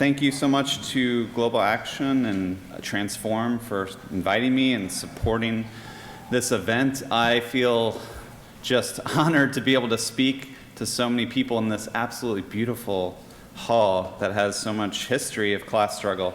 Thank you so much to Global Aktion and Transform for inviting me and supporting this event. I feel just honored to be able to speak to so many people in this absolutely beautiful hall that has so much history of class struggle.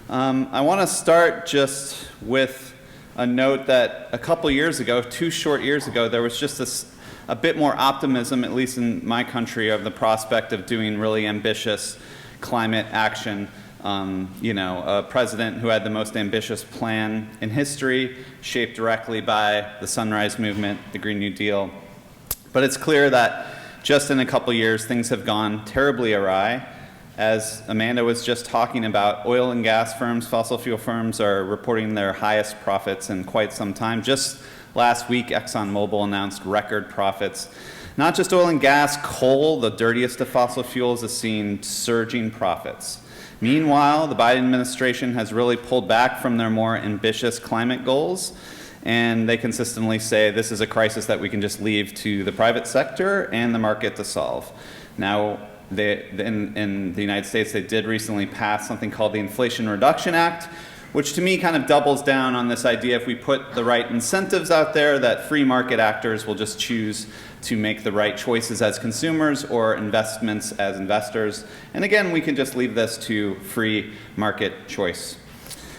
I want to start just with a note that a couple years ago, 2 short years ago, there was just a bit more optimism, at least in my country, of the prospect of doing really ambitious climate action. A president who had the most ambitious plan in history, shaped directly by the Sunrise Movement, the Green New Deal. But it's clear that just in a couple years, things have gone terribly awry. As Amanda was just talking about, oil and gas firms, fossil fuel firms, are reporting their highest profits in quite some time. Just last week, ExxonMobil announced record profits. Not just oil and gas, coal, the dirtiest of fossil fuels, is seeing surging profits. Meanwhile, the Biden administration has really pulled back from their more ambitious climate goals, and they consistently say this is a crisis that we can just leave to the private sector and the market to solve. Now, in the United States, they did recently pass something called the Inflation Reduction Act, which to me kind of doubles down on this idea if we put the right incentives out there that free market actors will just choose to make the right choices as consumers or investments as investors. And again, we can just leave this to free market choice.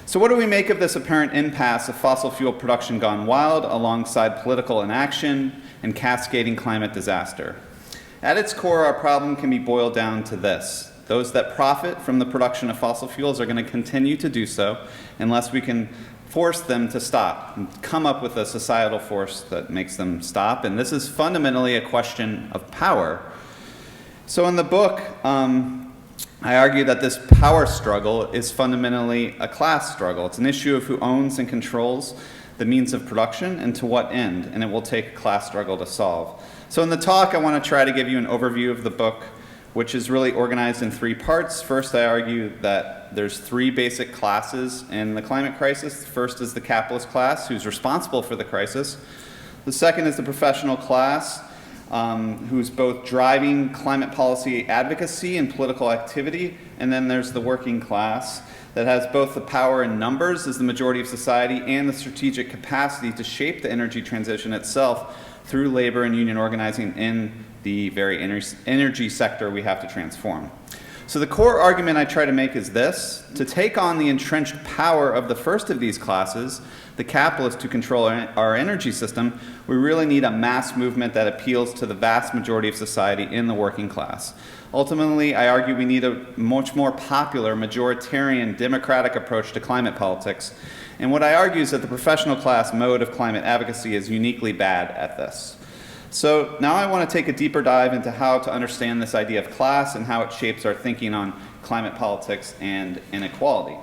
So what do we make of this apparent impasse of fossil fuel production gone wild alongside political inaction and cascading climate disaster? At its core, our problem can be boiled down to this. Those that profit from the production of fossil fuels are going to continue to do so unless we can force them to stop and come up with a societal force that makes them stop. And this is fundamentally a question of power. So in the book, I argue that this power struggle is fundamentally a class struggle. It's an issue of who owns and controls the means of production and to what end, and it will take a class struggle to solve. So in the talk, I want to try to give you an overview of the book, which is really organized in 3 parts. First, I argue that there's 3 basic classes in the climate crisis. The first is the capitalist class, who's responsible for the crisis. The second is the professional class, who's both driving climate policy advocacy and political activity. And then there's the working class that has both the power in numbers as the majority of society and the strategic capacity to shape the energy transition itself through labor and union organizing in the very energy sector we have to transform. So the core argument I try to make is this: to take on the entrenched power of the first of these classes, the capitalists who control our energy system, we really need a mass movement that appeals to the vast majority of society in the working class. Ultimately, I argue we need a much more popular, majoritarian, democratic approach to climate politics. And what I argue is that the professional class mode of climate advocacy is uniquely bad at this. So now I want to take a deeper dive into how to understand this idea of class and how it shapes our thinking on climate politics and inequality.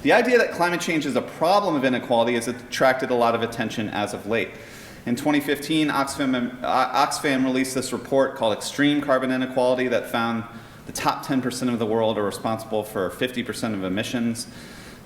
The idea that climate change is a problem of inequality has attracted a lot of attention as of late. In 2015, Oxfam released this report called Extreme Carbon Inequality that found the top 10% of the world are responsible for 50% of emissions.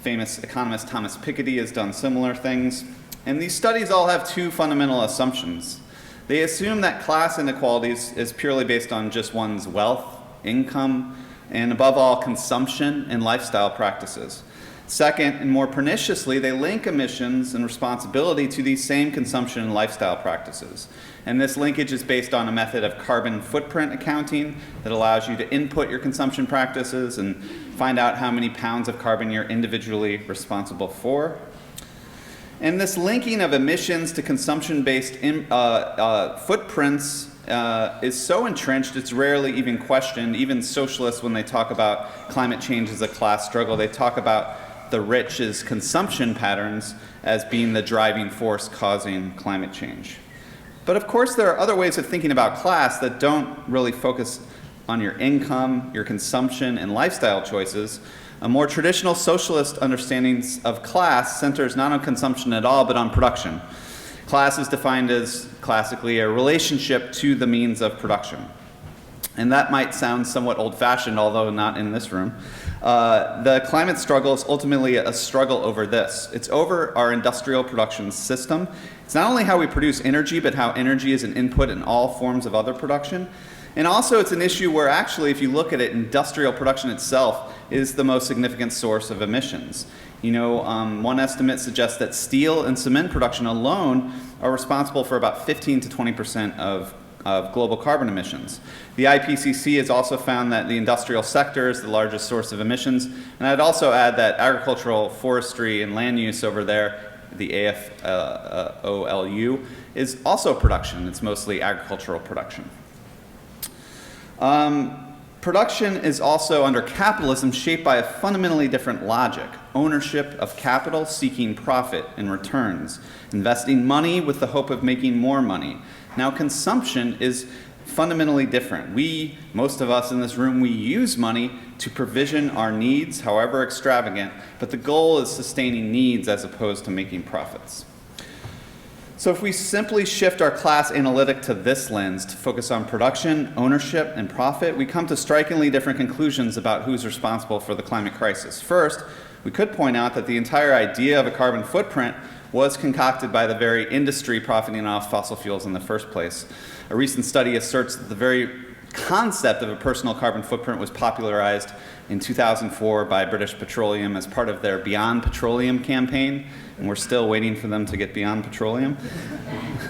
Famous economist Thomas Piketty has done similar things. And these studies all have 2 fundamental assumptions. They assume that class inequalities is purely based on just one's wealth, income, and above all, consumption and lifestyle practices. Second, and more perniciously, they link emissions and responsibility to these same consumption and lifestyle practices. And this linkage is based on a method of carbon footprint accounting that allows you to input your consumption practices and find out how many pounds of carbon you're individually responsible for. And this linking of emissions to consumption-based footprints is so entrenched it's rarely even questioned. Even socialists, when they talk about climate change as a class struggle, they talk about the rich's consumption patterns as being the driving force causing climate change. But of course, there are other ways of thinking about class that don't really focus on your income, your consumption, and lifestyle choices. A more traditional socialist understanding of class centers not on consumption at all, but on production. Class is defined as classically a relationship to the means of production. And that might sound somewhat old-fashioned, although not in this room. The climate struggle is ultimately a struggle over this. It's over our industrial production system. It's not only how we produce energy, but how energy is an input in all forms of other production. And also it's an issue where actually, if you look at it, industrial production itself is the most significant source of emissions. One estimate suggests that steel and cement production alone are responsible for about 15 to 20% of global carbon emissions. The IPCC has also found that the industrial sector is the largest source of emissions, and I'd also add that agricultural, forestry, and land use over there, the AFOLU, is also production. It's mostly agricultural production. Production is also, under capitalism, shaped by a fundamentally different logic: ownership of capital, seeking profit and returns, investing money with the hope of making more money. Now, consumption is fundamentally different. Most of us in this room, we use money to provision our needs, however extravagant, but the goal is sustaining needs as opposed to making profits. So if we simply shift our class analytic to this lens, to focus on production, ownership, and profit, we come to strikingly different conclusions about who's responsible for the climate crisis. First, we could point out that the entire idea of a carbon footprint was concocted by the very industry profiting off fossil fuels in the first place. A recent study asserts that the very concept of a personal carbon footprint was popularized in 2004 by British Petroleum as part of their Beyond Petroleum campaign, and we're still waiting for them to get beyond petroleum.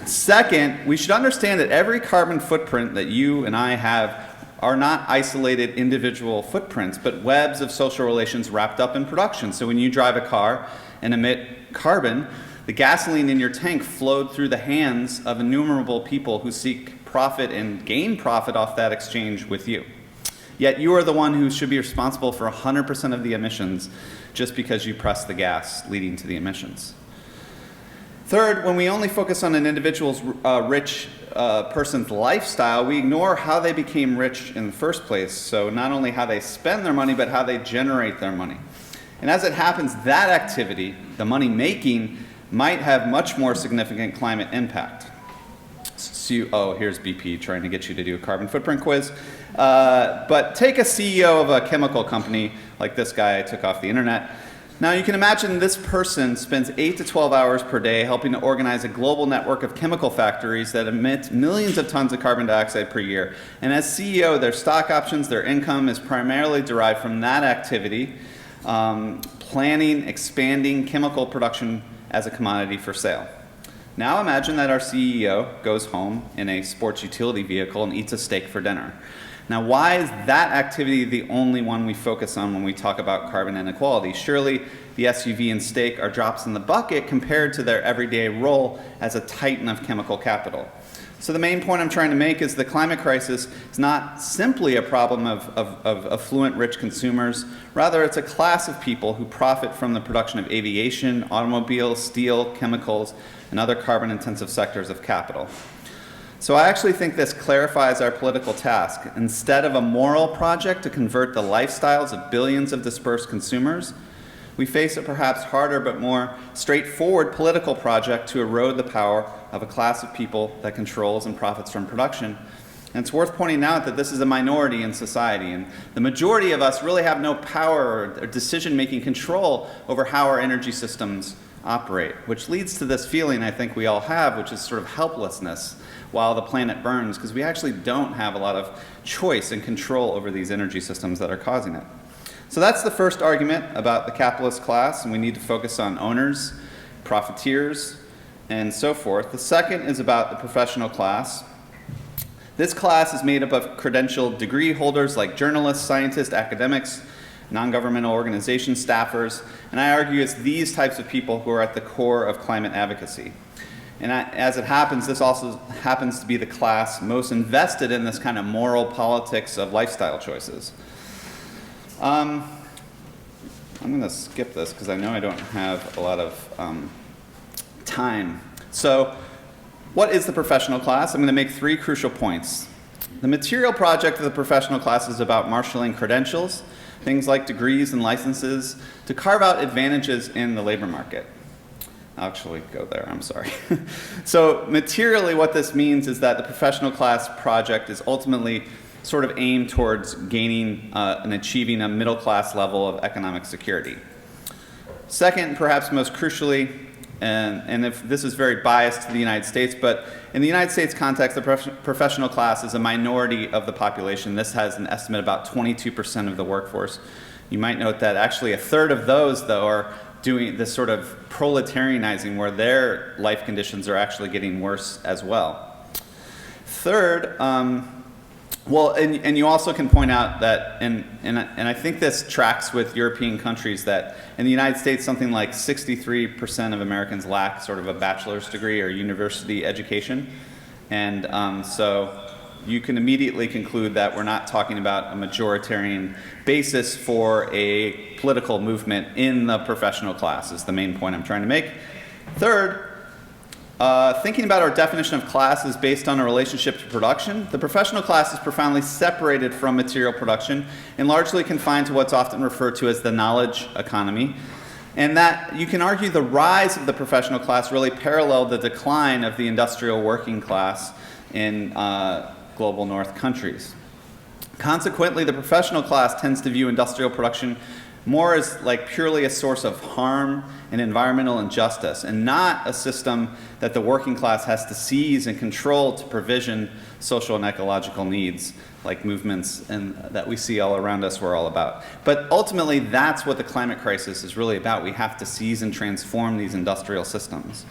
Second, we should understand that every carbon footprint that you and I have are not isolated individual footprints, but webs of social relations wrapped up in production. So when you drive a car and emit carbon, the gasoline in your tank flowed through the hands of innumerable people who seek profit and gain profit off that exchange with you. Yet you are the one who should be responsible for 100% of the emissions just because you press the gas leading to the emissions. Third, when we only focus on an individual's rich person's lifestyle, we ignore how they became rich in the first place. So not only how they spend their money, but how they generate their money. And as it happens, that activity, the money making, might have much more significant climate impact. So, here's BP trying to get you to do a carbon footprint quiz. But take a CEO of a chemical company like this guy I took off the internet. Now you can imagine this person spends 8 to 12 hours per day helping to organize a global network of chemical factories that emit millions of tons of carbon dioxide per year. And as CEO, their stock options, their income is primarily derived from that activity, planning, expanding chemical production as a commodity for sale. Now imagine that our CEO goes home in a sports utility vehicle and eats a steak for dinner. Now, why is that activity the only one we focus on when we talk about carbon inequality? Surely the SUV and steak are drops in the bucket compared to their everyday role as a titan of chemical capital. So the main point I'm trying to make is the climate crisis is not simply a problem of affluent rich consumers. Rather, it's a class of people who profit from the production of aviation, automobiles, steel, chemicals, and other carbon-intensive sectors of capital. So I actually think this clarifies our political task. Instead of a moral project to convert the lifestyles of billions of dispersed consumers, we face a perhaps harder but more straightforward political project to erode the power of a class of people that controls and profits from production. And it's worth pointing out that this is a minority in society, and the majority of us really have no power or decision-making control over how our energy systems operate, which leads to this feeling I think we all have, which is sort of helplessness while the planet burns, because we actually don't have a lot of choice and control over these energy systems that are causing it. So that's the first argument about the capitalist class, and we need to focus on owners, profiteers, and so forth. The second is about the professional class. This class is made up of credentialed degree holders like journalists, scientists, academics, non-governmental organization staffers, and I argue it's these types of people who are at the core of climate advocacy. And as it happens, this also happens to be the class most invested in this kind of moral politics of lifestyle choices. I'm going to skip this because I know I don't have a lot of time. So what is the professional class? I'm going to make 3 crucial points. The material project of the professional class is about marshaling credentials, things like degrees and licenses, to carve out advantages in the labor market. I'll actually go there, I'm sorry. So materially what this means is that the professional class project is ultimately sort of aimed towards gaining and achieving a middle class level of economic security. Second, perhaps most crucially, and if this is very biased to the United States, but in the United States context, the professional class is a minority of the population. This has an estimate about 22% of the workforce. You might note that actually a third of those, though, are doing this sort of proletarianizing where their life conditions are actually getting worse as well. Third, and you also can point out that, and I think this tracks with European countries, that in the United States, something like 63% of Americans lack sort of a bachelor's degree or university education. And so you can immediately conclude that we're not talking about a majoritarian basis for a political movement in the professional class, is the main point I'm trying to make. Third, thinking about our definition of class is based on a relationship to production. The professional class is profoundly separated from material production and largely confined to what's often referred to as the knowledge economy. And that you can argue the rise of the professional class really paralleled the decline of the industrial working class in global north countries. Consequently, the professional class tends to view industrial production more as like purely a source of harm and environmental injustice, and not a system that the working class has to seize and control to provision social and ecological needs, like movements and that we see all around us we're all about. But ultimately, that's what the climate crisis is really about. We have to seize and transform these industrial systems.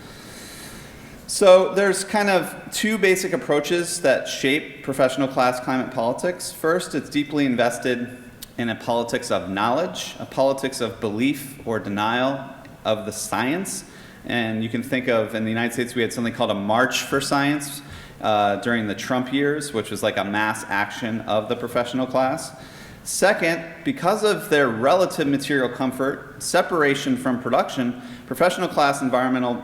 So there's kind of two basic approaches that shape professional class climate politics. First, it's deeply invested in a politics of knowledge, a politics of belief or denial of the science. And you can think of, in the United States, we had something called a March for Science during the Trump years, which was like a mass action of the professional class. Second, because of their relative material comfort, separation from production, professional class environmental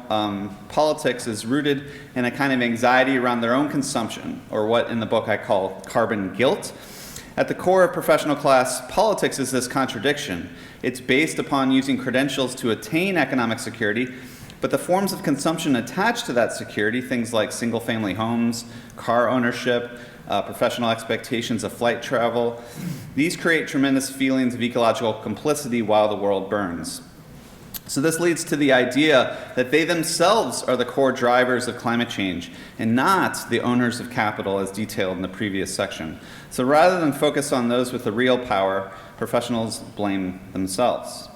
politics is rooted in a kind of anxiety around their own consumption, or what in the book I call carbon guilt. At the core of professional class politics is this contradiction. It's based upon using credentials to attain economic security, but the forms of consumption attached to that security, things like single-family homes, car ownership, professional expectations of flight travel, these create tremendous feelings of ecological complicity while the world burns. So this leads to the idea that they themselves are the core drivers of climate change and not the owners of capital as detailed in the previous section. So rather than focus on those with the real power, professionals blame themselves.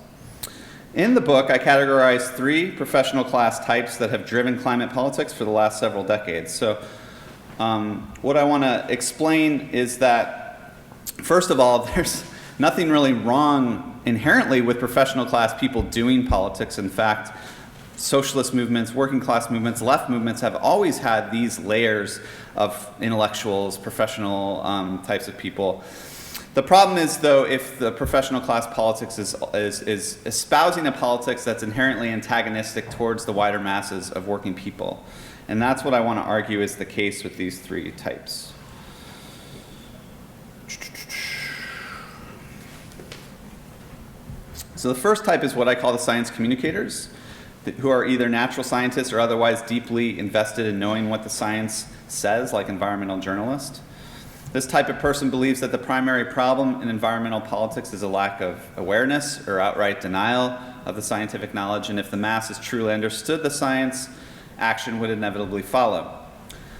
In the book, I categorize 3 professional class types that have driven climate politics for the last several decades. So what I want to explain is that, first of all, there's nothing really wrong inherently with professional class people doing politics. In fact, socialist movements, working class movements, left movements have always had these layers of intellectuals, professional types of people. The problem is, though, if the professional class politics is espousing a politics that's inherently antagonistic towards the wider masses of working people. And that's what I want to argue is the case with these 3 types. So the first type is what I call the science communicators, who are either natural scientists or otherwise deeply invested in knowing what the science says, like environmental journalists. This type of person believes that the primary problem in environmental politics is a lack of awareness or outright denial of the scientific knowledge, and if the masses truly understood the science, action would inevitably follow.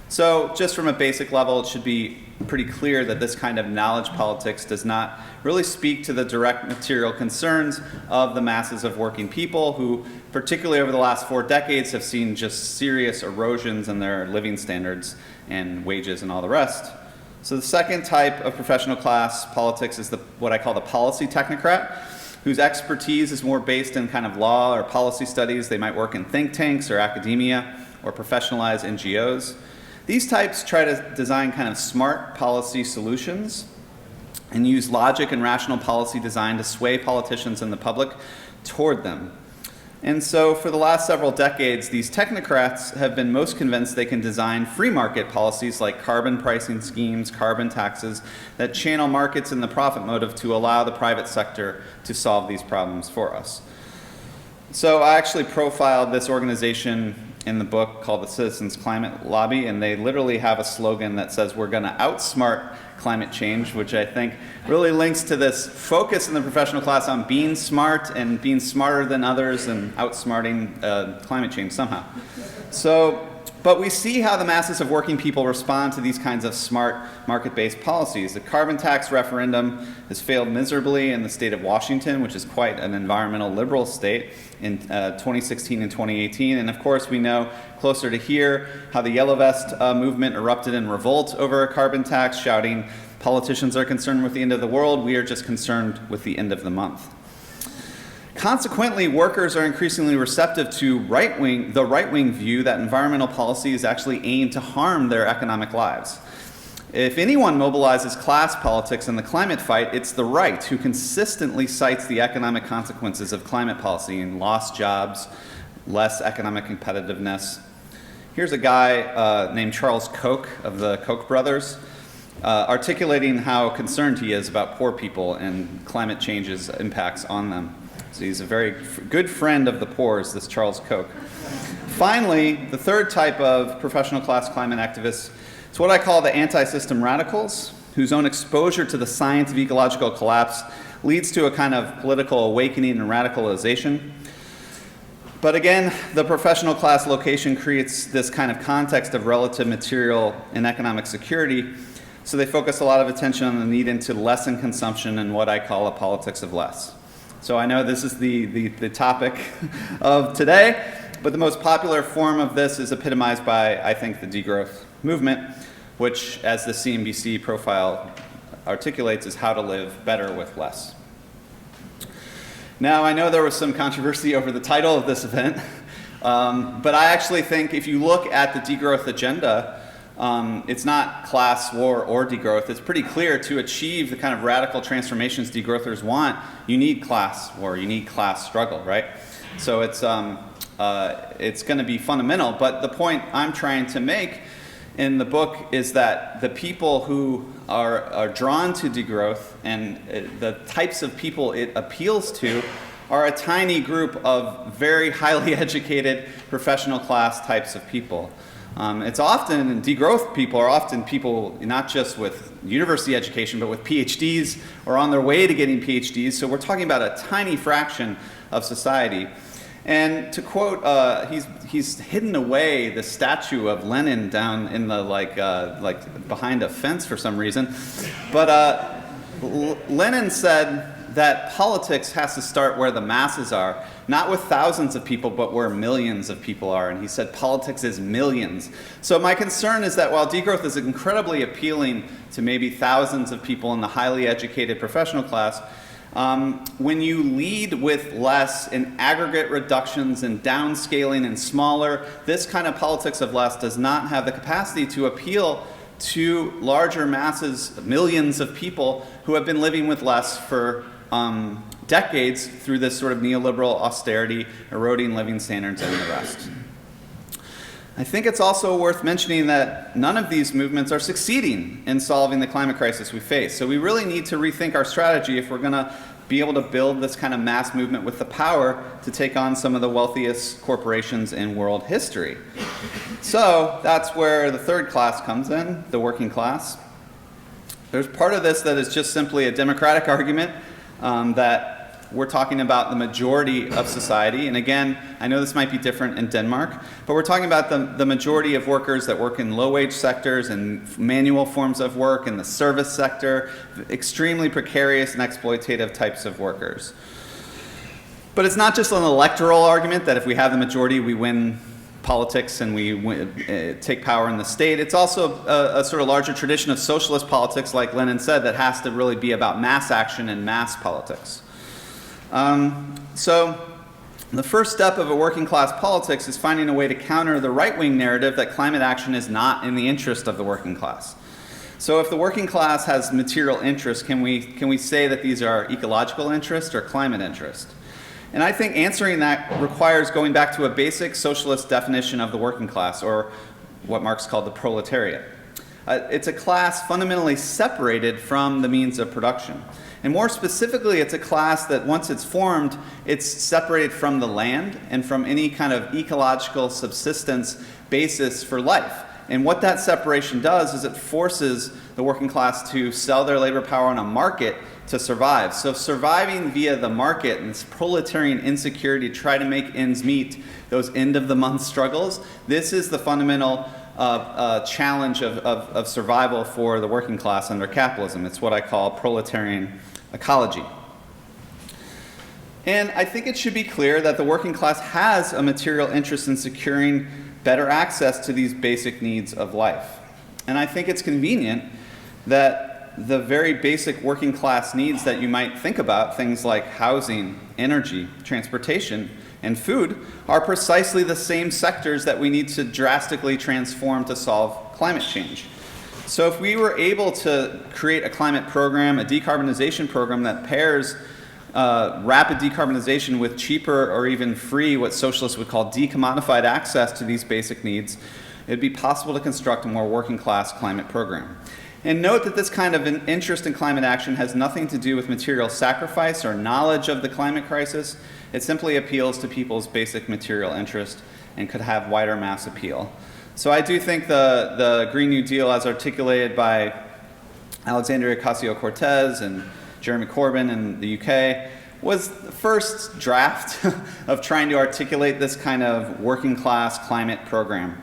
So just from a basic level, it should be pretty clear that this kind of knowledge politics does not really speak to the direct material concerns of the masses of working people who, particularly over the last 4 decades, have seen just serious erosions in their living standards and wages and all the rest. So the second type of professional class politics is what I call the policy technocrat, whose expertise is more based in kind of law or policy studies. They might work in think tanks or academia or professionalized NGOs. These types try to design kind of smart policy solutions and use logic and rational policy design to sway politicians and the public toward them. And so for the last several decades, these technocrats have been most convinced they can design free market policies like carbon pricing schemes, carbon taxes, that channel markets in the profit motive to allow the private sector to solve these problems for us. So I actually profiled this organization in the book called the Citizens Climate Lobby, and they literally have a slogan that says we're going to outsmart climate change, which I think really links to this focus in the professional class on being smart and being smarter than others and outsmarting climate change somehow. But we see how the masses of working people respond to these kinds of smart market-based policies. The carbon tax referendum has failed miserably in the state of Washington, which is quite an environmental liberal state, in 2016 and 2018. And of course, we know closer to here how the Yellow Vest movement erupted in revolt over a carbon tax, shouting, "Politicians are concerned with the end of the world, we are just concerned with the end of the month." Consequently, workers are increasingly receptive to the right-wing view that environmental policy is actually aimed to harm their economic lives. If anyone mobilizes class politics in the climate fight, it's the right, who consistently cites the economic consequences of climate policy and lost jobs, less economic competitiveness. Here's a guy named Charles Koch of the Koch brothers, articulating how concerned he is about poor people and climate change's impacts on them. So he's a very good friend of the poor, is this Charles Koch. Finally, the third type of professional class climate activists is what I call the anti-system radicals, whose own exposure to the science of ecological collapse leads to a kind of political awakening and radicalization. But again, the professional class location creates this kind of context of relative material and economic security, so they focus a lot of attention on the need to lessen consumption and what I call a politics of less. So I know this is the topic of today, but the most popular form of this is epitomized by, I think, the degrowth movement, which, as the CNBC profile articulates, is how to live better with less. Now, I know there was some controversy over the title of this event, but I actually think if you look at the degrowth agenda, it's not class war or degrowth. It's pretty clear to achieve the kind of radical transformations degrowthers want, you need class war, you need class struggle, right? So it's going to be fundamental. But the point I'm trying to make in the book is that the people who are drawn to degrowth and the types of people it appeals to are a tiny group of very highly educated professional class types of people. It's often, degrowth people are often people not just with university education, but with PhDs or on their way to getting PhDs. So we're talking about a tiny fraction of society. And to quote, he's hidden away the statue of Lenin down in the like behind a fence for some reason. But Lenin said that politics has to start where the masses are, not with thousands of people, but where millions of people are. And he said politics is millions. So my concern is that while degrowth is incredibly appealing to maybe thousands of people in the highly educated professional class, when you lead with less in aggregate reductions and downscaling and smaller, this kind of politics of less does not have the capacity to appeal to larger masses, millions of people who have been living with less for decades through this sort of neoliberal austerity, eroding living standards, and the rest. I think it's also worth mentioning that none of these movements are succeeding in solving the climate crisis we face. So we really need to rethink our strategy if we're going to be able to build this kind of mass movement with the power to take on some of the wealthiest corporations in world history. So that's where the third class comes in, the working class. There's part of this that is just simply a democratic argument that we're talking about the majority of society. And again, I know this might be different in Denmark, but we're talking about the majority of workers that work in low-wage sectors and manual forms of work in the service sector, extremely precarious and exploitative types of workers. But it's not just an electoral argument that if we have the majority, we win politics and we take power in the state. It's also a sort of larger tradition of socialist politics, like Lenin said, that has to really be about mass action and mass politics. So the first step of a working class politics is finding a way to counter the right-wing narrative that climate action is not in the interest of the working class. So if the working class has material interests, can we say that these are ecological interests or climate interest? And I think answering that requires going back to a basic socialist definition of the working class, or what Marx called the proletariat. It's a class fundamentally separated from the means of production. And more specifically, it's a class that once it's formed, it's separated from the land and from any kind of ecological subsistence basis for life. And what that separation does is it forces the working class to sell their labor power on a market to survive. So surviving via the market and this proletarian insecurity to try to make ends meet, those end-of-the-month struggles, this is the fundamental challenge of survival for the working class under capitalism. It's what I call proletarian ecology. And I think it should be clear that the working class has a material interest in securing better access to these basic needs of life. And I think it's convenient that the very basic working class needs that you might think about, things like housing, energy, transportation, and food, are precisely the same sectors that we need to drastically transform to solve climate change. So if we were able to create a climate program, a decarbonization program that pairs rapid decarbonization with cheaper or even free, what socialists would call decommodified access to these basic needs, it'd be possible to construct a more working class climate program. And note that this kind of an interest in climate action has nothing to do with material sacrifice or knowledge of the climate crisis. It simply appeals to people's basic material interest and could have wider mass appeal. So I do think the Green New Deal, as articulated by Alexandria Ocasio-Cortez and Jeremy Corbyn in the UK, was the first draft of trying to articulate this kind of working class climate program.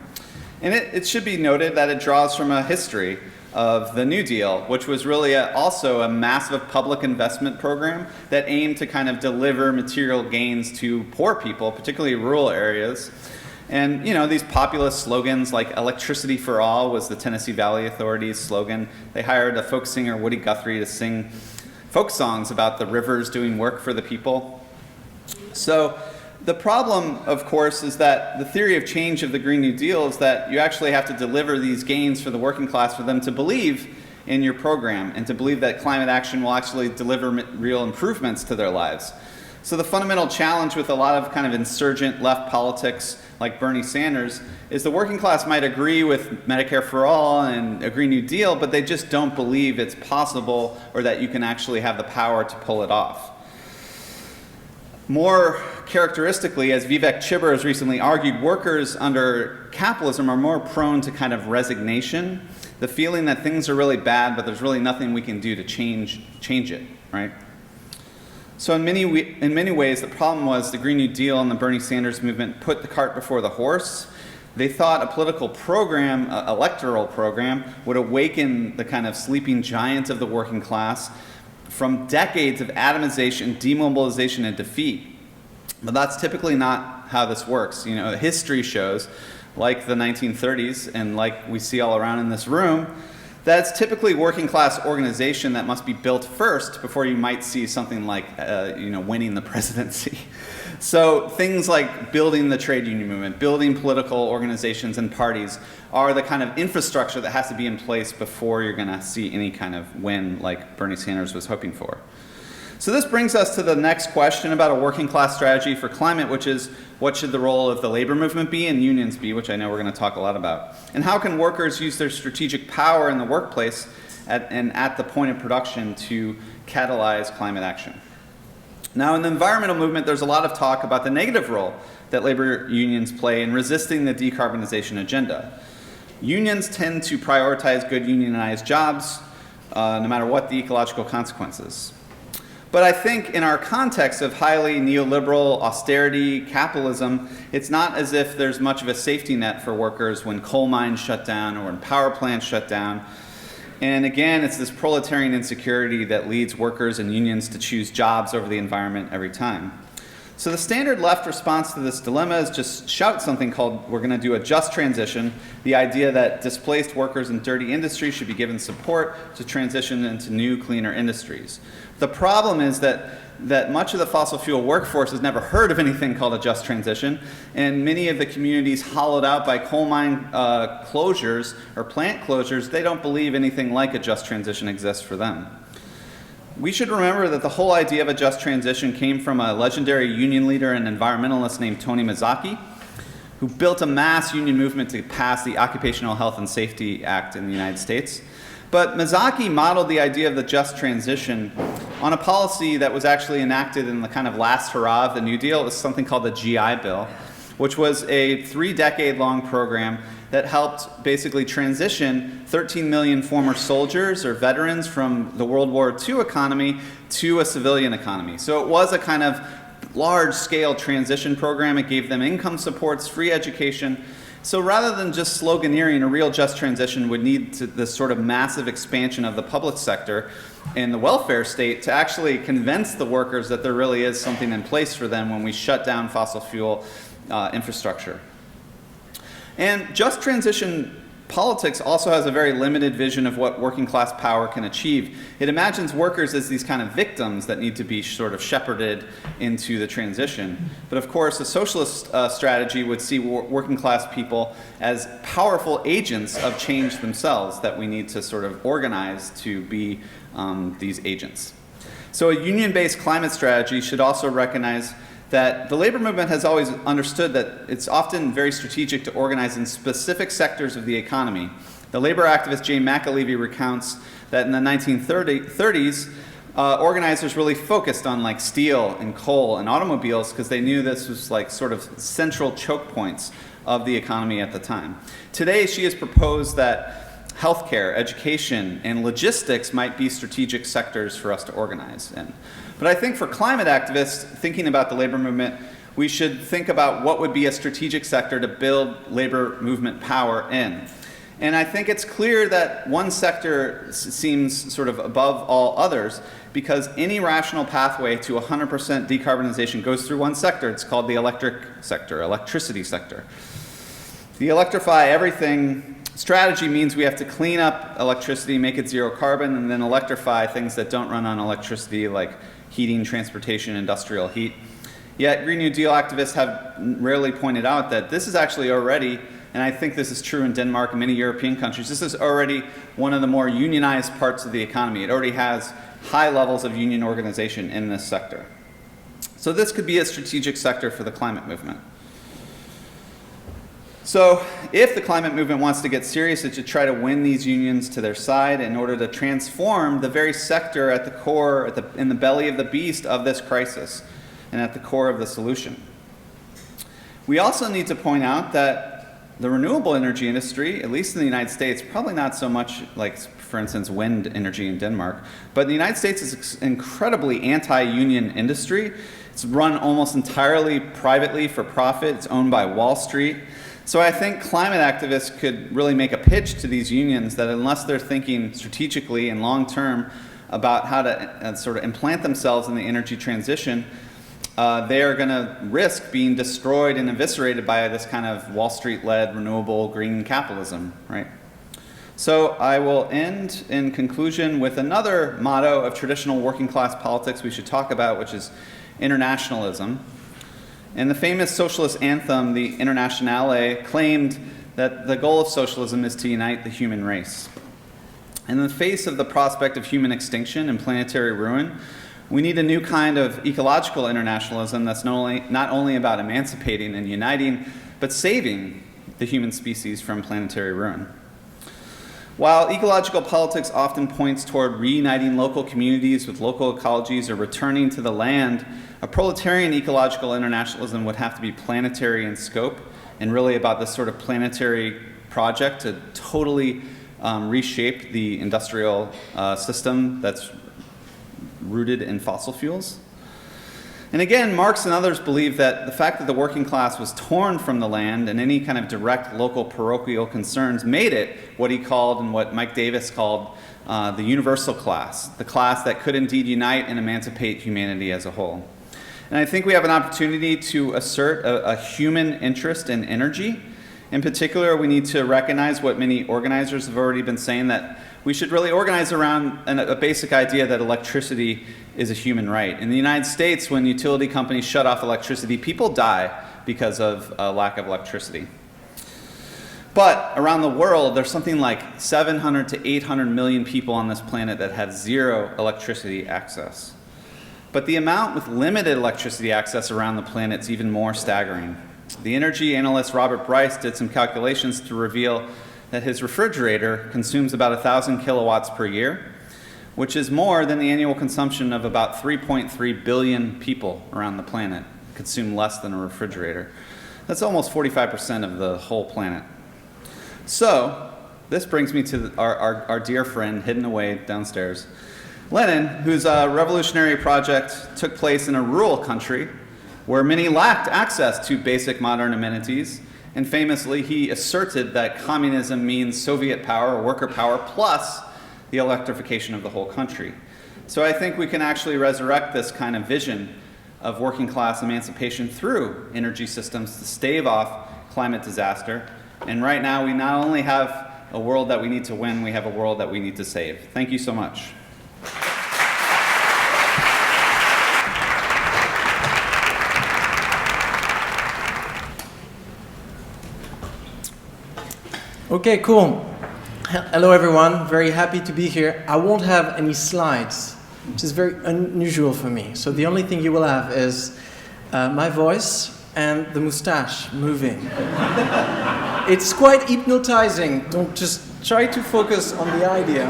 And it should be noted that it draws from a history of the New Deal, which was really also a massive public investment program that aimed to kind of deliver material gains to poor people, particularly rural areas. And you know, these populist slogans like electricity for all was the Tennessee Valley Authority's slogan. They hired a folk singer, Woody Guthrie, to sing folk songs about the rivers doing work for the people. So the problem, of course, is that the theory of change of the Green New Deal is that you actually have to deliver these gains for the working class for them to believe in your program and to believe that climate action will actually deliver real improvements to their lives. So the fundamental challenge with a lot of kind of insurgent left politics like Bernie Sanders is the working class might agree with Medicare for all and a Green New Deal, but they just don't believe it's possible or that you can actually have the power to pull it off. More characteristically, as Vivek Chibber has recently argued, workers under capitalism are more prone to kind of resignation, the feeling that things are really bad, but there's really nothing we can do to change it, right? So in many ways, the problem was the Green New Deal and the Bernie Sanders movement put the cart before the horse. They thought a political program, electoral program, would awaken the kind of sleeping giant of the working class from decades of atomization, demobilization, and defeat. But that's typically not how this works. You know, history shows, like the 1930s and like we see all around in this room, that's typically working class organization that must be built first before you might see something like winning the presidency. So things like building the trade union movement, building political organizations and parties are the kind of infrastructure that has to be in place before you're going to see any kind of win like Bernie Sanders was hoping for. So this brings us to the next question about a working class strategy for climate, which is what should the role of the labor movement be and unions be, which I know we're going to talk a lot about. And how can workers use their strategic power in the workplace at the point of production to catalyze climate action? Now, in the environmental movement, there's a lot of talk about the negative role that labor unions play in resisting the decarbonization agenda. Unions tend to prioritize good unionized jobs, no matter what the ecological consequences. But I think in our context of highly neoliberal austerity capitalism, it's not as if there's much of a safety net for workers when coal mines shut down or when power plants shut down. And again, it's this proletarian insecurity that leads workers and unions to choose jobs over the environment every time. So the standard left response to this dilemma is just shout something called, we're going to do a just transition, the idea that displaced workers in dirty industries should be given support to transition into new, cleaner industries. The problem is that much of the fossil fuel workforce has never heard of anything called a just transition, and many of the communities hollowed out by coal mine closures or plant closures, they don't believe anything like a just transition exists for them. We should remember that the whole idea of a just transition came from a legendary union leader and environmentalist named Tony Mazzocchi, who built a mass union movement to pass the Occupational Health and Safety Act in the United States. But Mazzocchi modeled the idea of the just transition on a policy that was actually enacted in the kind of last hurrah of the New Deal. It was something called the GI Bill, which was a 3-decade-long program that helped basically transition 13 million former soldiers or veterans from the World War II economy to a civilian economy. So it was a kind of large-scale transition program. It gave them income supports, free education. So rather than just sloganeering, a real just transition would need this sort of massive expansion of the public sector and the welfare state to actually convince the workers that there really is something in place for them when we shut down fossil fuel infrastructure. And just transition politics also has a very limited vision of what working class power can achieve. It imagines workers as these kind of victims that need to be sort of shepherded into the transition. But of course, a socialist strategy would see working class people as powerful agents of change themselves that we need to sort of organize to be these agents. So a union-based climate strategy should also recognize that the labor movement has always understood that it's often very strategic to organize in specific sectors of the economy. The labor activist Jane McAlevey recounts that in the 1930s, organizers really focused on like steel and coal and automobiles because they knew this was like sort of central choke points of the economy at the time. Today, she has proposed that healthcare, education, and logistics might be strategic sectors for us to organize in. But I think for climate activists, thinking about the labor movement, we should think about what would be a strategic sector to build labor movement power in. And I think it's clear that one sector seems sort of above all others because any rational pathway to 100% decarbonization goes through one sector. It's called the electric sector, electricity sector. The electrify everything strategy means we have to clean up electricity, make it zero carbon, and then electrify things that don't run on electricity like heating, transportation, industrial heat. Yet Green New Deal activists have rarely pointed out that this is actually already, and I think this is true in Denmark and many European countries, this is already one of the more unionized parts of the economy. It already has high levels of union organization in this sector. So this could be a strategic sector for the climate movement. So if the climate movement wants to get serious, it should try to win these unions to their side in order to transform the very sector at the core, in the belly of the beast of this crisis, and at the core of the solution. We also need to point out that the renewable energy industry, at least in the United States, probably not so much like, for instance, wind energy in Denmark, but the United States is an incredibly anti-union industry. It's run almost entirely privately for profit. It's owned by Wall Street. So I think climate activists could really make a pitch to these unions that unless they're thinking strategically and long-term about how to sort of implant themselves in the energy transition, they are going to risk being destroyed and eviscerated by this kind of Wall Street-led renewable green capitalism, right? So I will end in conclusion with another motto of traditional working class politics we should talk about, which is internationalism. And the famous socialist anthem, the Internationale, claimed that the goal of socialism is to unite the human race. In the face of the prospect of human extinction and planetary ruin, we need a new kind of ecological internationalism that's not only about emancipating and uniting, but saving the human species from planetary ruin. While ecological politics often points toward reuniting local communities with local ecologies or returning to the land, a proletarian ecological internationalism would have to be planetary in scope and really about this sort of planetary project to totally reshape the industrial system that's rooted in fossil fuels. And again, Marx and others believe that the fact that the working class was torn from the land and any kind of direct local parochial concerns made it what he called and what Mike Davis called the universal class, the class that could indeed unite and emancipate humanity as a whole. And I think we have an opportunity to assert a human interest in energy. In particular, we need to recognize what many organizers have already been saying, that we should really organize around a basic idea that electricity is a human right. In the United States, when utility companies shut off electricity, people die because of a lack of electricity. But around the world, there's something like 700 to 800 million people on this planet that have zero electricity access. But the amount with limited electricity access around the planet is even more staggering. The energy analyst Robert Bryce did some calculations to reveal that his refrigerator consumes about 1,000 kilowatts per year, which is more than the annual consumption of about 3.3 billion people around the planet consume less than a refrigerator. That's almost 45% of the whole planet. So, this brings me to our dear friend hidden away downstairs, Lenin, whose revolutionary project took place in a rural country where many lacked access to basic modern amenities, and famously he asserted that communism means Soviet power or worker power plus the electrification of the whole country. So I think we can actually resurrect this kind of vision of working class emancipation through energy systems to stave off climate disaster. And right now we not only have a world that we need to win, we have a world that we need to save. Thank you so much. Okay, cool. Hello everyone, very happy to be here. I won't have any slides, which is very unusual for me. So the only thing you will have is my voice and the mustache moving. It's quite hypnotizing. Don't just try to focus on the idea.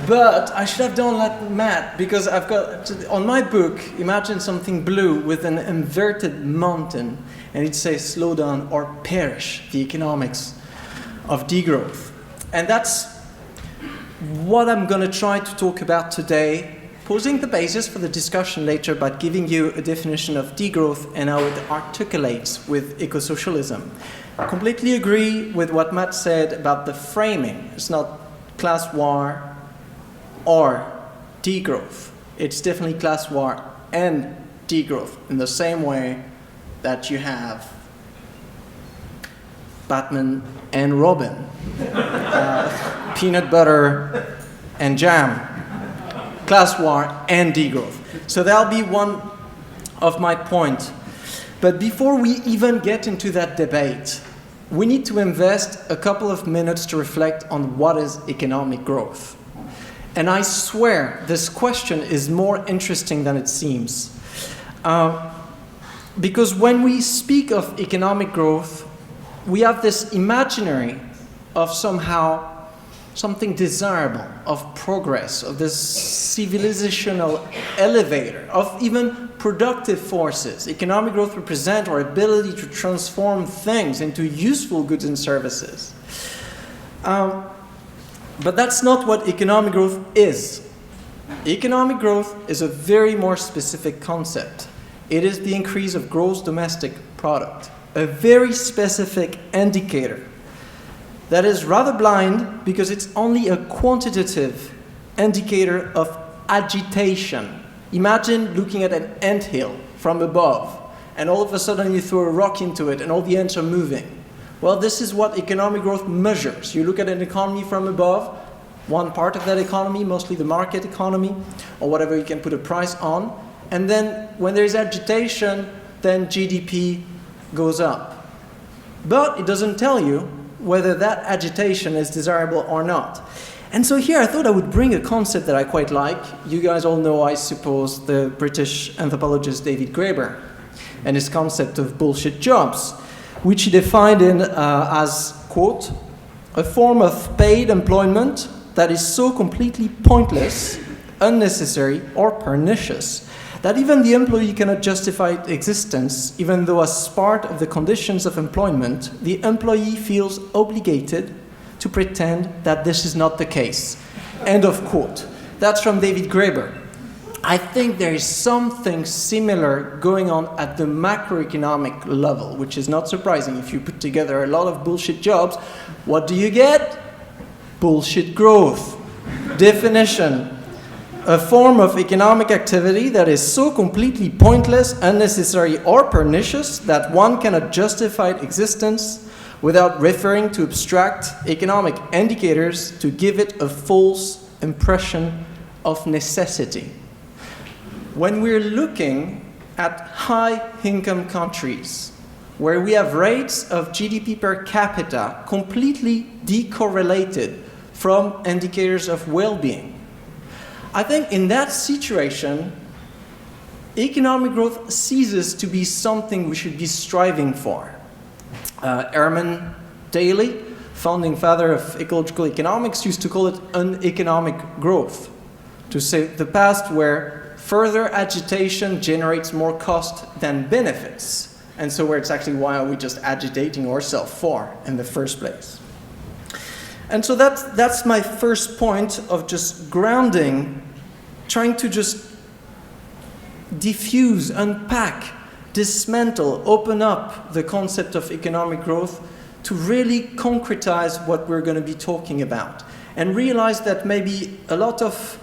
But I should have done like Matt, because I've got, on my book, imagine something blue with an inverted mountain, and it says slow down or perish, the economics of degrowth. And that's what I'm going to try to talk about today, posing the basis for the discussion later, but giving you a definition of degrowth and how it articulates with eco-socialism. I completely agree with what Matt said about the framing. It's not class war or degrowth. It's definitely class war and degrowth, in the same way that you have Batman and Robin, peanut butter and jam, class war and degrowth. So that'll be one of my points. But before we even get into that debate, we need to invest a couple of minutes to reflect on what is economic growth. And I swear this question is more interesting than it seems. Because when we speak of economic growth, we have this imaginary of somehow something desirable, of progress, of this civilizational elevator, of even productive forces. Economic growth represents our ability to transform things into useful goods and services. But that's not what economic growth is. Economic growth is a very more specific concept. It is the increase of gross domestic product, a very specific indicator that is rather blind because it's only a quantitative indicator of agitation. Imagine looking at an anthill from above, and all of a sudden you throw a rock into it and all the ants are moving. Well, this is what economic growth measures. You look at an economy from above, one part of that economy, mostly the market economy, or whatever you can put a price on, and then when there's agitation, then GDP goes up. But it doesn't tell you whether that agitation is desirable or not. And so here I thought I would bring a concept that I quite like. You guys all know, I suppose, the British anthropologist David Graeber and his concept of bullshit jobs, which he defined as, quote, a form of paid employment that is so completely pointless, unnecessary, or pernicious that even the employee cannot justify its existence, even though as part of the conditions of employment, the employee feels obligated to pretend that this is not the case. End of quote. That's from David Graeber. I think there is something similar going on at the macroeconomic level, which is not surprising. If you put together a lot of bullshit jobs, what do you get? Bullshit growth. Definition: a form of economic activity that is so completely pointless, unnecessary, or pernicious that one cannot justify its existence without referring to abstract economic indicators to give it a false impression of necessity. When we're looking at high-income countries, where we have rates of GDP per capita completely decorrelated from indicators of well-being, I think in that situation, economic growth ceases to be something we should be striving for. Herman Daly, founding father of ecological economics, used to call it uneconomic growth, to say the past where further agitation generates more cost than benefits, and so where it's actually why are we just agitating ourselves for in the first place. And so that's my first point of just grounding, trying to just diffuse, unpack, dismantle, open up the concept of economic growth to really concretize what we're going to be talking about, and realize that maybe a lot of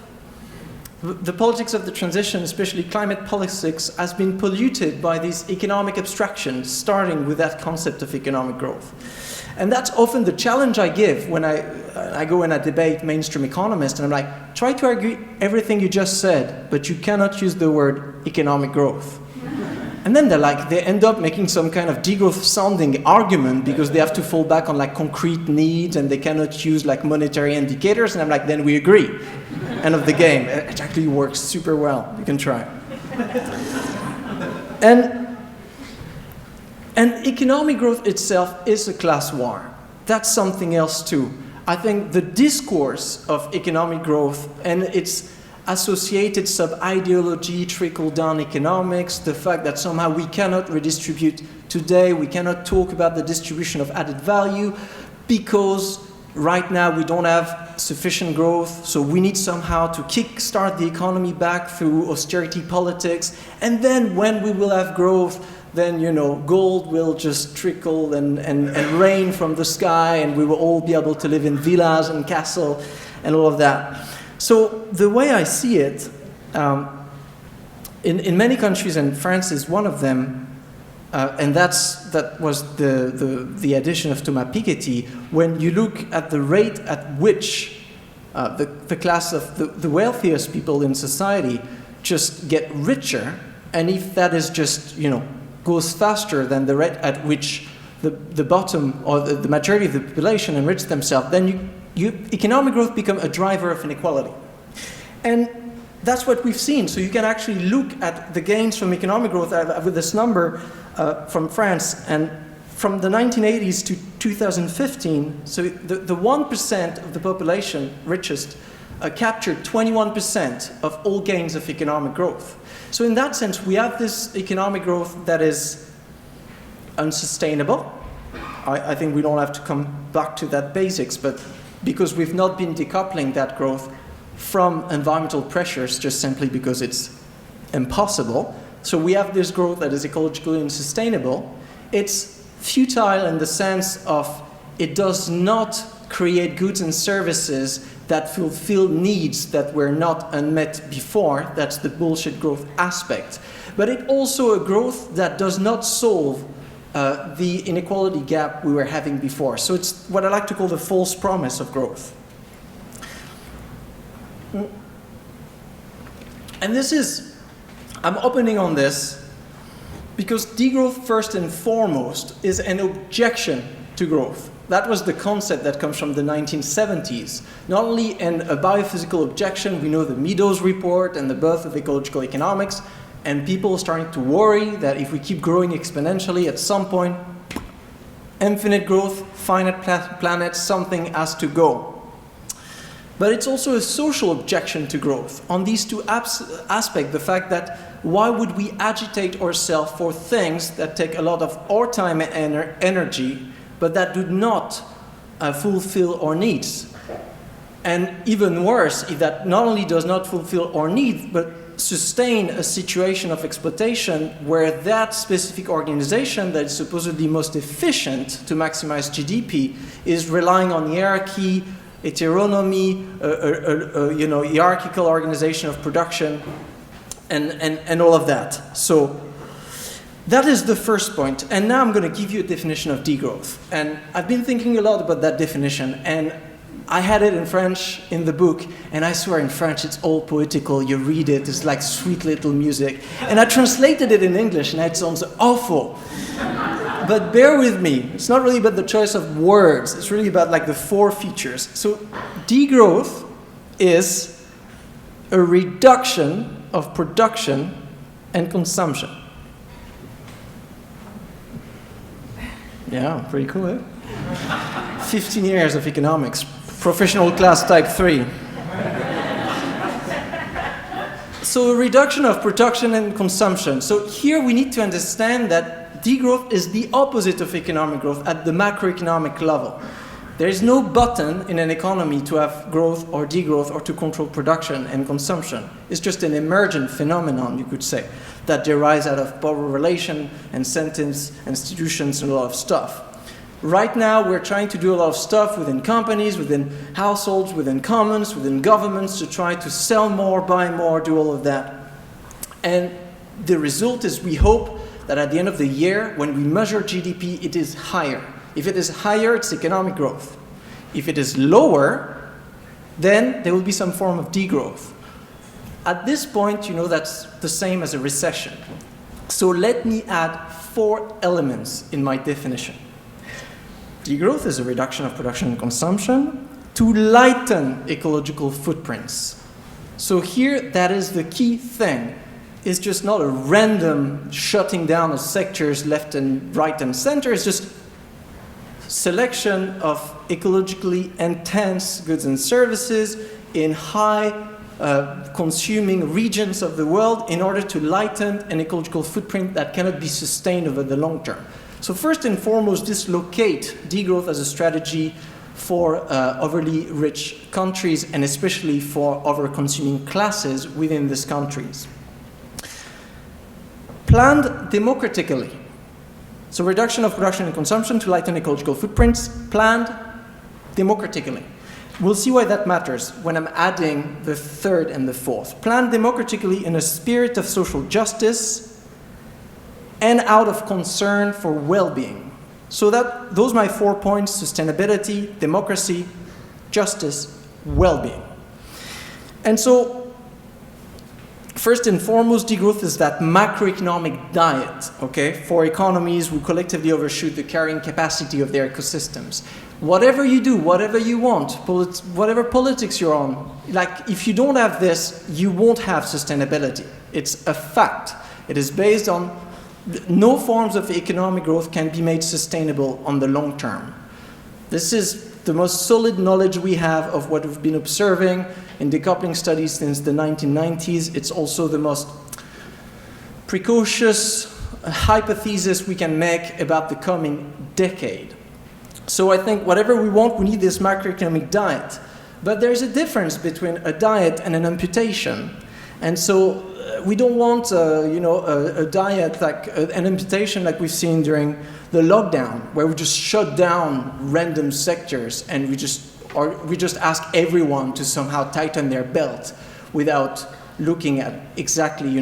the politics of the transition, especially climate politics, has been polluted by these economic abstractions, starting with that concept of economic growth. And that's often the challenge I give when I go and I debate mainstream economists, and I'm like, try to argue everything you just said, but you cannot use the word economic growth. And then they end up making some kind of degrowth sounding argument because they have to fall back on like concrete needs and they cannot use like monetary indicators. And I'm like, then we agree. End of the game. It actually works super well. You can try. And economic growth itself is a class war. That's something else too. I think the discourse of economic growth and its associated sub-ideology, trickle-down economics, the fact that somehow we cannot redistribute today, we cannot talk about the distribution of added value because right now we don't have sufficient growth, so we need somehow to kick-start the economy back through austerity politics, and then when we will have growth, then, you know, gold will just trickle and rain from the sky, and we will all be able to live in villas and castles and all of that. So the way I see it, in many countries, and France is one of them, and that was the addition of Thomas Piketty, when you look at the rate at which the class of the wealthiest people in society just get richer, and if that is just, you know, goes faster than the rate at which the bottom or the majority of the population enrich themselves, then economic growth become a driver of inequality. And that's what we've seen. So you can actually look at the gains from economic growth with this number from France. And from the 1980s to 2015, so the 1% of the population richest captured 21% of all gains of economic growth. So in that sense, we have this economic growth that is unsustainable. I think we don't have to come back to that basics, but because we've not been decoupling that growth from environmental pressures just simply because it's impossible. So we have this growth that is ecologically unsustainable. It's futile in the sense of it does not create goods and services that fulfill needs that were not unmet before. That's the bullshit growth aspect. But it's also a growth that does not solve the inequality gap we were having before. So it's what I like to call the false promise of growth. And this is, I'm opening on this because degrowth first and foremost is an objection to growth. That was the concept that comes from the 1970s. Not only a biophysical objection, we know the Meadows report and the birth of ecological economics, and people starting to worry that if we keep growing exponentially, at some point, infinite growth, finite planet, something has to go. But it's also a social objection to growth. On these two aspects, the fact that why would we agitate ourselves for things that take a lot of our time and energy, but that do not fulfill our needs? And even worse, if that not only does not fulfill our needs, but sustain a situation of exploitation where that specific organization that is supposedly most efficient to maximize GDP is relying on hierarchy, heteronomy, hierarchical organization of production, and all of that. So that is the first point. And now I'm going to give you a definition of degrowth. And I've been thinking a lot about that definition, and I had it in French in the book, and I swear in French it's all poetical. You read it, it's like sweet little music. And I translated it in English, and it sounds awful. But bear with me. It's not really about the choice of words. It's really about like the four features. So degrowth is a reduction of production and consumption. Yeah, pretty cool, eh? 15 years of economics, professional class type 3. So a reduction of production and consumption. So here we need to understand that degrowth is the opposite of economic growth at the macroeconomic level. There is no button in an economy to have growth or degrowth or to control production and consumption. It's just an emergent phenomenon, you could say, that derives out of power relation, incentives, institutions, and a lot of stuff. Right now, we're trying to do a lot of stuff within companies, within households, within commons, within governments to try to sell more, buy more, do all of that. And the result is we hope that at the end of the year, when we measure GDP, it is higher. If it is higher, it's economic growth. If it is lower, then there will be some form of degrowth. At this point, you know that's the same as a recession. So let me add 4 elements in my definition. Degrowth is a reduction of production and consumption to lighten ecological footprints. So here, that is the key thing. It's just not a random shutting down of sectors left and right and center. It's just selection of ecologically intense goods and services in high consuming regions of the world in order to lighten an ecological footprint that cannot be sustained over the long term. So first and foremost, dislocate degrowth as a strategy for overly rich countries and especially for over-consuming classes within these countries. Planned democratically. So reduction of production and consumption to lighten ecological footprints, planned democratically. We'll see why that matters when I'm adding the third and the fourth. Planned democratically in a spirit of social justice and out of concern for well-being. So that those are my 4 points: sustainability, democracy, justice, well-being. And so first and foremost, degrowth is that macroeconomic diet, okay, for economies who collectively overshoot the carrying capacity of their ecosystems. Whatever you do, whatever you want, whatever politics you're on, like if you don't have this, you won't have sustainability. It's a fact. It is based on no forms of economic growth can be made sustainable on the long term. This is the most solid knowledge we have of what we've been observing in decoupling studies since the 1990s. It's also the most precocious hypothesis we can make about the coming decade. So I think whatever we want, we need this macroeconomic diet. But there's a difference between a diet and an amputation. And so we don't want a diet like an amputation like we've seen during the lockdown, where we just shut down random sectors and we just ask everyone to somehow tighten their belt without looking at exactly,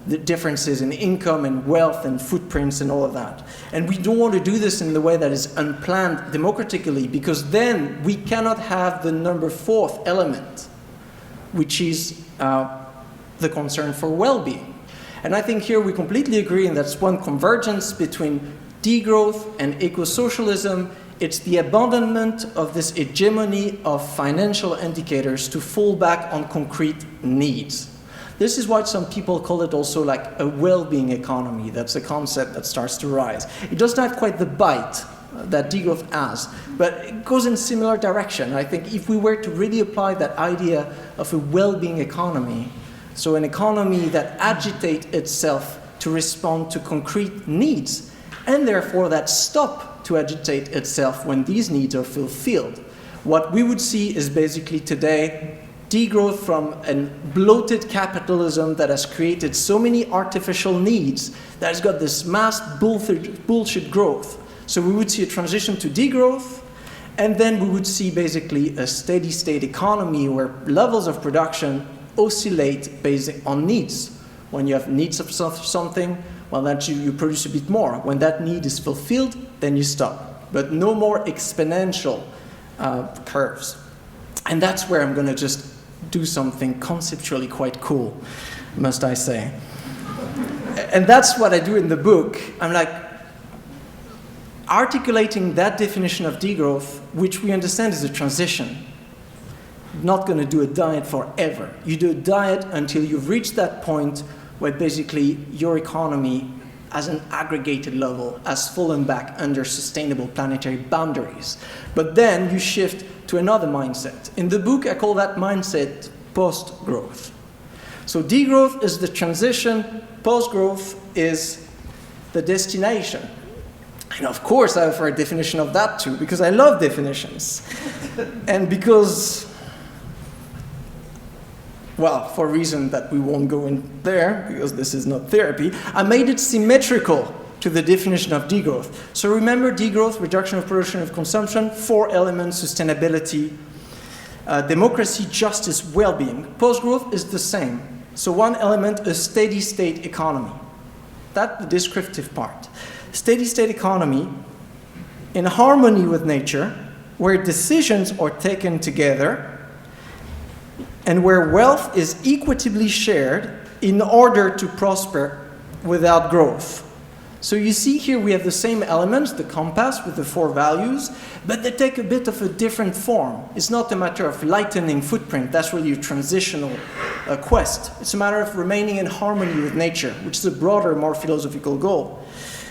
the differences in income and wealth and footprints and all of that. And we don't want to do this in the way that is unplanned democratically, because then we cannot have the number 4th element, which is the concern for well-being. And I think here we completely agree, and that's one convergence between degrowth and eco-socialism. It's the abandonment of this hegemony of financial indicators to fall back on concrete needs. This is why some people call it also like a well-being economy. That's a concept that starts to rise. It doesn't have quite the bite that degrowth has, but it goes in similar direction. I think if we were to really apply that idea of a well-being economy, so an economy that agitates itself to respond to concrete needs, and therefore that stop to agitate itself when these needs are fulfilled, what we would see is basically today degrowth from a bloated capitalism that has created so many artificial needs that has got this mass bullshit growth. So we would see a transition to degrowth, and then we would see basically a steady state economy where levels of production oscillate based on needs. When you have needs of something, well, then you produce a bit more. When that need is fulfilled, then you stop. But no more exponential curves. And that's where I'm going to just do something conceptually quite cool, must I say. And that's what I do in the book. I'm like articulating that definition of degrowth, which we understand is a transition. Not going to do a diet forever. You do a diet until you've reached that point where basically your economy as an aggregated level has fallen back under sustainable planetary boundaries. But then you shift to another mindset. In the book, I call that mindset post-growth. So degrowth is the transition, post-growth is the destination. And of course I have a definition of that too, because I love definitions. And because, well, for a reason that we won't go in there, because this is not therapy, I made it symmetrical to the definition of degrowth. So remember degrowth, reduction of production of consumption, 4 elements: sustainability, democracy, justice, well-being. Post-growth is the same. So one element, a steady state economy. That's the descriptive part. Steady state economy in harmony with nature, where decisions are taken together and where wealth is equitably shared in order to prosper without growth. So you see here we have the same elements, the compass with the 4 values, but they take a bit of a different form. It's not a matter of lightening footprint, that's really a transitional quest. It's a matter of remaining in harmony with nature, which is a broader, more philosophical goal.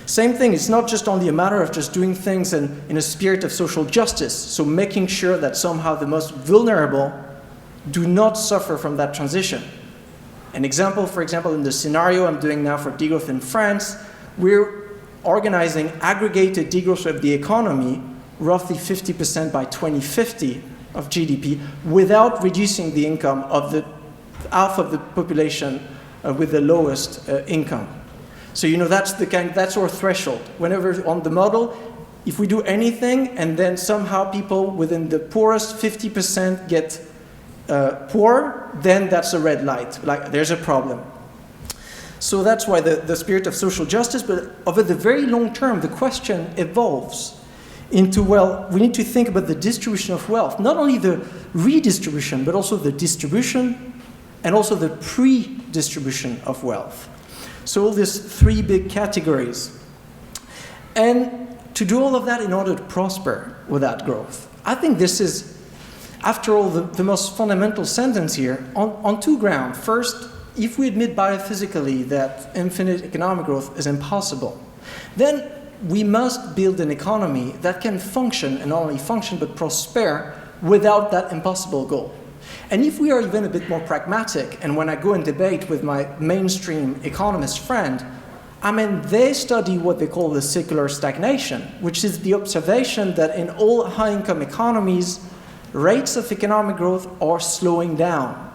Same thing, it's not just only a matter of just doing things in a spirit of social justice, so making sure that somehow the most vulnerable do not suffer from that transition. An example, for example, in the scenario I'm doing now for degrowth in France, we're organizing aggregated degrowth of the economy, roughly 50% by 2050 of GDP, without reducing the income of the half of the population with the lowest income. So that's our threshold. Whenever on the model, if we do anything and then somehow people within the poorest 50% get poor, then that's a red light, like there's a problem. So that's why the spirit of social justice, but over the very long term, the question evolves into, well, we need to think about the distribution of wealth, not only the redistribution, but also the distribution and also the pre-distribution of wealth. So all these 3 big categories. And to do all of that in order to prosper without growth. I think this is, after all, the most fundamental sentence here on 2 grounds. First, if we admit biophysically that infinite economic growth is impossible, then we must build an economy that can function, and not only function, but prosper without that impossible goal. And if we are even a bit more pragmatic, and when I go and debate with my mainstream economist friend, I mean, they study what they call the secular stagnation, which is the observation that in all high-income economies, rates of economic growth are slowing down.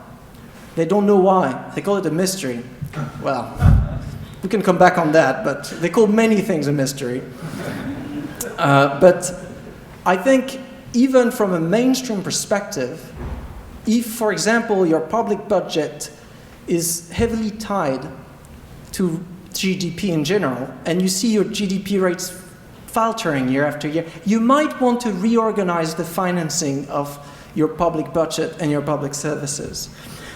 They don't know why. They call it a mystery. Well, we can come back on that, but they call many things a mystery. But I think even from a mainstream perspective, if, for example, your public budget is heavily tied to GDP in general, and you see your GDP rates faltering year after year, you might want to reorganize the financing of your public budget and your public services.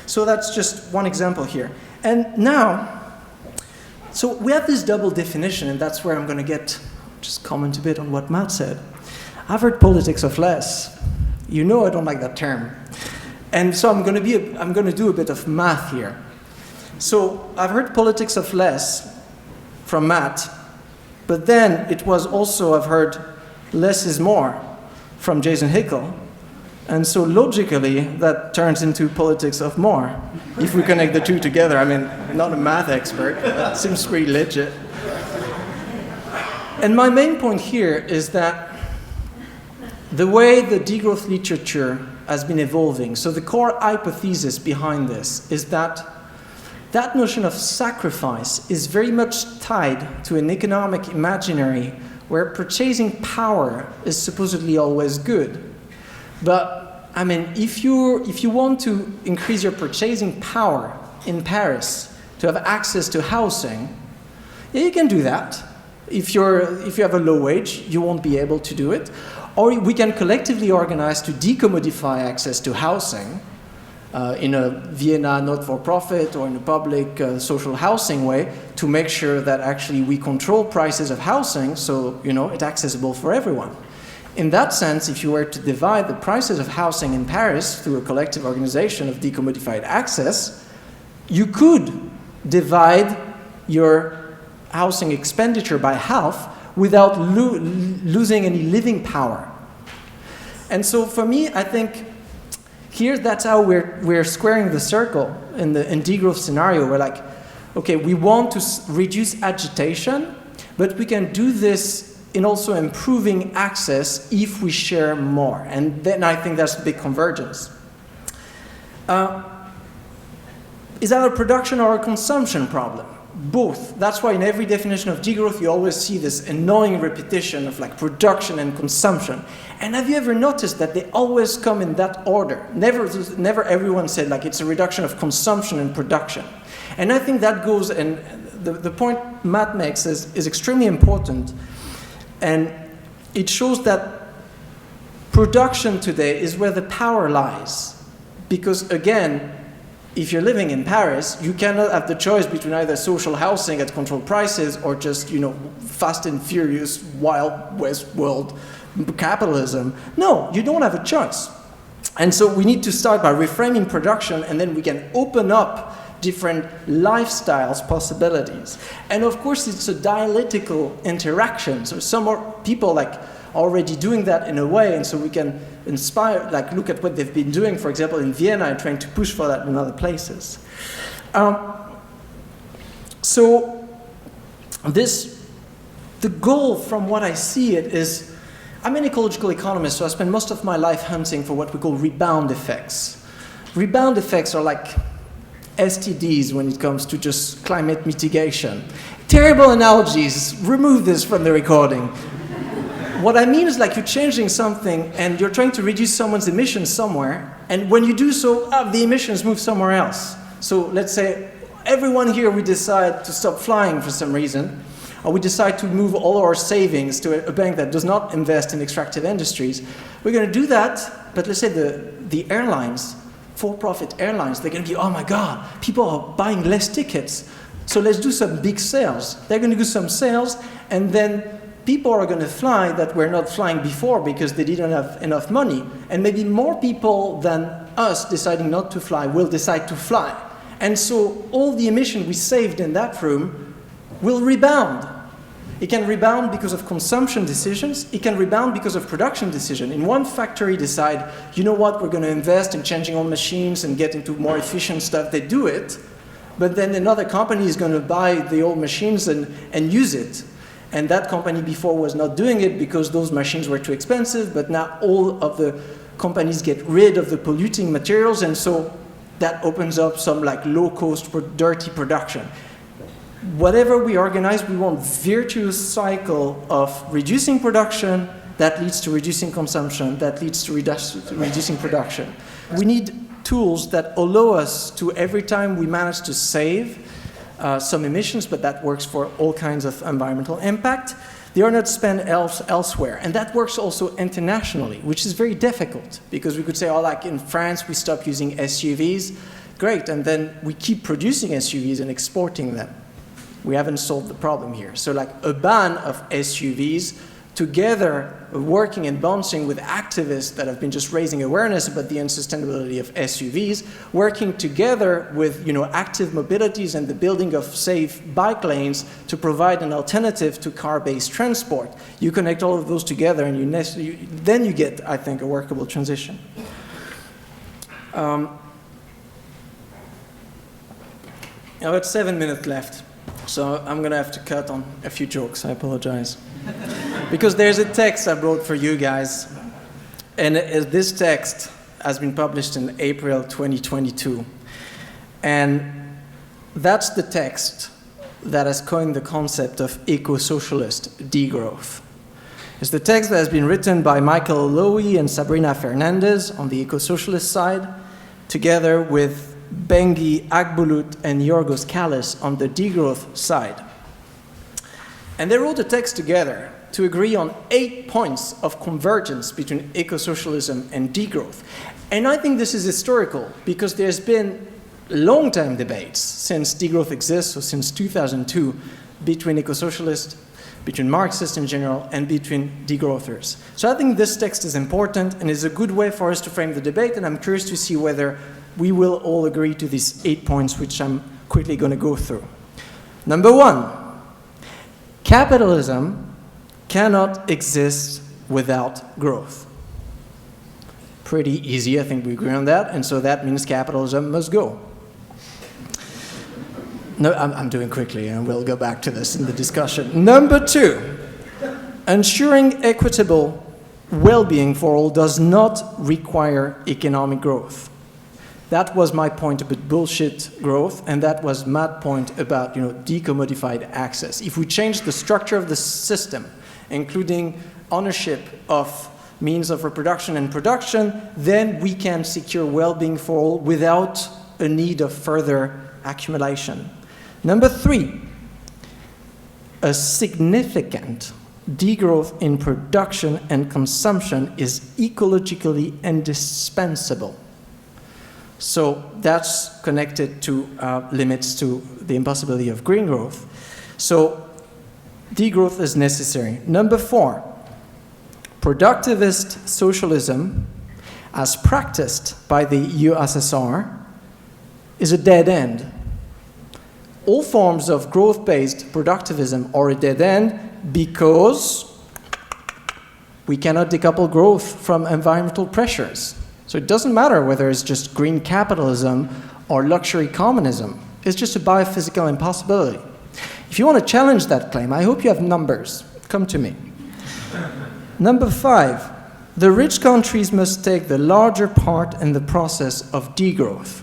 So that's just one example here. And now, so we have this double definition, and that's where I'm going to just comment a bit on what Matt said. I've heard politics of less. You know I don't like that term. And so I'm going to do a bit of math here. So I've heard politics of less from Matt, but then it was also, I've heard less is more from Jason Hickel. And so logically, that turns into politics of more. If we connect the two together, I mean, not a math expert, but that seems pretty legit. And my main point here is that the way the degrowth literature has been evolving, so the core hypothesis behind this is that that notion of sacrifice is very much tied to an economic imaginary where purchasing power is supposedly always good. But, I mean, if you want to increase your purchasing power in Paris to have access to housing, yeah, you can do that. If you have a low wage, you won't be able to do it. Or we can collectively organize to decommodify access to housing in a Vienna not-for-profit or in a public social housing way to make sure that actually we control prices of housing so, it's accessible for everyone. In that sense, if you were to divide the prices of housing in Paris through a collective organization of decommodified access, you could divide your housing expenditure by half without losing any living power. And so for me, I think here that's how we're squaring the circle in the degrowth scenario. We're like, okay, we want to reduce agitation, but we can do this in also improving access if we share more. And then I think that's the big convergence. Is that a production or a consumption problem? Both. That's why in every definition of degrowth you always see this annoying repetition of like production and consumption. And have you ever noticed that they always come in that order? Never everyone said like it's a reduction of consumption and production. And I think that goes, and the point Matt makes is extremely important. And it shows that production today is where the power lies. Because again, if you're living in Paris, you cannot have the choice between either social housing at controlled prices or just, fast and furious, wild west world capitalism. No, you don't have a choice. And so we need to start by reframing production, and then we can open up different lifestyles, possibilities. And of course, it's a dialectical interaction. So some more people like already doing that in a way, and so we can inspire, like look at what they've been doing, for example, in Vienna, and trying to push for that in other places. So the goal from what I see it is, I'm an ecological economist, so I spend most of my life hunting for what we call rebound effects. Rebound effects are like STDs when it comes to just climate mitigation. Terrible analogies, remove this from the recording. What I mean is like you're changing something and you're trying to reduce someone's emissions somewhere, and when you do so, the emissions move somewhere else. So let's say everyone here, we decide to stop flying for some reason, or we decide to move all our savings to a bank that does not invest in extractive industries. We're going to do that, but let's say the airlines, for-profit airlines, they're going to be, oh my God, people are buying less tickets, so let's do some big sales. They're going to do some sales, and then people are going to fly that were not flying before because they didn't have enough money. And maybe more people than us deciding not to fly will decide to fly. And so all the emission we saved in that room will rebound. It can rebound because of consumption decisions. It can rebound because of production decision. In one factory decide, you know what, we're going to invest in changing all machines and get into more efficient stuff. They do it. But then another company is going to buy the old machines and use it. And that company before was not doing it because those machines were too expensive, but now all of the companies get rid of the polluting materials, and so that opens up some like low-cost, dirty production. Whatever we organize, we want virtuous cycle of reducing production that leads to reducing consumption, that leads to reducing production. We need tools that allow us to, every time we manage to save some emissions, but that works for all kinds of environmental impact, they are not spent elsewhere. And that works also internationally, which is very difficult, because we could say, oh, like in France, we stop using SUVs. Great, and then we keep producing SUVs and exporting them. We haven't solved the problem here. So like a ban of SUVs, together working and bouncing with activists that have been just raising awareness about the unsustainability of SUVs, working together with active mobilities and the building of safe bike lanes to provide an alternative to car-based transport. You connect all of those together and then you get, I think, a workable transition. I've got 7 minutes left, so I'm going to have to cut on a few jokes. I apologize. Because there's a text I brought for you guys, and this text has been published in April 2022. And that's the text that has coined the concept of eco-socialist degrowth. It's the text that has been written by Michael Lowy and Sabrina Fernandez on the eco-socialist side, together with Bengi Agbulut and Yorgos Kallis on the degrowth side. And they wrote a text together to agree on 8 points of convergence between eco-socialism and degrowth. And I think this is historical, because there's been long-time debates since degrowth exists, so since 2002, between eco-socialists, between Marxists in general, and between degrowthers. So I think this text is important and is a good way for us to frame the debate, and I'm curious to see whether we will all agree to these 8 points, which I'm quickly going to go through. Number one, capitalism cannot exist without growth. Pretty easy, I think we agree on that, and so that means capitalism must go. No, I'm doing quickly, and we'll go back to this in the discussion. Number two, ensuring equitable well-being for all does not require economic growth. That was my point about bullshit growth, and that was Matt's point about decommodified access. If we change the structure of the system, including ownership of means of reproduction and production, then we can secure well-being for all without a need of further accumulation. Number three, a significant degrowth in production and consumption is ecologically indispensable. So that's connected to limits to the impossibility of green growth. So degrowth is necessary. Number four, productivist socialism, as practiced by the USSR, is a dead end. All forms of growth-based productivism are a dead end because we cannot decouple growth from environmental pressures. So it doesn't matter whether it's just green capitalism or luxury communism. It's just a biophysical impossibility. If you want to challenge that claim, I hope you have numbers. Come to me. Number five, the rich countries must take the larger part in the process of degrowth.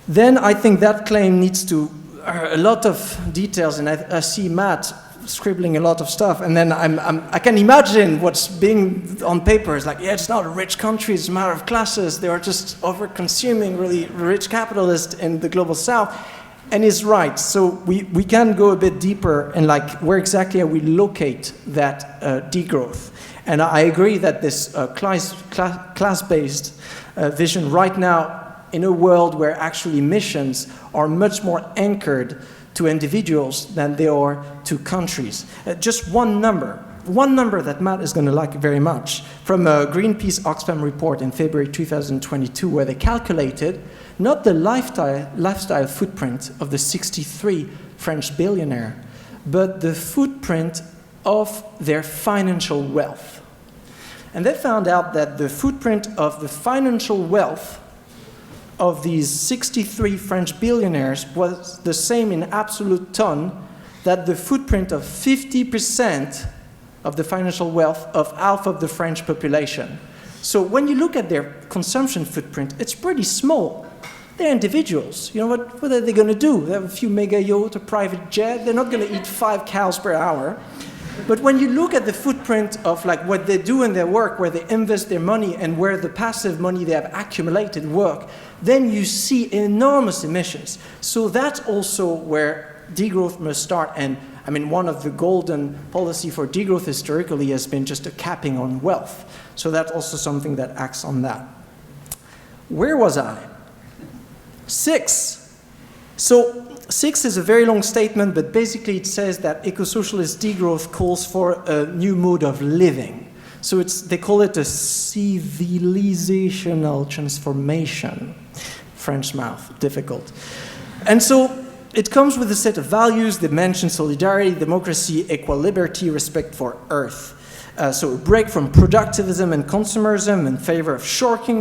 Then I think that claim needs to a lot of details, and I see Matt scribbling a lot of stuff, and then I can imagine what's being on paper is like, yeah, it's not a rich country, it's a matter of classes, they are just over-consuming really rich capitalists in the global south, and he's right. So we can go a bit deeper and like where exactly we locate that degrowth. And I agree that this class-based vision right now in a world where actually emissions are much more anchored to individuals than they are to countries. Just one number that Matt is going to like very much, from a Greenpeace Oxfam report in February 2022, where they calculated not the lifestyle footprint of the 63 French billionaire, but the footprint of their financial wealth. And they found out that the footprint of the financial wealth of these 63 French billionaires was the same in absolute ton that the footprint of 50% of the financial wealth of half of the French population. So when you look at their consumption footprint, it's pretty small. They're individuals. You know what are they going to do? They have a few mega yachts, a private jet. They're not going to eat 5 cows per hour. But when you look at the footprint of like what they do in their work, where they invest their money and where the passive money they have accumulated work, then you see enormous emissions. So that's also where degrowth must start. And I mean, one of the golden policy for degrowth historically has been just a capping on wealth. So that's also something that acts on that. Where was I? 6. So 6 is a very long statement, but basically it says that eco-socialist degrowth calls for a new mode of living. So they call it a civilizational transformation. French mouth, difficult. And so it comes with a set of values that mention solidarity, democracy, equal liberty, respect for earth. So a break from productivism and consumerism in favor of shorter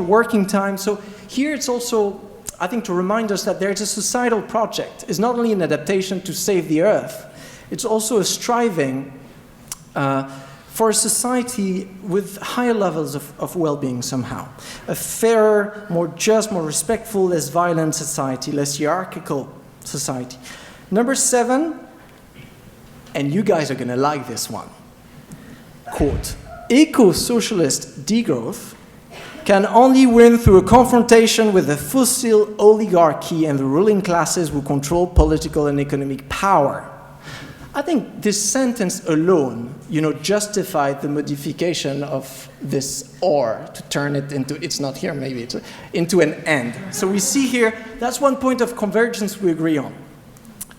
working time. So here it's also, I think, to remind us that there's a societal project. It's not only an adaptation to save the earth, it's also a striving for a society with higher levels of well-being somehow. A fairer, more just, more respectful, less violent society, less hierarchical society. Number 7, and you guys are going to like this one. Quote, eco-socialist degrowth can only win through a confrontation with the fossil oligarchy and the ruling classes who control political and economic power. I think this sentence alone, justified the modification of this or to turn it into, it's not here maybe, into an and. So we see here, that's one point of convergence we agree on.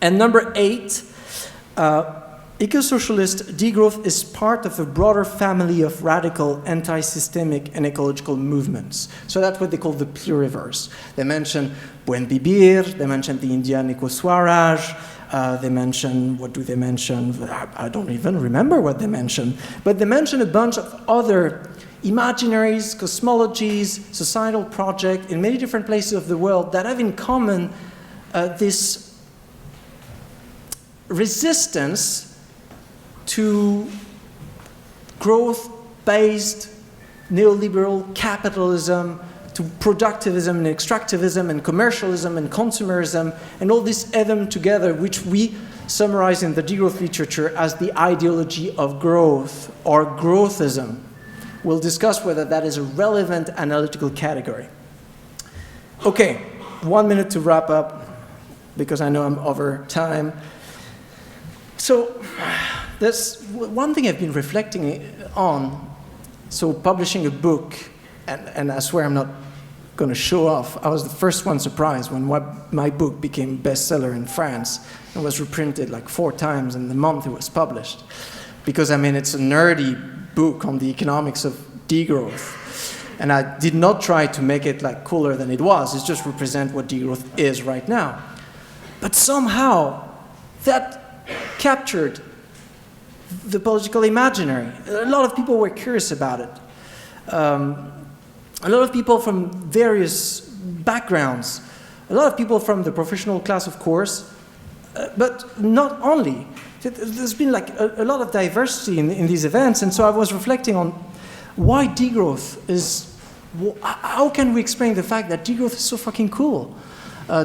And number 8, Eco-socialist degrowth is part of a broader family of radical anti-systemic and ecological movements. So that's what they call the pluriverse. They mention Buen Vivir, they mention the Indian eco-swaraj, they mention, what do they mention? I don't even remember what they mention. But they mention a bunch of other imaginaries, cosmologies, societal projects in many different places of the world that have in common this resistance to growth-based neoliberal capitalism, to productivism and extractivism and commercialism and consumerism, and all this add together, which we summarize in the degrowth literature as the ideology of growth or growthism. We'll discuss whether that is a relevant analytical category. Okay, 1 minute to wrap up, because I know I'm over time. So, there's one thing I've been reflecting on. So, publishing a book, and I swear I'm not going to show off. I was the first one surprised when my book became bestseller in France and was reprinted like 4 times in the month it was published. Because, I mean, it's a nerdy book on the economics of degrowth. And I did not try to make it like cooler than it was. It's just represent what degrowth is right now. But somehow, that captured the political imaginary. A lot of people were curious about it. A lot of people from various backgrounds. A lot of people from the professional class, of course, but not only. There's been like a lot of diversity in these events, and so I was reflecting on why degrowth is, how can we explain the fact that degrowth is so fucking cool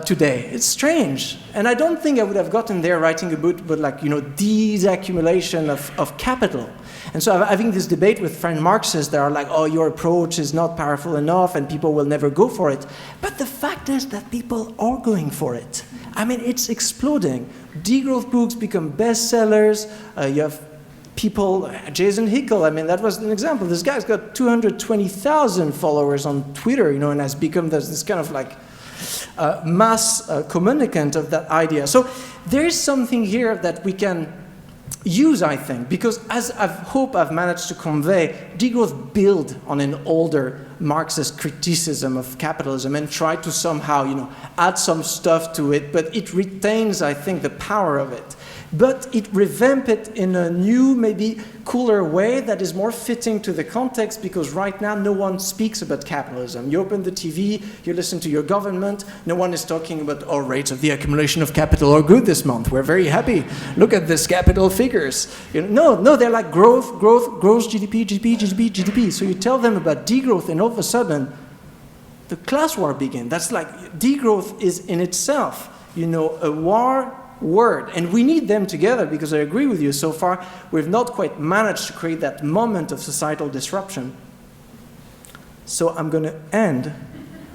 today? It's strange. And I don't think I would have gotten there writing a book, but like, you know, accumulation of capital. And so I'm having this debate with friend Marxists that are like, oh, your approach is not powerful enough and people will never go for it. But the fact is that people are going for it. I mean, it's exploding. Degrowth books become bestsellers. You have people, Jason Hickel, I mean, that was an example. This guy's got 220,000 followers on Twitter, you know, and has become this kind of like mass communicant of that idea. So there is something here that we can use, I think, because as I hope I've managed to convey, degrowth build on an older Marxist criticism of capitalism and try to somehow, you know, add some stuff to it, but it retains, I think, the power of it. But it revamp it in a new, maybe cooler way that is more fitting to the context, because right now no one speaks about capitalism. You open the TV, you listen to your government, no one is talking about, oh, rates of the accumulation of capital are good this month. We're very happy. Look at this capital figures. You know, no, they're like growth, GDP, GDP. So you tell them about degrowth, and all of a sudden, the class war begins. That's like, degrowth is in itself, you know, a war word, and we need them together, because I agree with you, so far we've not quite managed to create that moment of societal disruption. So I'm going to end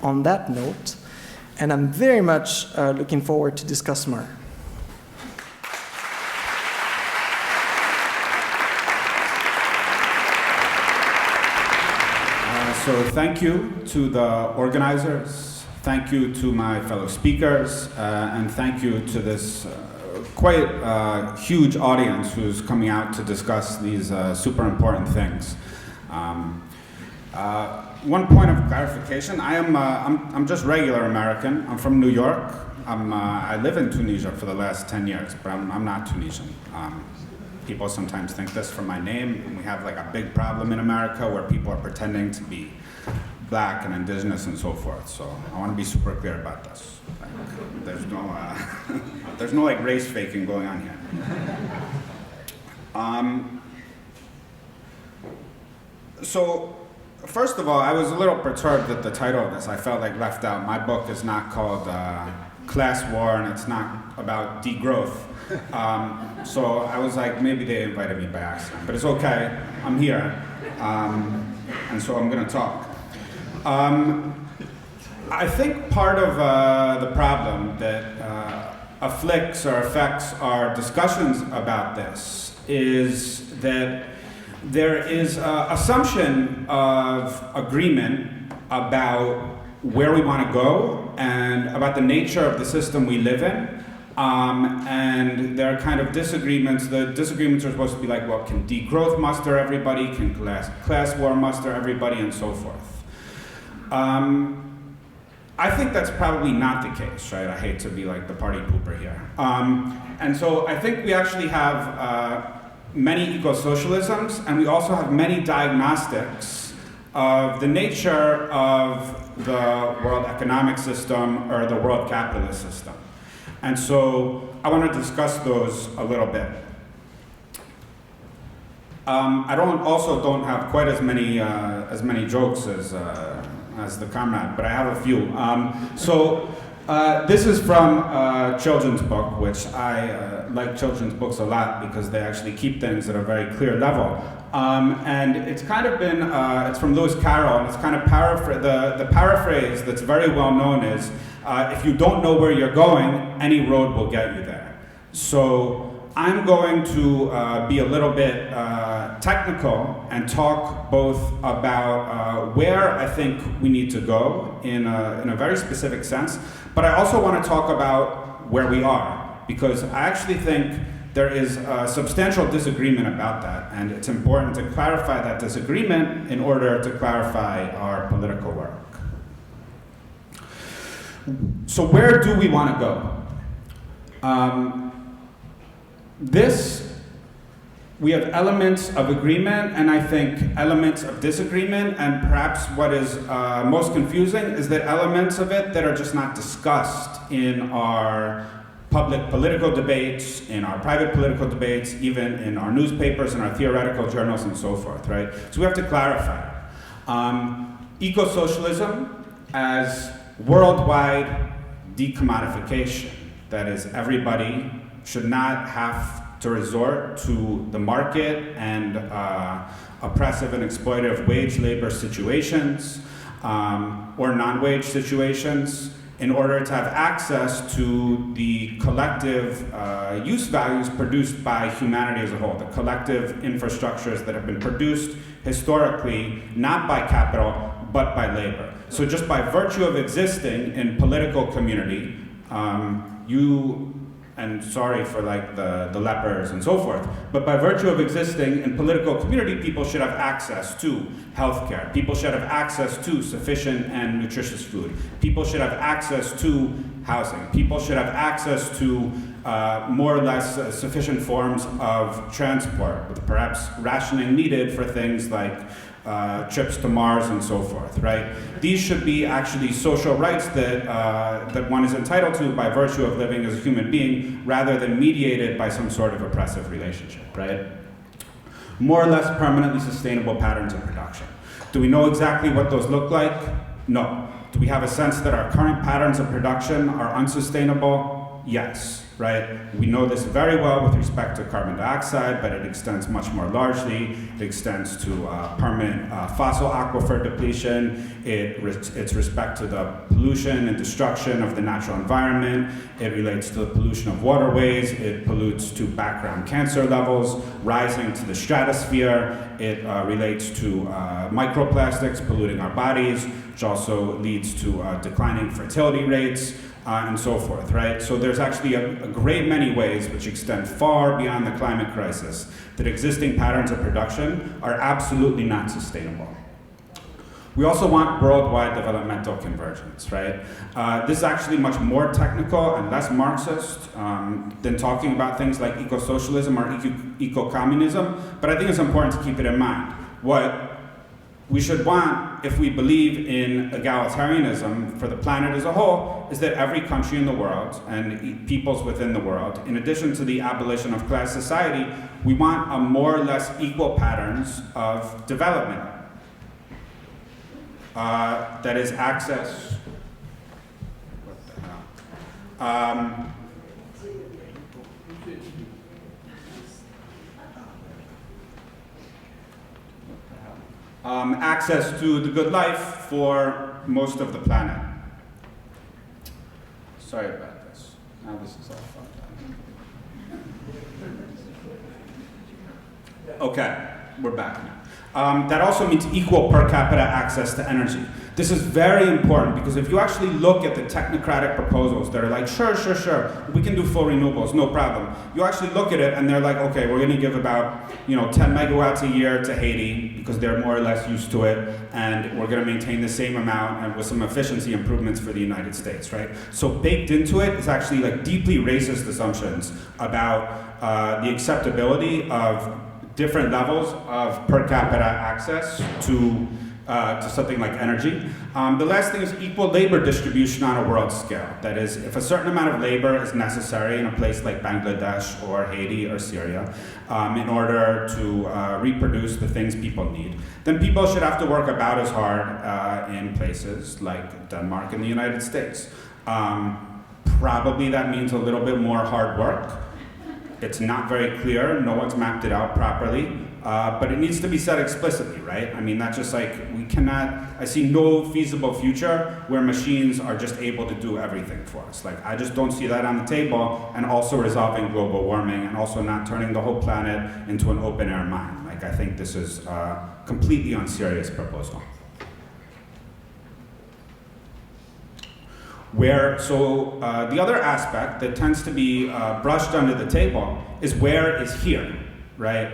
on that note, and I'm very much looking forward to discuss more. So thank you to the organizers. Thank you to my fellow speakers, and thank you to this quite huge audience who's coming out to discuss these super important things. One point of clarification: I'm just regular American. I'm from New York. I live in Tunisia for the last 10 years, but I'm not Tunisian. People sometimes think this from my name, and we have like a big problem in America where people are pretending to be Black and indigenous and so forth. So I want to be super clear about this. Like, there's no like race faking going on here. So first of all, I was a little perturbed at the title of this. I felt like left out. My book is not called Class War, and it's not about degrowth. So I was like, maybe they invited me by accident, but it's okay. I'm here, and so I'm going to talk. I think part of the problem that afflicts or affects our discussions about this is that there is an assumption of agreement about where we want to go and about the nature of the system we live in And there are kind of disagreements. The disagreements are supposed to be like, well, can degrowth muster everybody? Can class war muster everybody? And so forth. I think that's probably not the case, right? I hate to be like the party pooper here. And so I think we actually have many eco-socialisms, and we also have many diagnostics of the nature of the world economic system or the world capitalist system. And so I want to discuss those a little bit. I don't have quite as many jokes as the comrade, but I have a few. This is from a children's book, which I like children's books a lot because they actually keep things at a very clear level. And it's kind of been, it's from Lewis Carroll, and it's kind of the paraphrase that's very well known is, if you don't know where you're going, any road will get you there. So I'm going to be a little bit technical and talk both about where I think we need to go in a very specific sense, but I also want to talk about where we are, because I actually think there is a substantial disagreement about that, and it's important to clarify that disagreement in order to clarify our political work. So where do we want to go? We have elements of agreement and I think elements of disagreement, and perhaps what is most confusing is that elements of it that are just not discussed in our public political debates, in our private political debates, even in our newspapers and our theoretical journals and so forth, right? So we have to clarify. Eco-socialism as worldwide decommodification, that is, everybody should not have to resort to the market and oppressive and exploitative wage labor situations or non-wage situations in order to have access to the collective use values produced by humanity as a whole, the collective infrastructures that have been produced historically, not by capital, but by labor. So just by virtue of existing in political community, and sorry for like the lepers and so forth, but by virtue of existing in political community, people should have access to healthcare. People should have access to sufficient and nutritious food. People should have access to housing. People should have access to more or less sufficient forms of transport, with perhaps rationing needed for things like trips to Mars and so forth, right? These should be actually social rights that one is entitled to by virtue of living as a human being, rather than mediated by some sort of oppressive relationship, right? More or less permanently sustainable patterns of production. Do we know exactly what those look like? No. Do we have a sense that our current patterns of production are unsustainable? Yes. Right? We know this very well with respect to carbon dioxide, but it extends much more largely. It extends to permanent fossil aquifer depletion. It's respect to the pollution and destruction of the natural environment. It relates to the pollution of waterways. It pollutes to background cancer levels, rising to the stratosphere. It relates to microplastics polluting our bodies, which also leads to declining fertility rates. And so forth, right? So there's actually a great many ways which extend far beyond the climate crisis that existing patterns of production are absolutely not sustainable. We also want worldwide developmental convergence, right? This is actually much more technical and less Marxist than talking about things like eco-socialism or eco-communism, but I think it's important to keep it in mind. What we should want, if we believe in egalitarianism for the planet as a whole, is that every country in the world and peoples within the world, in addition to the abolition of class society, we want a more or less equal patterns of development. That is access. What the hell? Access to the good life for most of the planet. Sorry about this. Now this is all fucked up. Okay, we're back That also means equal per capita access to energy. This is very important because if you actually look at the technocratic proposals that are like, sure, we can do full renewables, no problem. You actually look at it and they're like, okay, we're going to give about 10 megawatts a year to Haiti because they're more or less used to it, and we're going to maintain the same amount and with some efficiency improvements for the United States, right? So baked into it is actually like deeply racist assumptions about the acceptability of different levels of per capita access to something like energy. The last thing is equal labor distribution on a world scale. That is, if a certain amount of labor is necessary in a place like Bangladesh or Haiti or Syria in order to reproduce the things people need, then people should have to work about as hard in places like Denmark and the United States. Probably that means a little bit more hard work. It's not very clear, no one's mapped it out properly, but it needs to be said explicitly, right? I mean, that's just like, I see no feasible future where machines are just able to do everything for us. Like, I just don't see that on the table, and also resolving global warming, and also not turning the whole planet into an open air mine. Like, I think this is a completely unserious proposal. The other aspect that tends to be brushed under the table is where is here, right?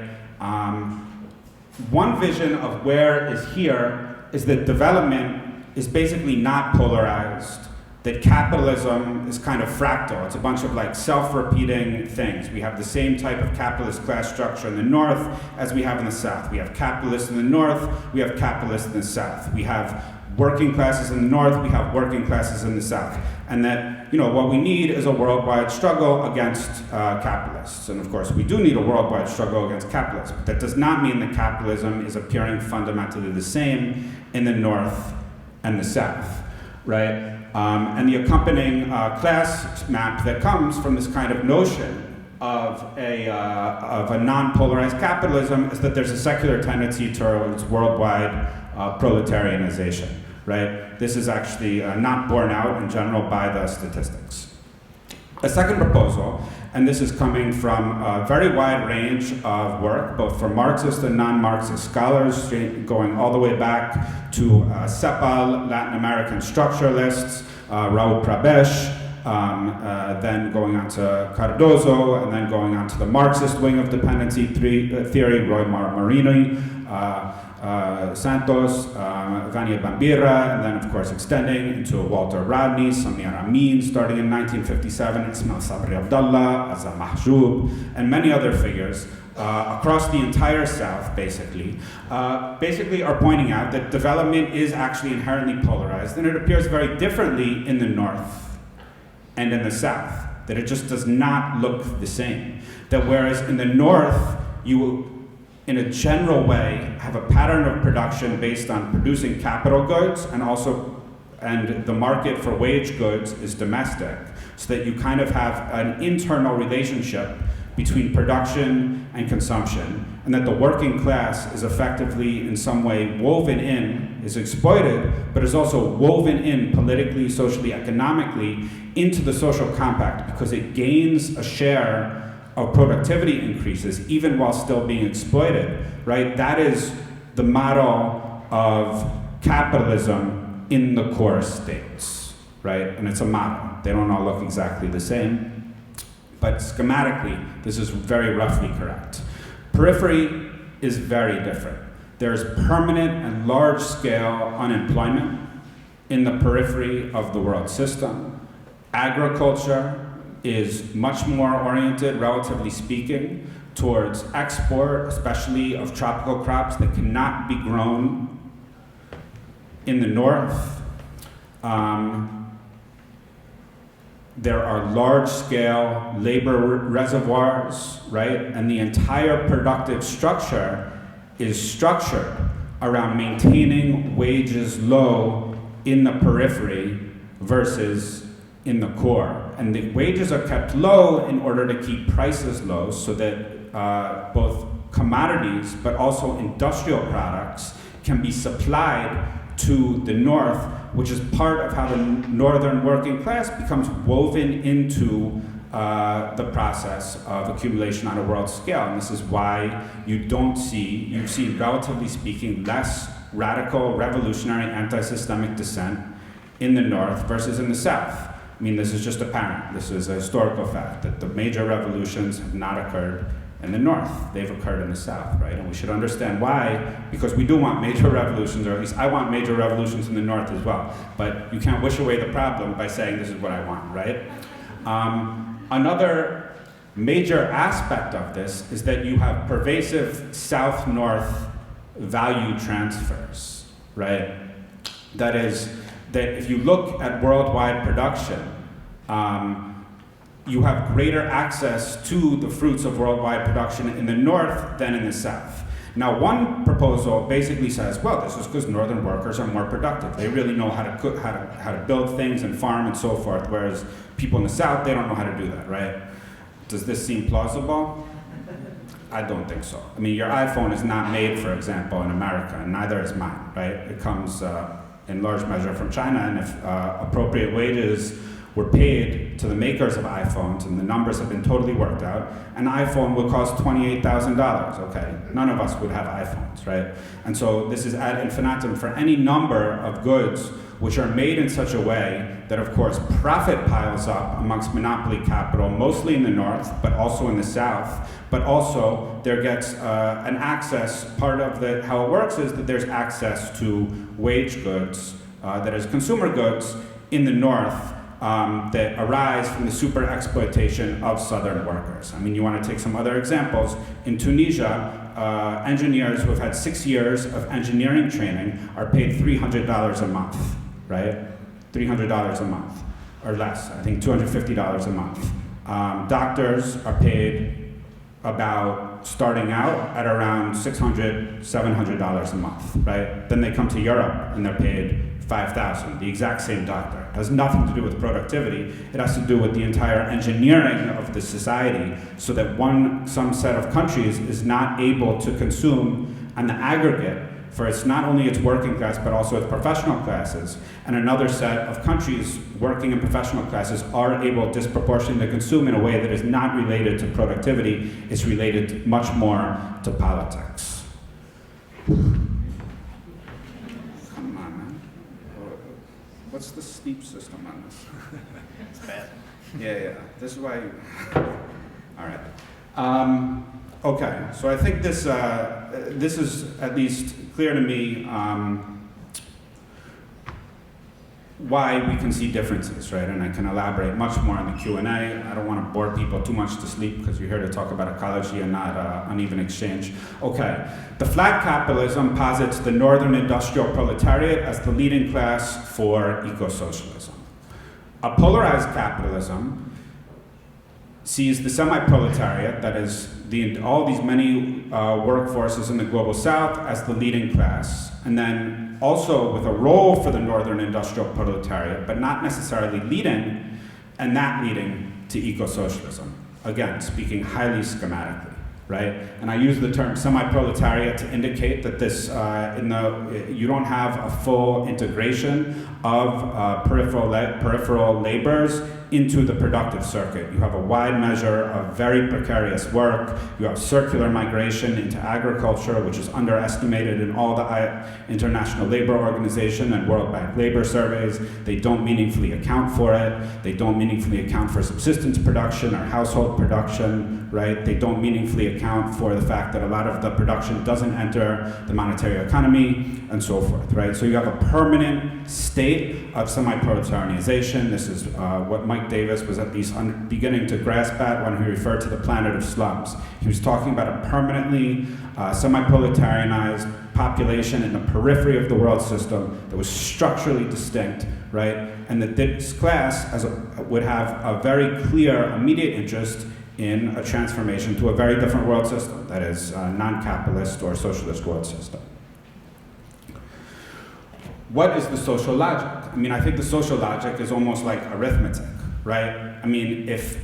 One vision of where is here is that development is basically not polarized, that capitalism is kind of fractal. It's a bunch of like self-repeating things. We have the same type of capitalist class structure in the north as we have in the south. We have capitalists in the north, we have capitalists in the south. We have working classes in the north, we have working classes in the south. And that, what we need is a worldwide struggle against capitalists. And of course, we do need a worldwide struggle against capitalists, but that does not mean that capitalism is appearing fundamentally the same in the north and the south, right? And the accompanying class map that comes from this kind of notion of a non-polarized capitalism is that there's a secular tendency towards worldwide proletarianization. Right? This is actually not borne out in general by the statistics. A second proposal, and this is coming from a very wide range of work, both from Marxist and non-Marxist scholars, going all the way back to CEPAL, Latin American structuralists, Raul Prabesh, then going on to Cardozo, and then going on to the Marxist wing of dependency theory, Roy Marini, Santos, Vania Bambira, and then of course extending into Walter Rodney, Samir Amin, starting in 1957, Ismail Sabri Abdallah, Azam Mahjoub, and many other figures across the entire South, basically are pointing out that development is actually inherently polarized, and it appears very differently in the North and in the South, that it just does not look the same. That whereas in the North, you in a general way, have a pattern of production based on producing capital goods, and the market for wage goods is domestic, so that you kind of have an internal relationship between production and consumption, and that the working class is effectively in some way woven in, is exploited, but is also woven in politically, socially, economically into the social compact, because it gains a share of productivity increases, even while still being exploited, right? That is the model of capitalism in the core states, right? And it's a model. They don't all look exactly the same, but schematically, this is very roughly correct. Periphery is very different. There's permanent and large-scale unemployment in the periphery of the world system. Agriculture is much more oriented, relatively speaking, towards export, especially of tropical crops that cannot be grown in the north. There are large-scale labor reservoirs, right? And the entire productive structure is structured around maintaining wages low in the periphery versus in the core. And the wages are kept low in order to keep prices low, so that both commodities but also industrial products can be supplied to the north, which is part of how the northern working class becomes woven into the process of accumulation on a world scale. And this is why you see, relatively speaking, less radical, revolutionary, anti-systemic dissent in the North versus in the South. I mean, this is just apparent. This is a historical fact that the major revolutions have not occurred in the North. They've occurred in the South, right? And we should understand why, because we do want major revolutions, or at least I want major revolutions in the North as well. But you can't wish away the problem by saying this is what I want, right? Another major aspect of this is that you have pervasive South-North value transfers, right? That is, that if you look at worldwide production, you have greater access to the fruits of worldwide production in the North than in the South. Now, one proposal basically says, well, this is because Northern workers are more productive. They really know how to cook, how to build things and farm and so forth, whereas people in the South, they don't know how to do that, right? Does this seem plausible? I don't think so. I mean, your iPhone is not made, for example, in America, and neither is mine, right? It comes in large measure from China, and if appropriate wages were paid to the makers of iPhones, and the numbers have been totally worked out, an iPhone would cost $28,000, okay? None of us would have iPhones, right? And so this is ad infinitum for any number of goods which are made in such a way that, of course, profit piles up amongst monopoly capital, mostly in the North, but also in the South. But also, there gets an access, part of how it works is that there's access to wage goods, that is consumer goods, in the North, that arise from the super exploitation of Southern workers. I mean, you want to take some other examples. In Tunisia, engineers who have had 6 years of engineering training are paid $300 a month, right? $300 a month, or less, I think $250 a month. Doctors are paid about, starting out at around $600, $700 a month, right? Then they come to Europe and they're paid $5,000, the exact same doctor. It has nothing to do with productivity. It has to do with the entire engineering of the society so that some set of countries is not able to consume on the aggregate for not only its working class, but also its professional classes. And another set of countries, working and professional classes, are able disproportionately to consume in a way that is not related to productivity. It's related much more to politics. What's the sleep system on this? It's bad. Yeah. This is why. All right. Okay. So I think this is at least clear to me why we can see differences, right? And I can elaborate much more on the Q&A. I don't want to bore people too much to sleep because you're here to talk about ecology and not uneven exchange. Okay. The flat capitalism posits the northern industrial proletariat as the leading class for eco-socialism. A polarized capitalism sees the semi-proletariat, that is, all these many workforces in the global south, as the leading class, and then also with a role for the northern industrial proletariat, but not necessarily leading, and that leading to eco-socialism. Again, speaking highly schematically, right? And I use the term semi-proletariat to indicate that this, you don't have a full integration of peripheral labors into the productive circuit. You have a wide measure of very precarious work. You have circular migration into agriculture, which is underestimated in all the International Labor Organization and World Bank labor surveys. They don't meaningfully account for it. They don't meaningfully account for subsistence production or household production, right? They don't meaningfully account for the fact that a lot of the production doesn't enter the monetary economy and so forth, right? So you have a permanent state of semi-proletarianization. This is what Mike Davis was at least beginning to grasp at when he referred to the planet of slums. He was talking about a permanently semi-proletarianized population in the periphery of the world system that was structurally distinct, right? And that this class would have a very clear immediate interest in a transformation to a very different world system, that is, non-capitalist or socialist world system. What is the social logic? I mean, I think the social logic is almost like arithmetic, right? I mean, if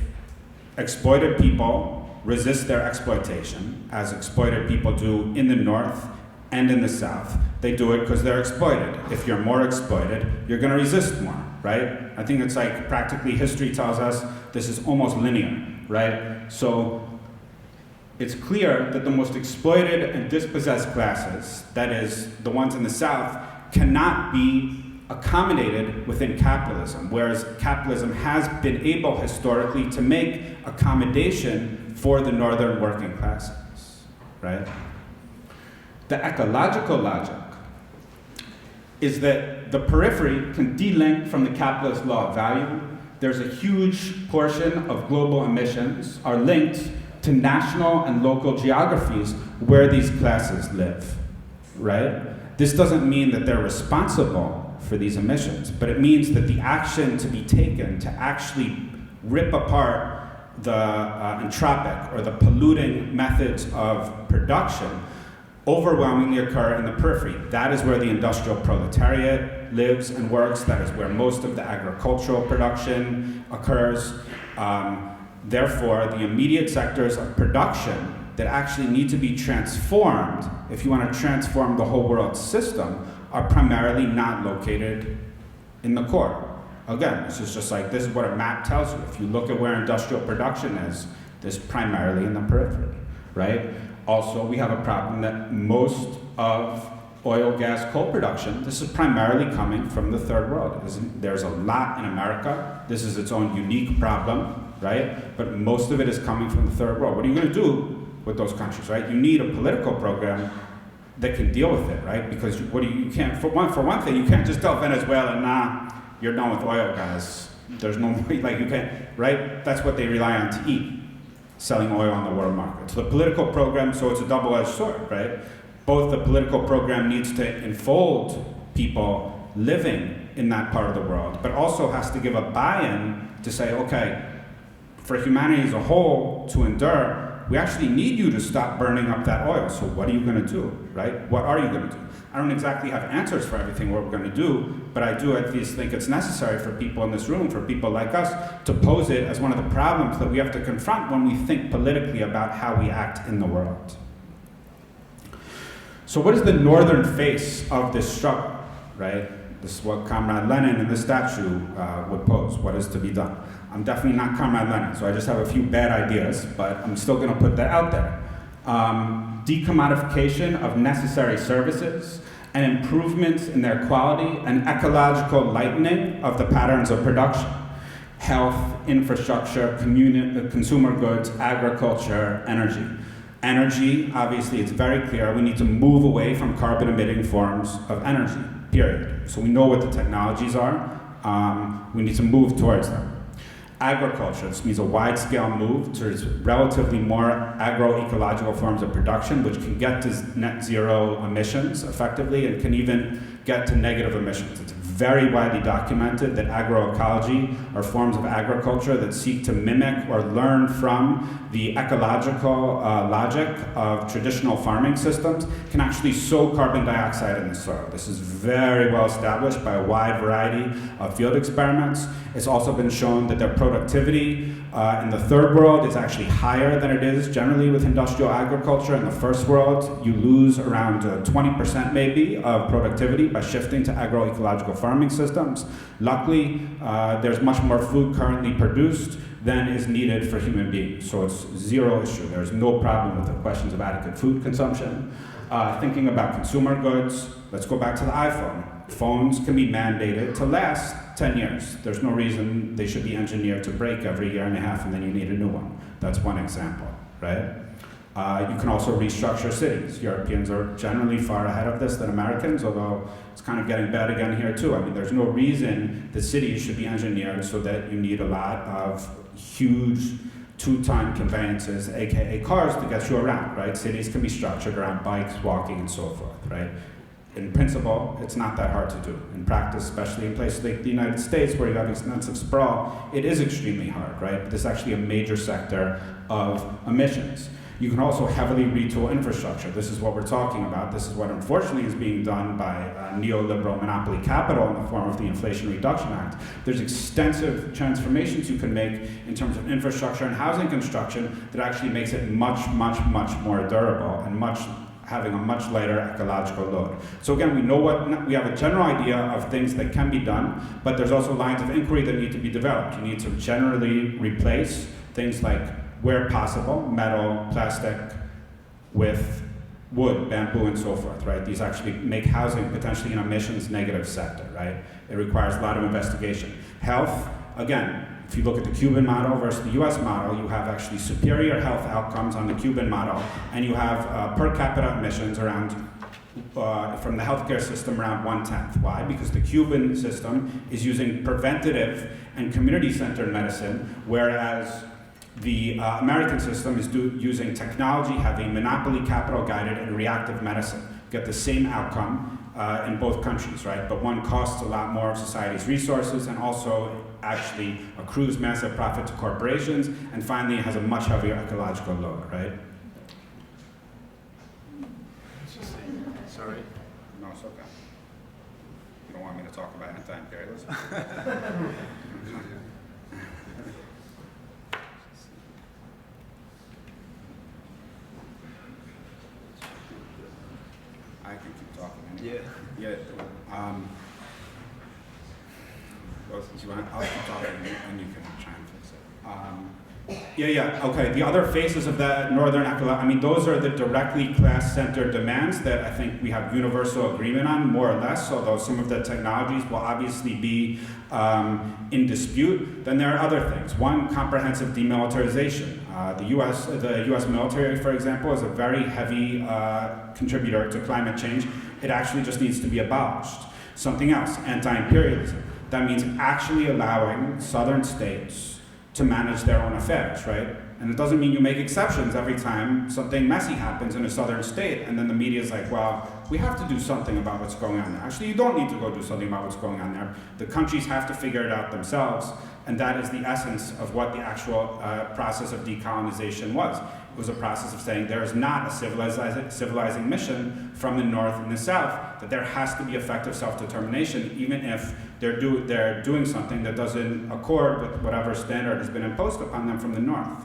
exploited people resist their exploitation, as exploited people do in the North and in the South. They do it because they're exploited. If you're more exploited, you're going to resist more, right? I think it's like practically history tells us this is almost linear, right? So it's clear that the most exploited and dispossessed classes, that is, the ones in the South, cannot be accommodated within capitalism, whereas capitalism has been able historically to make accommodation for the northern working classes, right? The ecological logic is that the periphery can delink from the capitalist law of value. There's a huge portion of global emissions are linked to national and local geographies where these classes live, right? This doesn't mean that they're responsible for these emissions, but it means that the action to be taken to actually rip apart the entropic or the polluting methods of production overwhelmingly occur in the periphery. That is where the industrial proletariat lives and works. That is where most of the agricultural production occurs. Therefore, the immediate sectors of production that actually need to be transformed, if you want to transform the whole world system, are primarily not located in the core. Again, this is just like, this is what a map tells you. If you look at where industrial production is, this is primarily in the periphery, right? Also, we have a problem that most of oil, gas, coal production, this is primarily coming from the third world. There's a lot in America. This is its own unique problem, right? But most of it is coming from the third world. What are you going to do with those countries, right? You need a political program that can deal with it, right? Because you can't, for one thing, you can't just tell Venezuela, nah, you're done with oil, guys. There's no, like you can't, right? That's what they rely on to eat, selling oil on the world market. So the political program, so it's a double-edged sword, right? Both the political program needs to enfold people living in that part of the world, but also has to give a buy-in to say, okay, for humanity as a whole to endure, we actually need you to stop burning up that oil. So what are you going to do, right? What are you going to do? I don't exactly have answers for everything what we're going to do, but I do at least think it's necessary for people in this room, for people like us, to pose it as one of the problems that we have to confront when we think politically about how we act in the world. So what is the northern face of this struggle, right? This is what Comrade Lenin in the statue would pose. What is to be done? I'm definitely not Comrade Lenin, so I just have a few bad ideas, but I'm still going to put that out there. Decommodification of necessary services and improvements in their quality and ecological lightening of the patterns of production. Health, infrastructure, consumer goods, agriculture, energy. Energy, obviously, it's very clear we need to move away from carbon-emitting forms of energy, period. So we know what the technologies are. We need to move towards them. Agriculture, this means a wide-scale move towards relatively more agroecological forms of production, which can get to net zero emissions effectively and can even get to negative emissions. It's very widely documented that agroecology are forms of agriculture that seek to mimic or learn from the ecological logic of traditional farming systems can actually sow carbon dioxide in the soil. This is very well established by a wide variety of field experiments. It's also been shown that their productivity in the third world is actually higher than it is generally with industrial agriculture. In the first world, you lose around 20% maybe of productivity by shifting to agroecological farming systems. Luckily, there's much more food currently produced than is needed for human beings. So it's zero issue. There's no problem with the questions of adequate food consumption. Thinking about consumer goods, let's go back to the iPhone. Phones can be mandated to last 10 years. There's no reason they should be engineered to break every year and a half and then you need a new one. That's one example, right? You can also restructure cities. Europeans are generally far ahead of this than Americans, although it's kind of getting bad again here too. I mean, there's no reason that cities should be engineered so that you need a lot of huge two-ton conveyances, aka cars, to get you around, right? Cities can be structured around bikes, walking, and so forth, right? In principle, it's not that hard to do. In practice, especially in places like the United States where you have extensive sprawl, it is extremely hard, right? But this is actually a major sector of emissions. You can also heavily retool infrastructure. This is what we're talking about. This is what unfortunately is being done by neoliberal monopoly capital in the form of the Inflation Reduction Act. There's extensive transformations you can make in terms of infrastructure and housing construction that actually makes it much, much, much more durable and much having a much lighter ecological load. So again, we have a general idea of things that can be done, but there's also lines of inquiry that need to be developed. You need to generally replace things like, where possible, metal, plastic, with wood, bamboo, and so forth, right? These actually make housing potentially an emissions negative sector, right? It requires a lot of investigation. Health, again, if you look at the Cuban model versus the US model, you have actually superior health outcomes on the Cuban model, and you have per capita emissions around, from the healthcare system, around 1/10. Why? Because the Cuban system is using preventative and community-centered medicine, whereas the American system is using technology-heavy, monopoly capital-guided, and reactive medicine. Get the same outcome in both countries, right? But one costs a lot more of society's resources and also actually accrues massive profit to corporations, and finally has a much heavier ecological load, right? Sorry. No, it's okay. You don't want me to talk about anti-imperialism? I can keep talking. Anyway. Yeah. Well, since I'll keep talking and you can try and fix it. Okay. The other phases of that northern ecology, I mean, those are the directly class-centered demands that I think we have universal agreement on, more or less, although some of the technologies will obviously be in dispute. Then there are other things. One, comprehensive demilitarization. The U.S. military, for example, is a very heavy contributor to climate change. It actually just needs to be abolished. Something else, anti-imperialism. That means actually allowing southern states to manage their own affairs, right? And it doesn't mean you make exceptions every time something messy happens in a southern state, and then the media is like, well, we have to do something about what's going on there. Actually, you don't need to go do something about what's going on there. The countries have to figure it out themselves, and that is the essence of what the actual process of decolonization was. It was a process of saying there is not a civilizing mission from the north and the south, that there has to be effective self-determination, even if they're doing something that doesn't accord with whatever standard has been imposed upon them from the north.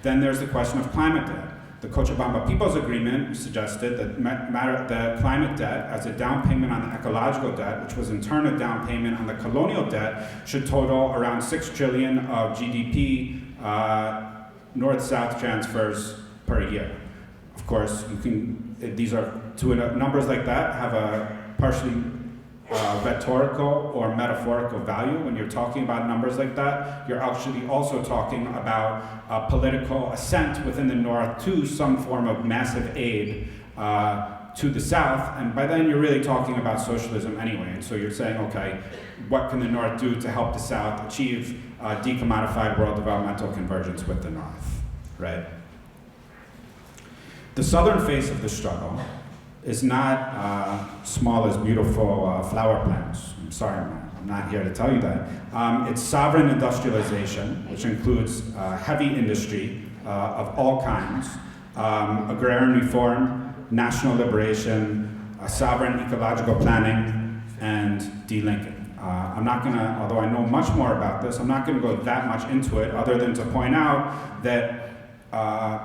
Then there's the question of climate debt. The Cochabamba People's Agreement suggested that the climate debt as a down payment on the ecological debt, which was in turn a down payment on the colonial debt, should total around 6 trillion of GDP north-south transfers per year. Of course, these are, to numbers like that, have a partially rhetorical or metaphorical value. When you're talking about numbers like that, you're actually also talking about political assent within the north to some form of massive aid to the south, and by then you're really talking about socialism anyway. And so you're saying, okay, what can the north do to help the south achieve decommodified world developmental convergence with the north, right? The southern face of the struggle is not small as beautiful flower plants. I'm sorry, I'm not here to tell you that. It's sovereign industrialization, which includes heavy industry of all kinds, agrarian reform, national liberation, sovereign ecological planning, and delinking. I'm not gonna, although I know much more about this, I'm not gonna go that much into it other than to point out that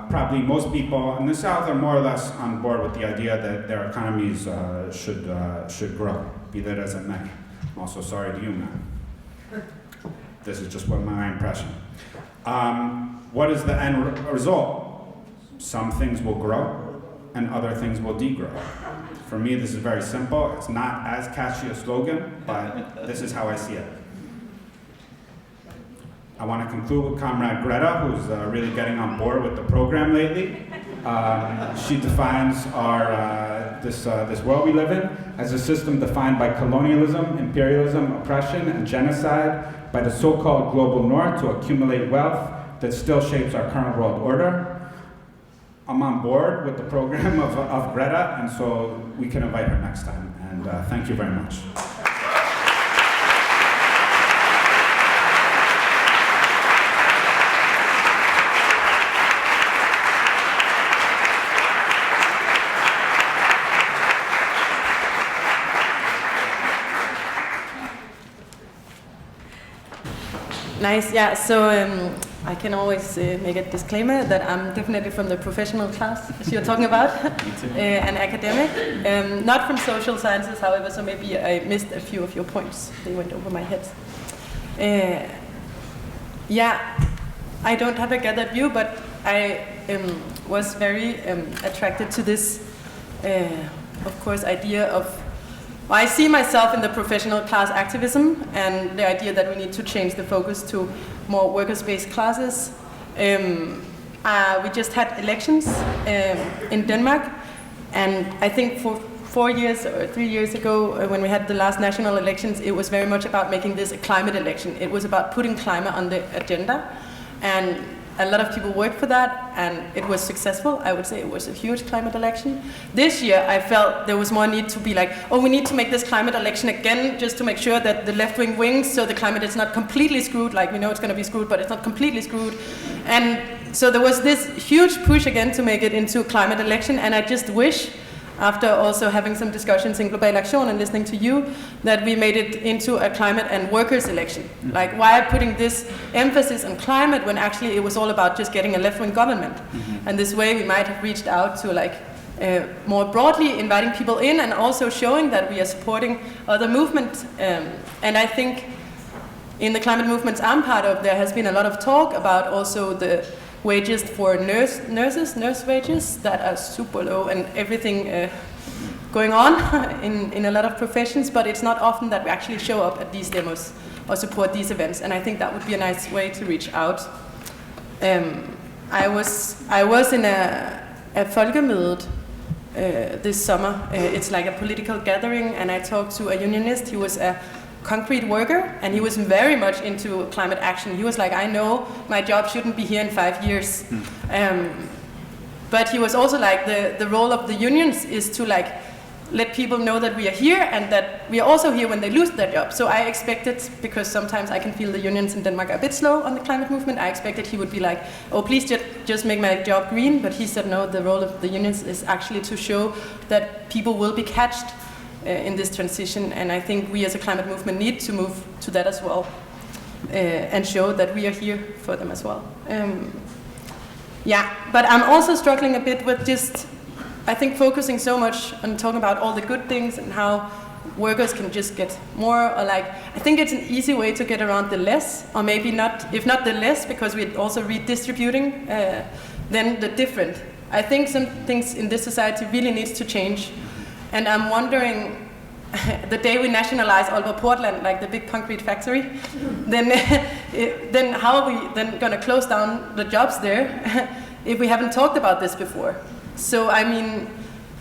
probably most people in the South are more or less on board with the idea that their economies should grow, be that as it may. I'm also sorry to you, man. This is just my impression. What is the end result? Some things will grow and other things will degrow. For me, this is very simple. It's not as catchy a slogan, but this is how I see it. I want to conclude with Comrade Greta, who's really getting on board with the program lately. She defines this world we live in as a system defined by colonialism, imperialism, oppression, and genocide by the so-called global north to accumulate wealth that still shapes our current world order. I'm on board with the program of Greta, and so we can invite her next time. And thank you very much. Nice, yeah. So I can always make a disclaimer that I'm definitely from the professional class, as you're talking about, an academic. Not from social sciences, however, so maybe I missed a few of your points. They went over my head. Yeah, I don't have a gathered view, but I was very attracted to this, of course, idea of, well, I see myself in the professional class activism and the idea that we need to change the focus to more workers-based classes. We just had elections in Denmark, and I think for 4 years or 3 years ago, when we had the last national elections, it was very much about making this a climate election. It was about putting climate on the agenda, and a lot of people worked for that, and it was successful. I would say it was a huge climate election. This year, I felt there was more need to be like, oh, we need to make this climate election again, just to make sure that the left-wing wins, so the climate is not completely screwed. Like, we know it's going to be screwed, but it's not completely screwed. And so there was this huge push again to make it into a climate election, and I just wish, after also having some discussions in Global Aktion and listening to you, that we made it into a climate and workers election. Like, why putting this emphasis on climate when actually it was all about just getting a left-wing government? And this way we might have reached out to like more broadly inviting people in and also showing that we are supporting other movements. And I think in the climate movements I'm part of, there has been a lot of talk about also the wages for nurse wages that are super low, and everything going on in a lot of professions, but it's not often that we actually show up at these demos or support these events, and I think that would be a nice way to reach out. I was in a folkemødet this summer. It's like a political gathering, and I talked to a unionist. He was a concrete worker, and he was very much into climate action. He was like, I know my job shouldn't be here in 5 years. But he was also like, the role of the unions is to like let people know that we are here and that we are also here when they lose their job. So I expected, because sometimes I can feel the unions in Denmark are a bit slow on the climate movement, I expected he would be like, oh, please just make my job green. But he said, no, the role of the unions is actually to show that people will be catched in this transition, and I think we as a climate movement need to move to that as well, and show that we are here for them as well. Yeah, but I'm also struggling a bit with just, I think, focusing so much on talking about all the good things and how workers can just get more, or like, I think it's an easy way to get around the less, or maybe not, if not the less, because we're also redistributing, then the different. I think some things in this society really needs to change. And I'm wondering, the day we nationalize Aalborg Portland, like the big concrete factory, then how are we then going to close down the jobs there if we haven't talked about this before? So, I mean,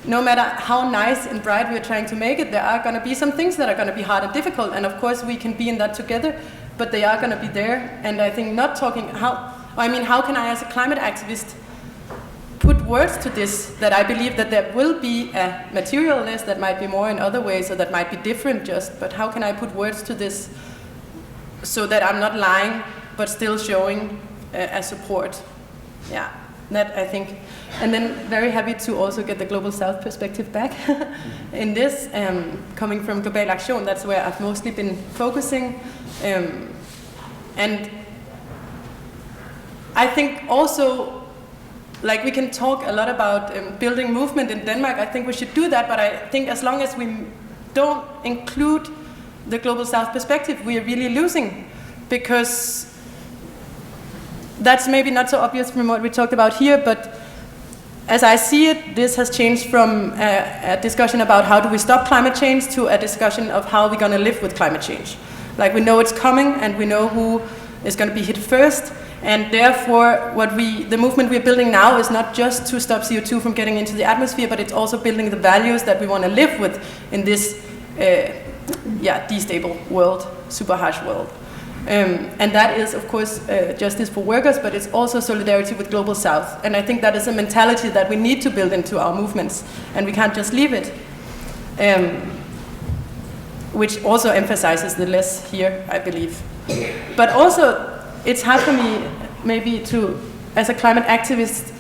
no matter how nice and bright we're trying to make it, there are going to be some things that are going to be hard and difficult. And of course, we can be in that together, but they are going to be there. And I think not talking how can I as a climate activist put words to this, that I believe that there will be a material list that might be more in other ways, or that might be different just, but how can I put words to this so that I'm not lying, but still showing a support? Yeah, that I think. And then very happy to also get the Global South perspective back in this, coming from Global Aktion, that's where I've mostly been focusing. And I think also, like, we can talk a lot about building movement in Denmark. I think we should do that, but I think as long as we don't include the Global South perspective, we are really losing, because that's maybe not so obvious from what we talked about here, but as I see it, this has changed from a discussion about how do we stop climate change to a discussion of how we're going to live with climate change. Like, we know it's coming, and we know who is going to be hit first. And therefore, the movement we're building now is not just to stop CO2 from getting into the atmosphere, but it's also building the values that we want to live with in this, destable world, super harsh world. And that is, of course, justice for workers, but it's also solidarity with Global South. And I think that is a mentality that we need to build into our movements, and we can't just leave it. Which also emphasizes the less here, I believe. But also, it's hard for me, maybe to, as a climate activist,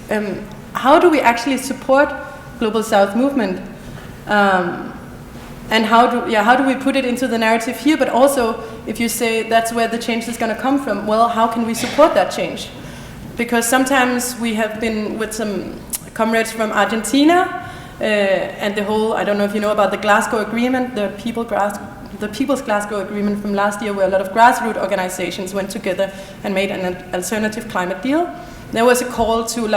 how do we actually support Global South movement? And how do we put it into the narrative here? But also, if you say that's where the change is going to come from, well, how can we support that change? Because sometimes we have been with some comrades from Argentina, and the whole, I don't know if you know about the Glasgow Agreement, the People's Glasgow Agreement from last year, where a lot of grassroots organizations went together and made an alternative climate deal. There was a call to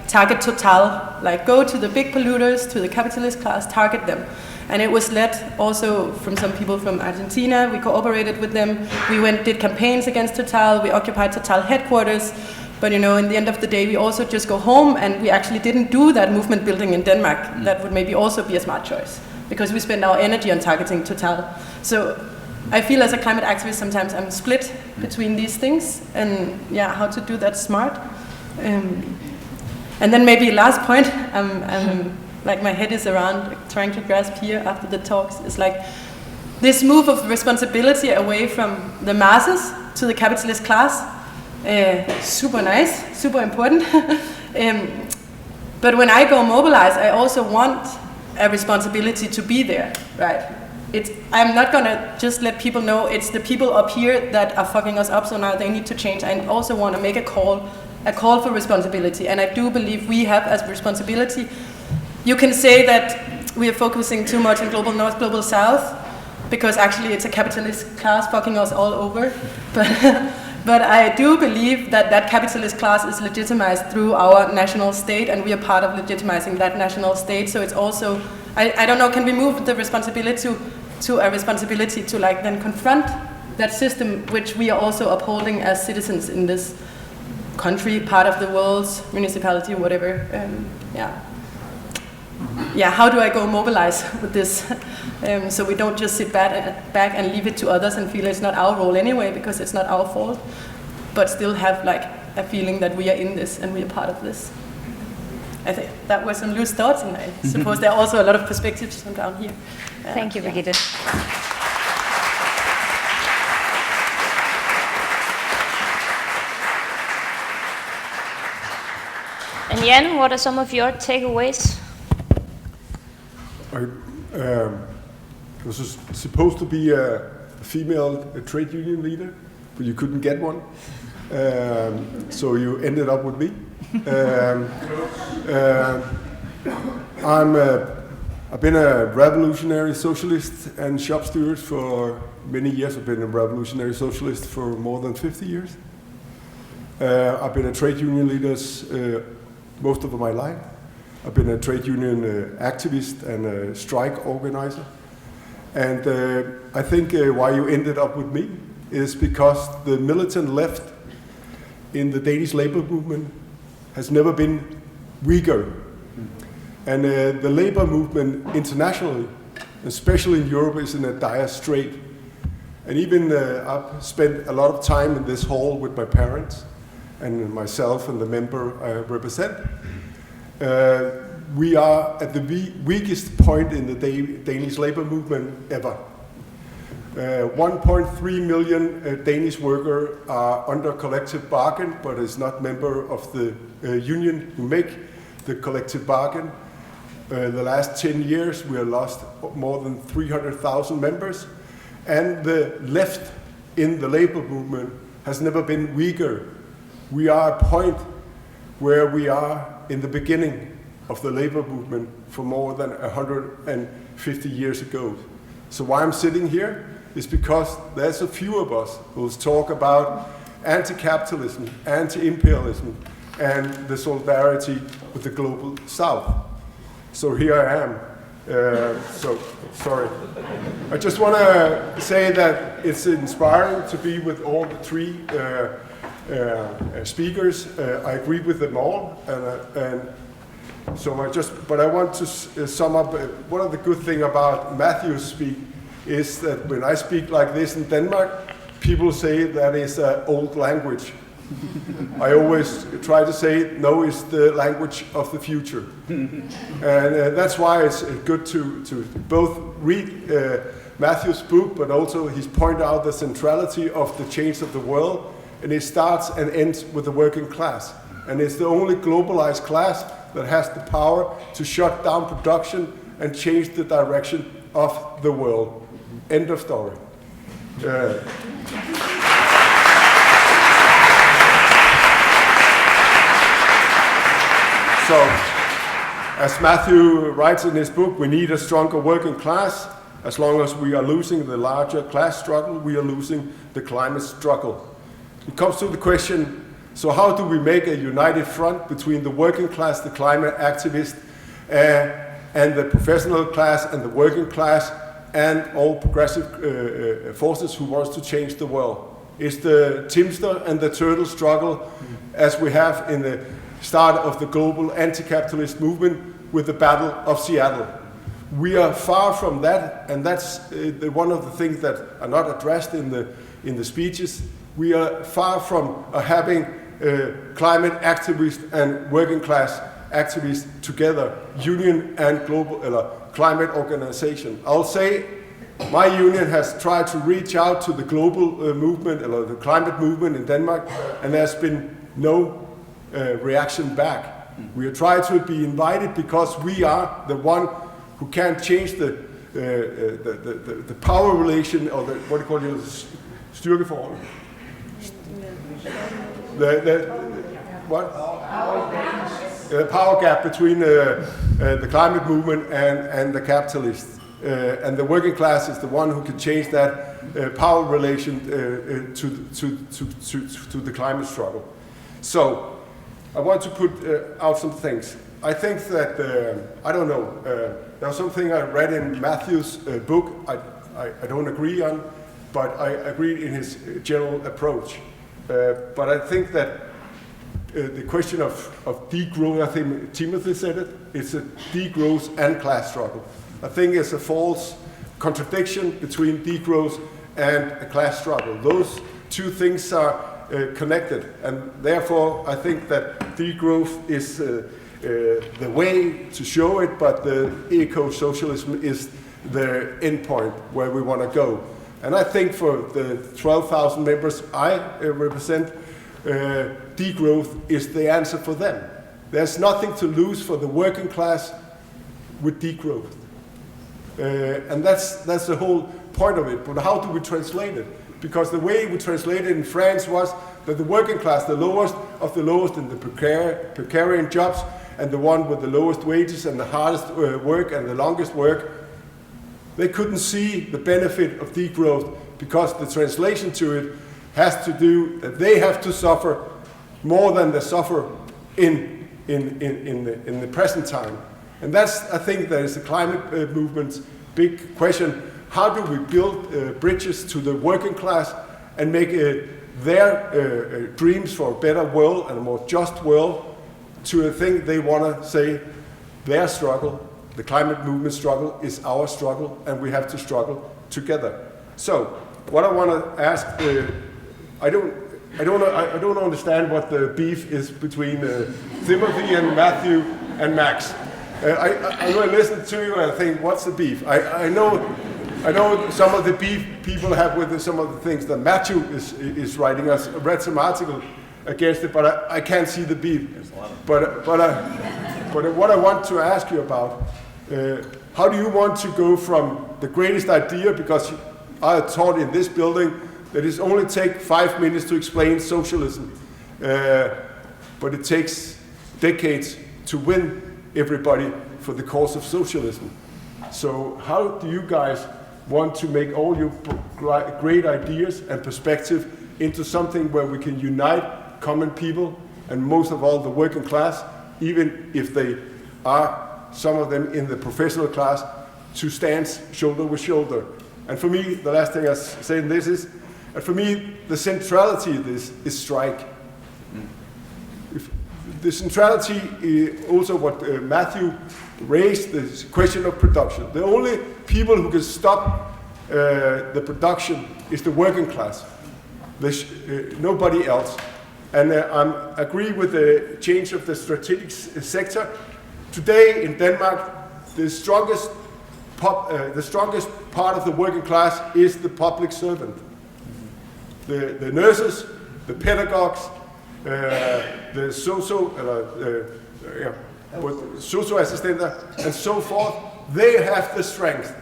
target Total, go to the big polluters, to the capitalist class, target them. And it was led also from some people from Argentina. We cooperated with them. We did campaigns against Total. We occupied Total headquarters. But in the end of the day, we also just go home, and we actually didn't do that movement building in Denmark. That would maybe also be a smart choice, because we spend our energy on targeting Total. So I feel as a climate activist sometimes I'm split between these things, and how to do that smart. And then maybe last point, I'm my head is around trying to grasp here after the talks, is this move of responsibility away from the masses to the capitalist class. Super nice, super important. But when I go mobilize, I also want a responsibility to be there, right? I'm not gonna just let people know it's the people up here that are fucking us up, so now they need to change. I also want to make a call for responsibility, and I do believe we have as responsibility. You can say that we are focusing too much on global north, global south, because actually it's a capitalist class fucking us all over. But I do believe that capitalist class is legitimized through our national state, and we are part of legitimizing that national state. So it's also, I don't know, can we move the responsibility to a responsibility to then confront that system which we are also upholding as citizens in this country, part of the world's municipality, whatever. How do I go mobilize with this? So we don't just sit back and leave it to others and feel it's not our role anyway, because it's not our fault, but still have a feeling that we are in this and we are part of this. I think that were some loose thoughts, and I suppose there are also a lot of perspectives from down here. Thank you, Birgitte. And Jan, what are some of your takeaways? This was supposed to be a female trade union leader, but you couldn't get one, so you ended up with me. I've been a revolutionary socialist and shop steward for many years. I've been a revolutionary socialist for more than 50 years. I've been a trade union leader most of my life. I've been a trade union activist and a strike organizer. And I think why you ended up with me is because the militant left in the Danish labor movement has never been weaker. And the labor movement internationally, especially in Europe, is in a dire strait. And even I've spent a lot of time in this hall with my parents and myself and the member I represent. We are at the weakest point in the Danish labor movement ever. 1.3 million Danish workers are under collective bargain, but is not member of the union who make the collective bargain. The last 10 years, we have lost more than 300,000 members, and the left in the labor movement has never been weaker. We are at a point where we are in the beginning of the labor movement for more than 150 years ago. So why I'm sitting here is because there's a few of us who will talk about anti-capitalism, anti-imperialism, and the solidarity with the global south. So here I am. Sorry. I just want to say that it's inspiring to be with all the three speakers. I agree with them all, and so but I want to sum up. One of the good things about Matthew's speak is that when I speak like this in Denmark, people say that is an old language. I always try to say, no, it's the language of the future. And that's why it's good to both read Matthew's book, but also he's pointed out the centrality of the change of the world, and it starts and ends with the working class. And it's the only globalized class that has the power to shut down production and change the direction of the world. End of story. So, as Matthew writes in his book, we need a stronger working class. As long as we are losing the larger class struggle, we are losing the climate struggle. It comes to the question, so how do we make a united front between the working class, the climate activists, and the professional class and the working class and all progressive forces who wants to change the world? It's the Teamster and the Turtle struggle as we have in the start of the global anti-capitalist movement with the Battle of Seattle. We are far from that, and that's one of the things that are not addressed in the speeches. We are far from having climate activists and working class activists together, union and global climate organization. I'll say my union has tried to reach out to the global movement, the climate movement in Denmark, and there's been no reaction back. We are trying to be invited because we are the one who can change the power relation, or the, what do you call it, styrkeforhold? The power gap between the climate movement and the capitalists. And the working class is the one who can change that power relation to the climate struggle. So I want to put out some things. I think that, I don't know, there was something I read in Matthew's book I don't agree on, but I agree in his general approach. But I think that the question of degrowth, I think Timothee said it, it's a degrowth and class struggle. I think it's a false contradiction between degrowth and a class struggle. Those two things are connected, and therefore I think that degrowth is the way to show it, but the eco-socialism is the end point where we want to go. And I think for the 12,000 members I represent, degrowth is the answer for them. There's nothing to lose for the working class with degrowth. And that's the whole point of it. But how do we translate it? Because the way we translated it in France was that the working class, the lowest of the lowest in the precarious jobs, and the one with the lowest wages and the hardest work and the longest work, they couldn't see the benefit of degrowth, because the translation to it has to do that they have to suffer more than they suffer in the present time. And that's, I think, that is the climate movement's big question. How do we build bridges to the working class and make their dreams for a better world and a more just world to a thing they want to say their struggle, the climate movement struggle, is our struggle, and we have to struggle together. So, what I want to ask, I don't understand what the beef is between Timothee and Matthew and Max. I listen to you and I think, what's the beef? I know some of the beef people have with some of the things that Matthew is writing. I read some article against it, but I can't see the beef. But what I want to ask you about, how do you want to go from the greatest idea, because I taught in this building that it only takes 5 minutes to explain socialism, but it takes decades to win everybody for the cause of socialism. So how do you guys want to make all your great ideas and perspective into something where we can unite common people, and most of all the working class, even if they are, some of them in the professional class, to stand shoulder with shoulder? And for me, the last thing I say in this is, for me, the centrality of this is strike. The centrality is also what Matthew raised, the question of production. The only people who can stop the production is the working class. Nobody else. And I agree with the change of the strategic sector. Today in Denmark, the strongest part of the working class is the public servant. The nurses, the pedagogues, the socio assistants, and so forth, they have the strength.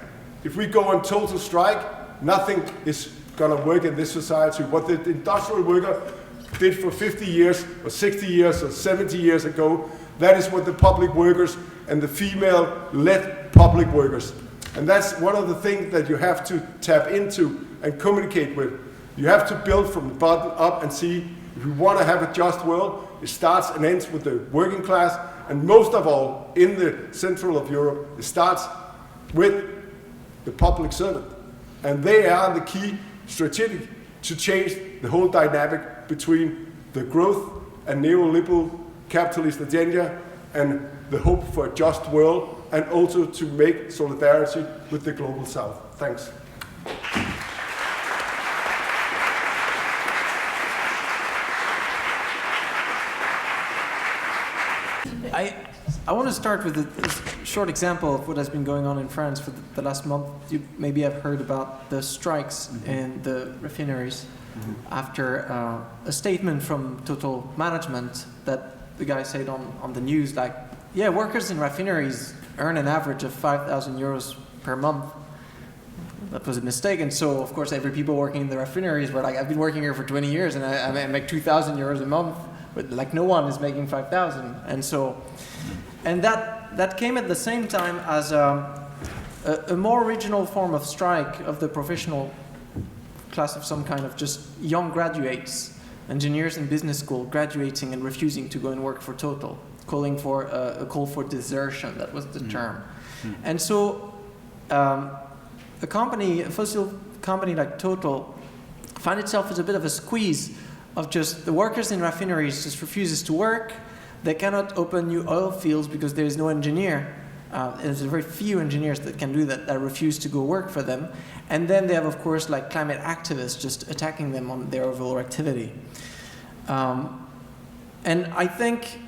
If we go on total strike, nothing is going to work in this society. What the industrial worker did for 50 years, or 60 years, or 70 years ago, that is what the public workers and the female-led public workers. And that's one of the things that you have to tap into and communicate with. You have to build from the bottom up and see if we want to have a just world, it starts and ends with the working class, and most of all, in the central of Europe, it starts with the public servant. And they are the key strategic to change the whole dynamic between the growth and neoliberal capitalist agenda and the hope for a just world, and also to make solidarity with the global south. Thanks. I want to start with a short example of what has been going on in France for the last month. You maybe have heard about the strikes in the refineries after a statement from Total Management that the guy said on the news, like, yeah, workers in refineries earn an average of 5,000 euros per month. That was a mistake, and so of course every people working in the refineries were like, I've been working here for 20 years and I make 2,000 euros a month, but like no one is making 5,000, and that came at the same time as a more original form of strike of the professional class of some kind, of just young graduates, engineers in business school graduating and refusing to go and work for Total, calling for a call for desertion. That was the term. And so a fossil company like Total found itself as a bit of a squeeze of just the workers in refineries just refuses to work. They cannot open new oil fields because there is no engineer. There's very few engineers that can do that refuse to go work for them. And then they have, of course, like climate activists just attacking them on their overall activity. And I think,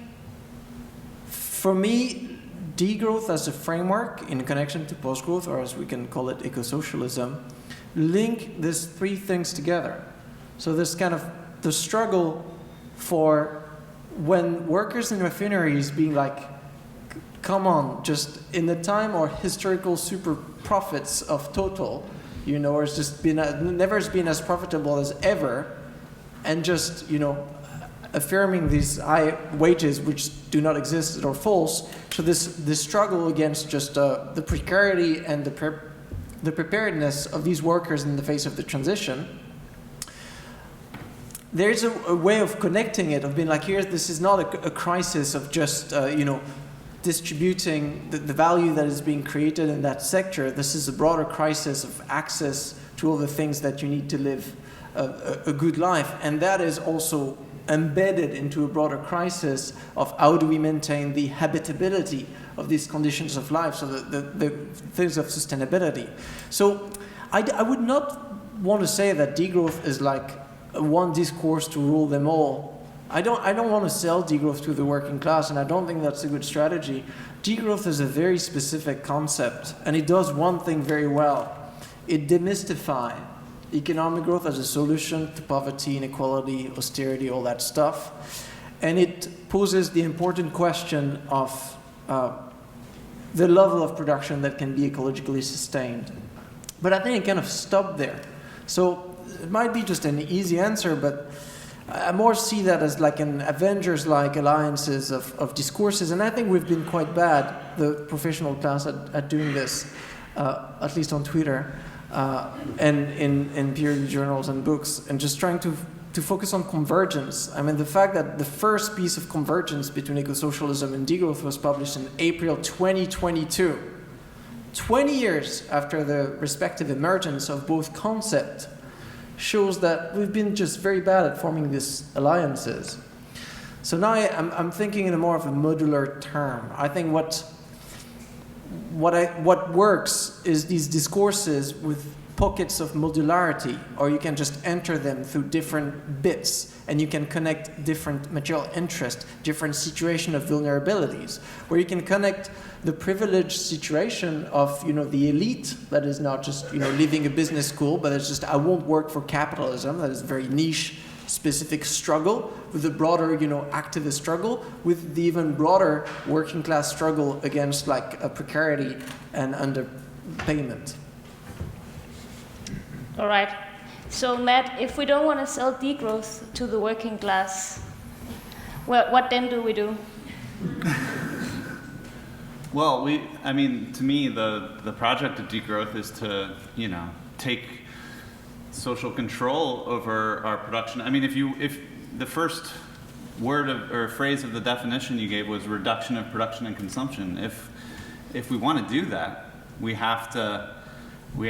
for me, degrowth as a framework in connection to post-growth, or as we can call it, eco-socialism, link these three things together. So this kind of the struggle for when workers in refineries being like, come on, just in the time or historical super profits of Total, or it's just never has been as profitable as ever, and just, affirming these high wages which do not exist or false. So this struggle against just the precarity and the preparedness of these workers in the face of the transition. There is a way of connecting it, of being like, this is not a crisis of just, distributing the value that is being created in that sector. This is a broader crisis of access to all the things that you need to live a good life. And that is also embedded into a broader crisis of how do we maintain the habitability of these conditions of life, so the things of sustainability. So I would not want to say that degrowth is like one discourse to rule them all. I don't want to sell degrowth to the working class, and I don't think that's a good strategy. Degrowth is a very specific concept, and it does one thing very well. It demystifies economic growth as a solution to poverty, inequality, austerity, all that stuff. And it poses the important question of the level of production that can be ecologically sustained. But I think it kind of stopped there. So it might be just an easy answer, but I more see that as like an Avengers-like alliances of discourses, and I think we've been quite bad, the professional class, at doing this, at least on Twitter, and in peer-reviewed journals and books, and just trying to focus on convergence. I mean, the fact that the first piece of convergence between eco-socialism and degrowth was published in April 2022, 20 years after the respective emergence of both concepts, shows that we've been just very bad at forming these alliances. So now I'm thinking in a more of a modular term. I think what works is these discourses with pockets of modularity, or you can just enter them through different bits, and you can connect different material interest, different situation of vulnerabilities, where you can connect the privileged situation of the elite that is not just leaving a business school, but it's just I won't work for capitalism. That is a very niche, specific struggle, with the broader activist struggle, with the even broader working class struggle against like a precarity and underpayment. All right. So Matt, if we don't want to sell degrowth to the working class, well, what then do we do? Well, to me, the project of degrowth is to, take social control over our production. I mean, if the first word or phrase of the definition you gave was reduction of production and consumption, if we want to do that, we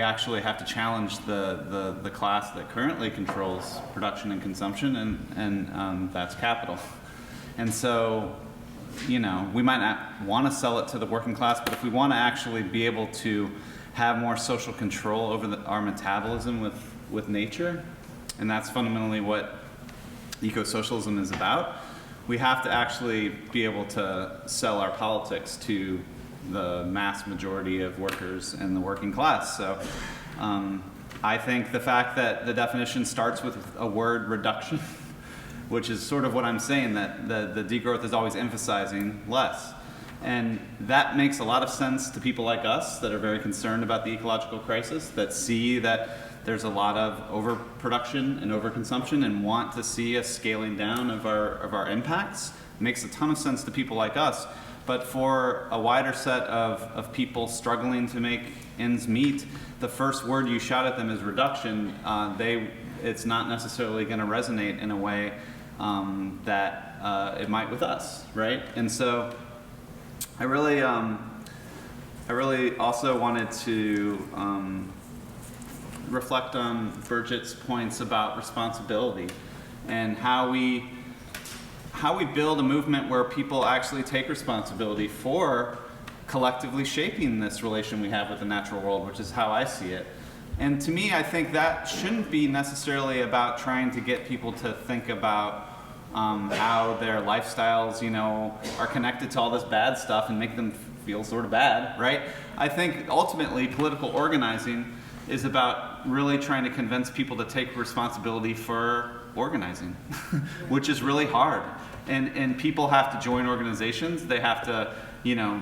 actually have to challenge the class that currently controls production and consumption, and that's capital. And so, we might not want to sell it to the working class, but if we want to actually be able to have more social control over our metabolism with nature, and that's fundamentally what eco-socialism is about, we have to actually be able to sell our politics to the mass majority of workers and the working class. So I think the fact that the definition starts with a word, reduction, which is sort of what I'm saying, that the degrowth is always emphasizing less. And that makes a lot of sense to people like us that are very concerned about the ecological crisis, that see that there's a lot of overproduction and overconsumption and want to see a scaling down of our impacts. It makes a ton of sense to people like us. But for a wider set of people struggling to make ends meet, the first word you shout at them is reduction. It's not necessarily going to resonate in a way that it might with us, right? And so I really also wanted to reflect on Birgitte's points about responsibility and how we build a movement where people actually take responsibility for collectively shaping this relation we have with the natural world, which is how I see it. And to me, I think that shouldn't be necessarily about trying to get people to think about how their lifestyles, are connected to all this bad stuff and make them feel sort of bad, right? I think ultimately political organizing is about really trying to convince people to take responsibility for organizing, which is really hard. And people have to join organizations. They have to,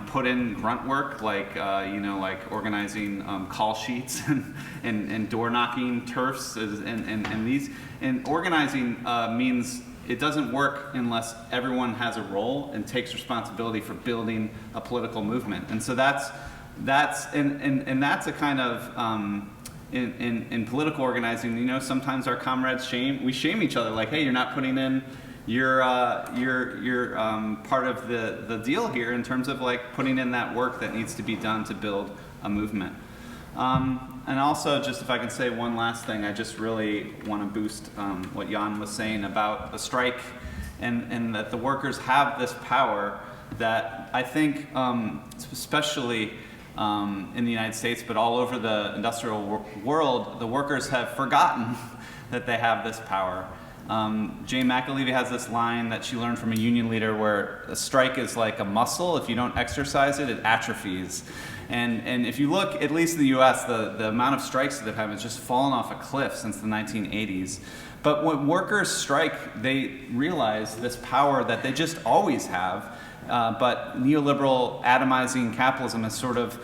put in grunt work like organizing call sheets and door knocking turfs and organizing means it doesn't work unless everyone has a role and takes responsibility for building a political movement. And so that's a kind of in political organizing, sometimes our comrades shame each other, like, hey, you're not putting in your part of the deal here in terms of like putting in that work that needs to be done to build a movement. And also, just if I can say one last thing, I just really want to boost what Jan was saying about the strike and that the workers have this power that I think, especially in the United States, but all over the industrial world, the workers have forgotten that they have this power. Jane McAlevey has this line that she learned from a union leader where a strike is like a muscle. If you don't exercise it, it atrophies. And if you look, at least in the US, the amount of strikes that have happened has just fallen off a cliff since the 1980s. But when workers strike, they realize this power that they just always have, but neoliberal atomizing capitalism has sort of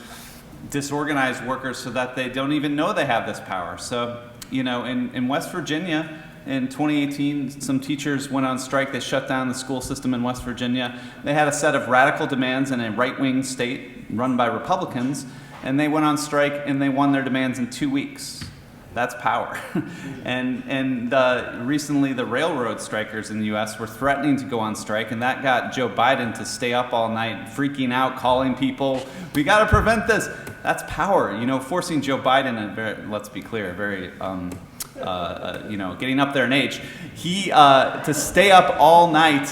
disorganized workers so that they don't even know they have this power. So, in West Virginia, in 2018, some teachers went on strike. They shut down the school system in West Virginia. They had a set of radical demands in a right-wing state run by Republicans, and they went on strike and they won their demands in 2 weeks. That's power. and recently the railroad strikers in the US were threatening to go on strike, and that got Joe Biden to stay up all night, freaking out, calling people, we got to prevent this. That's power, forcing Joe Biden, let's be clear, very getting up there in age, to stay up all night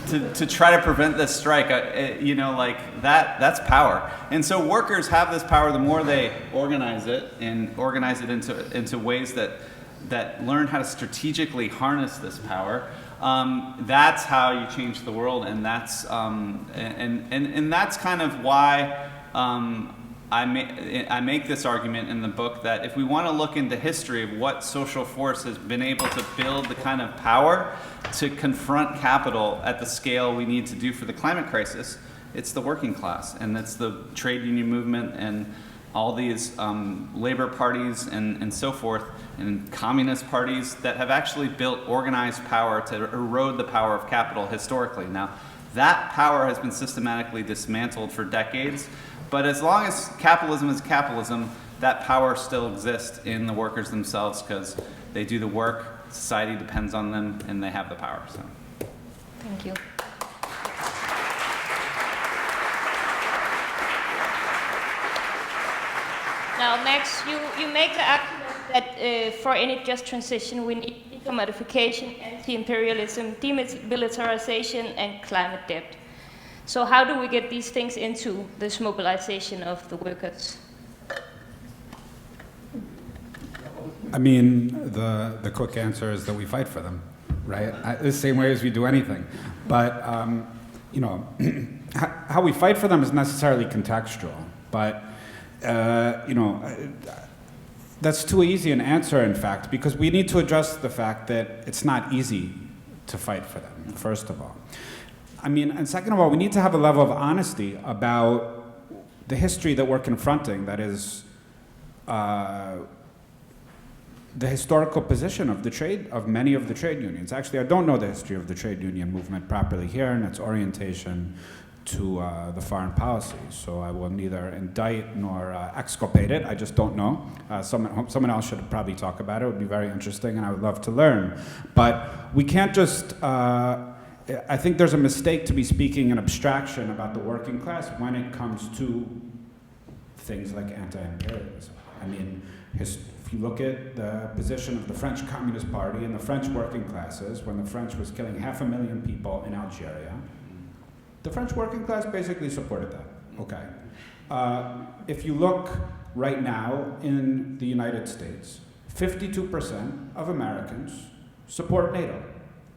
to try to prevent this strike, that's power. And so workers have this power the more they organize it and organize it into ways that learn how to strategically harness this power. That's how you change the world, and that's and that's kind of why I make this argument in the book that if we want to look into history of what social force has been able to build the kind of power to confront capital at the scale we need to do for the climate crisis, it's the working class, and it's the trade union movement and all these labor parties and so forth, and communist parties that have actually built organized power to erode the power of capital historically. Now, that power has been systematically dismantled for decades, but as long as capitalism is capitalism, that power still exists in the workers themselves because they do the work, society depends on them, and they have the power. So. Thank you. Now, Max, you make the argument that for any just transition, we need eco-modification, anti-imperialism, demilitarization, and climate debt. So how do we get these things into this mobilization of the workers? I mean, the quick answer is that we fight for them, right? The same way as we do anything. But, you know, how we fight for them is necessarily contextual. But, you know, that's too easy an answer, in fact, because we need to address the fact that it's not easy to fight for them, first of all. I mean, and second of all, we need to have a level of honesty about the history that we're confronting, that is, the historical position of many of the trade unions. Actually, I don't know the history of the trade union movement properly here and its orientation to the foreign policy. So I will neither indict nor exculpate it. I just don't know. Someone else should probably talk about it. It would be very interesting and I would love to learn. But we can't just, I think there's a mistake to be speaking in abstraction about the working class when it comes to things like anti-imperialism. I mean, if you look at the position of the French Communist Party and the French working classes, when the French was killing 500,000 people in Algeria, the French working class basically supported that. Okay. If you look right now in the United States, 52% of Americans support NATO.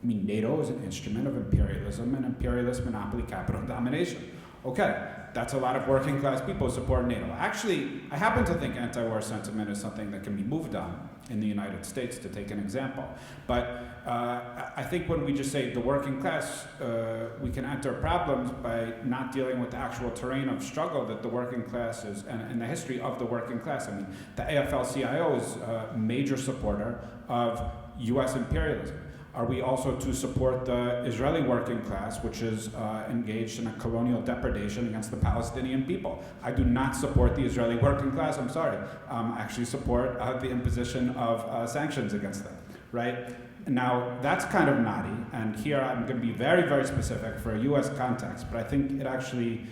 I mean, NATO is an instrument of imperialism and imperialist monopoly capital domination. Okay, that's a lot of working class people support NATO. Actually, I happen to think anti-war sentiment is something that can be moved on in the United States, to take an example. But I think when we just say the working class, we can enter problems by not dealing with the actual terrain of struggle that the working class is, and the history of the working class. I mean, the AFL-CIO is a major supporter of US imperialism. Are we also to support the Israeli working class, which is engaged in a colonial depredation against the Palestinian people? I do not support the Israeli working class, I'm sorry. I actually support the imposition of sanctions against them, right? Now, that's kind of naughty, and here I'm going to be very, very specific for a US context, but I think it actually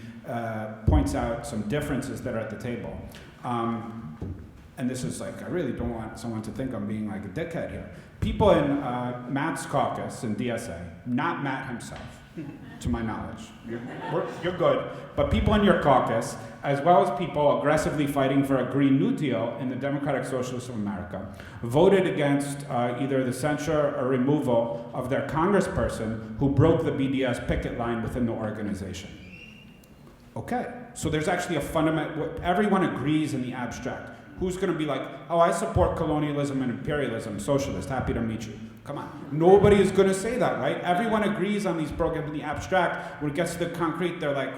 points out some differences that are at the table. And this is like, I really don't want someone to think I'm being like a dickhead here. People in Matt's caucus in DSA, not Matt himself, to my knowledge. You're good. But people in your caucus, as well as people aggressively fighting for a Green New Deal in the Democratic Socialists of America, voted against either the censure or removal of their congressperson who broke the BDS picket line within the organization. Okay, so there's actually a fundamental, everyone agrees in the abstract. Who's going to be like, oh, I support colonialism and imperialism, socialist, happy to meet you. Come on. Nobody is going to say that, right? Everyone agrees on these programs in the abstract. When it gets to the concrete, they're like,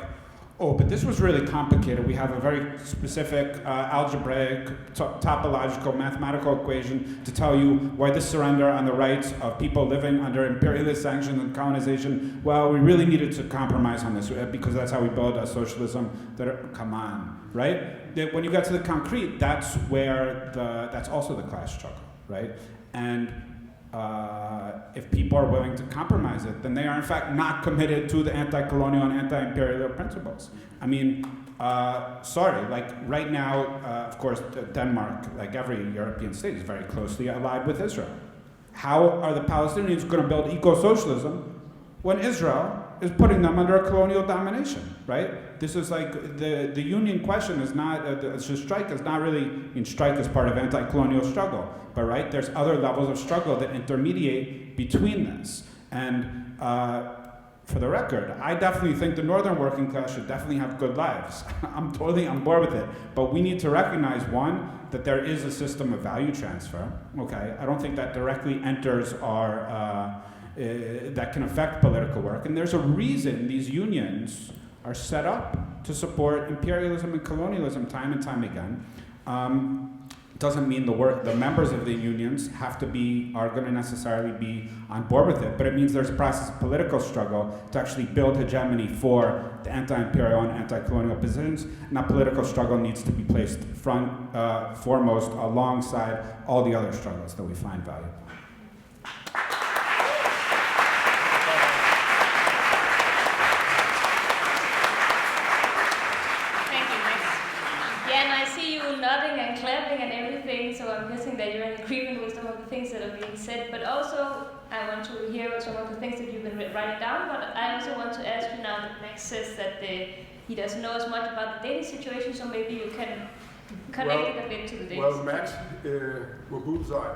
oh, but this was really complicated. We have a very specific algebraic, topological, mathematical equation to tell you why this surrender on the rights of people living under imperialist sanctions and colonization, well, we really needed to compromise on this because that's how we build a socialism. Come on, right? When you get to the concrete, that's where that's also the class struggle, right? And if people are willing to compromise it, then they are in fact not committed to the anti-colonial and anti-imperial principles. I mean, sorry, like right now, of course, Denmark, like every European state, is very closely allied with Israel. How are the Palestinians going to build eco-socialism when Israel is putting them under a colonial domination, right? This is like, the union question is not, the strike is not really, I mean, strike is part of anti-colonial struggle, but right, there's other levels of struggle that intermediate between this. And for the record, I definitely think the northern working class should definitely have good lives. I'm totally on board with it. But we need to recognize, one, that there is a system of value transfer, okay? I don't think that directly enters our, that can affect political work. And there's a reason these unions are set up to support imperialism and colonialism time and time again. Doesn't mean the members of the unions are going to necessarily be on board with it, but it means there's a process of political struggle to actually build hegemony for the anti-imperial and anti-colonial positions, and that political struggle needs to be placed foremost alongside all the other struggles that we find valuable. Nodding and clapping and everything, so I'm guessing that you're in agreement with some of the things that are being said, but also I want to hear some of the things that you've been writing down, but I also want to ask you now that Max says that he doesn't know as much about the Danish situation, so maybe you can connect it a bit to the Danish situation. Max was bullseye.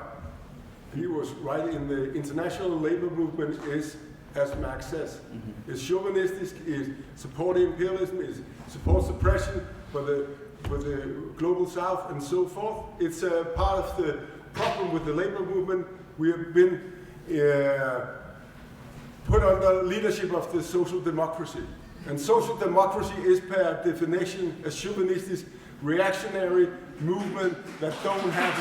He was right in the international labor movement is, as Max says, is chauvinistic, is supporting imperialism, is supports suppression for the global south and so forth. It's a part of the problem with the labor movement. We have been put under leadership of the social democracy. And social democracy is per definition a chauvinistic, reactionary movement that don't have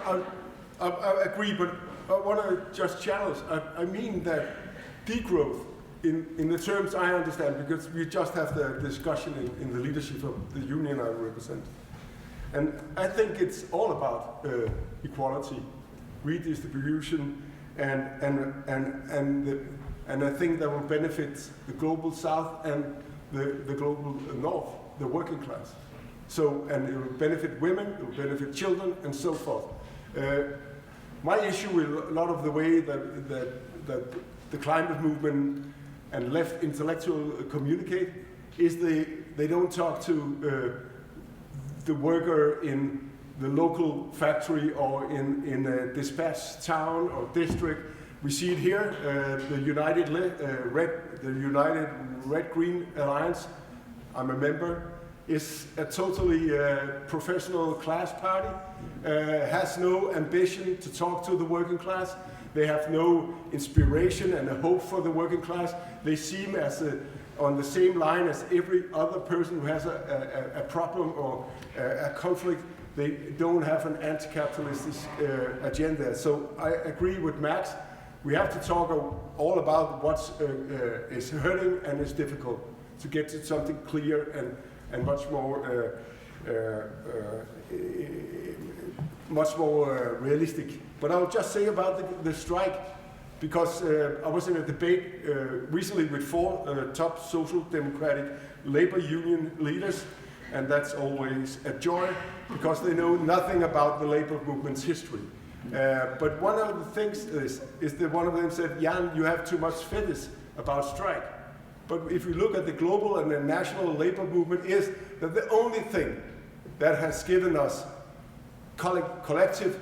a I agree, but I want to just challenge. I mean that degrowth, in the terms I understand, because we just have the discussion in the leadership of the union I represent. And I think it's all about equality, redistribution, and I think that will benefit the global south and the global north, the working class. So, and it will benefit women, it will benefit children, and so forth. My issue with a lot of the way that the climate movement and left intellectual communicate is they don't talk to the worker in the local factory or in a dispatch town or district. We see it here, the United Red-Green Alliance, I'm a member, is a totally professional class party, has no ambition to talk to the working class. They have no inspiration and a hope for the working class. They seem as on the same line as every other person who has a problem or a conflict. They don't have an anti-capitalist agenda. So I agree with Max. We have to talk all about what is hurting and is difficult to get to something clear and much more realistic. But I'll just say about the strike, because I was in a debate recently with 4 top social democratic labor union leaders, and that's always a joy because they know nothing about the labor movement's history. But one of the things is that one of them said, Jan, you have too much fetish about strike. But if you look at the global and the national labor movement, is that the only thing that has given us collective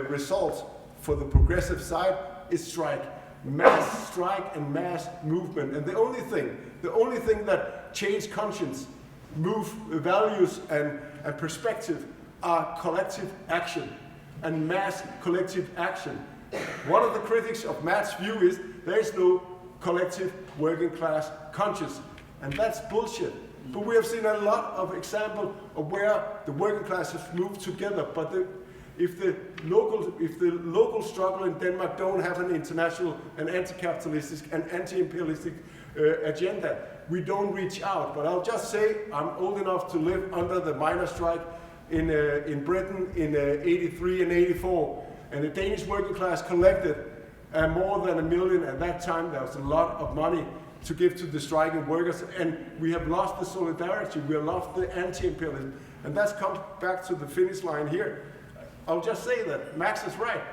results for the progressive side is strike. Mass strike and mass movement. And the only thing that changed conscience, move values and perspective are collective action and mass collective action. One of the critics of Matt's view is there is no collective working class conscience, and that's bullshit. But we have seen a lot of examples of where the working class has moved together. But if the local struggle in Denmark don't have an international and anti-capitalistic and anti-imperialistic agenda, we don't reach out. But I'll just say I'm old enough to live under the miners' strike in Britain in 83 and 84, and the Danish working class collected more than 1 million. At that time, there was a lot of money to give to the striking workers, and we have lost the solidarity, we have lost the anti-imperialism, and that's come back to the finish line here. I'll just say that Max is right.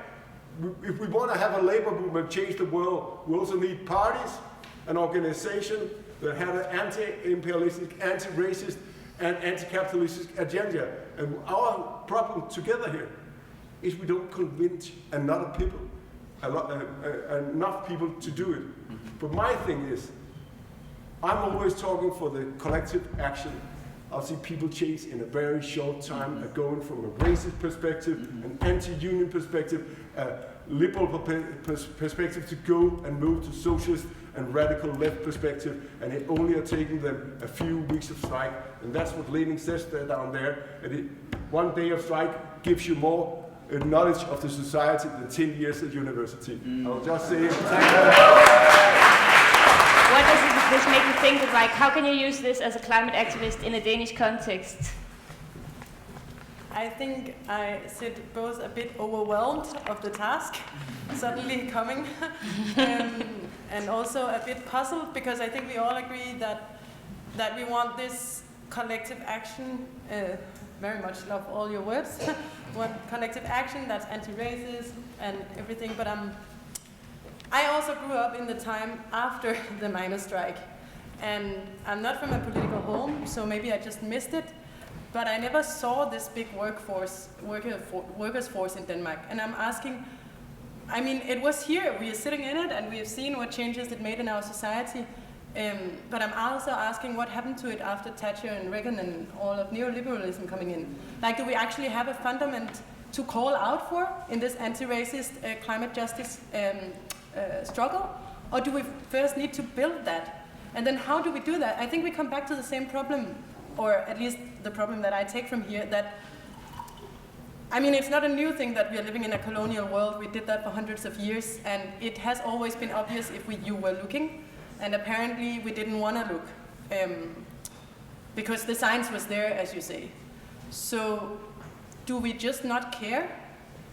If we want to have a labor movement change the world, we also need parties, an organization that have an anti-imperialistic, anti-racist, and anti-capitalistic agenda. And our problem together here is we don't convince enough people to do it. But my thing is, I'm always talking for the collective action. I'll see people change in a very short time, going from a racist perspective, an anti-union perspective, a liberal perspective to go and move to socialist and radical left perspective, and it only are taking them a few weeks of strike, and that's what Lenin says there down there. And one day of strike gives you more knowledge of the society than 10 years at university. I'll just say it. What does this make you think of? Like, how can you use this as a climate activist in a Danish context? I think I sit both a bit overwhelmed of the task suddenly coming and also a bit puzzled, because I think we all agree that we want this collective action. Very much love all your words. Want collective action that's anti-racist and everything, but I also grew up in the time after the miners' strike, and I'm not from a political home, so maybe I just missed it. But I never saw this big workers' force in Denmark. And I'm asking, I mean, it was here, we are sitting in it, and we have seen what changes it made in our society. But I'm also asking what happened to it after Thatcher and Reagan and all of neoliberalism coming in. Like, do we actually have a fundament to call out for in this anti-racist climate justice struggle? Or do we first need to build that? And then how do we do that? I think we come back to the same problem, or at least the problem that I take from here, that, I mean, it's not a new thing that we are living in a colonial world. We did that for hundreds of years, and it has always been obvious if you were looking, and apparently we didn't want to look, because the science was there, as you say. So do we just not care?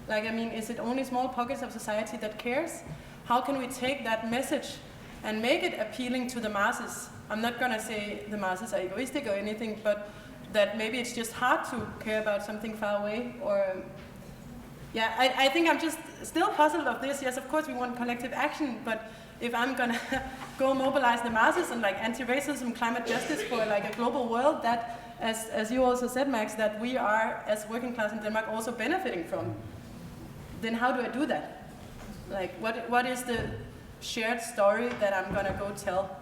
Like, I mean, is it only small pockets of society that cares? How can we take that message and make it appealing to the masses? I'm not going to say the masses are egoistic or anything, but that maybe it's just hard to care about something far away. Or, yeah, I think I'm just still puzzled of this. Yes, of course we want collective action, but if I'm going to go mobilize the masses and like anti-racism, climate justice for like a global world that, as you also said, Max, that we are, as working class in Denmark, also benefiting from, then how do I do that? Like, what is the shared story that I'm going to go tell?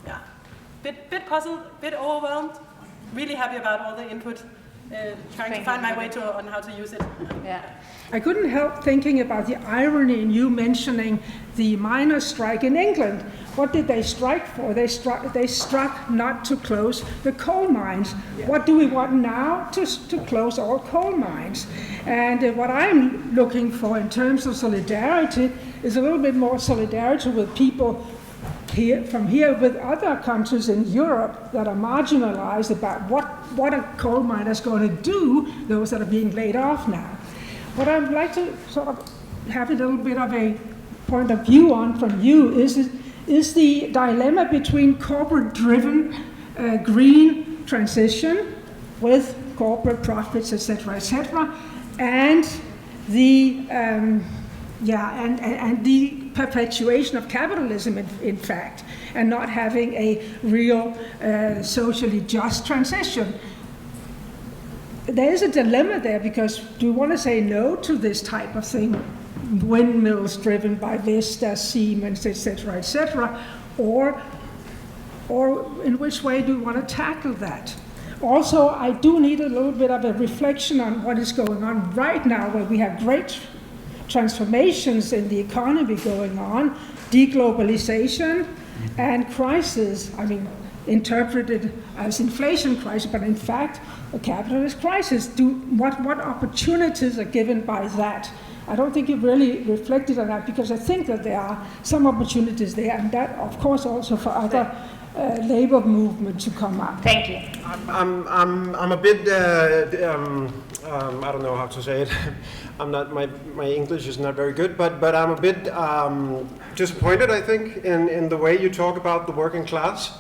Yeah, bit puzzled, bit overwhelmed. Really happy about all the input. Trying to find my way on how to use it. Yeah. I couldn't help thinking about the irony in you mentioning the miners' strike in England. What did they strike for? They struck not to close the coal mines. Yeah. What do we want now? To close all coal mines. And what I'm looking for in terms of solidarity is a little bit more solidarity with people from here with other countries in Europe that are marginalized about what a coal miner is going to do, those that are being laid off now. What I would like to sort of have a little bit of a point of view on from you is the dilemma between corporate-driven green transition with corporate profits, etc., and the and the perpetuation of capitalism, in fact, and not having a real socially just transition. There is a dilemma there, because do you want to say no to this type of thing, windmills driven by Vestas, Siemens, etc., or in which way do you want to tackle that? Also, I do need a little bit of a reflection on what is going on right now, where we have great transformations in the economy going on, deglobalization and crisis. I mean, interpreted as inflation crisis, but in fact, a capitalist crisis. What opportunities are given by that? I don't think you've really reflected on that, because I think that there are some opportunities there, and that, of course, also for other labor movement to come up. Thank you. I'm a bit I don't know how to say it. I'm not, my English is not very good, but I'm a bit disappointed, I think, in the way you talk about the working class,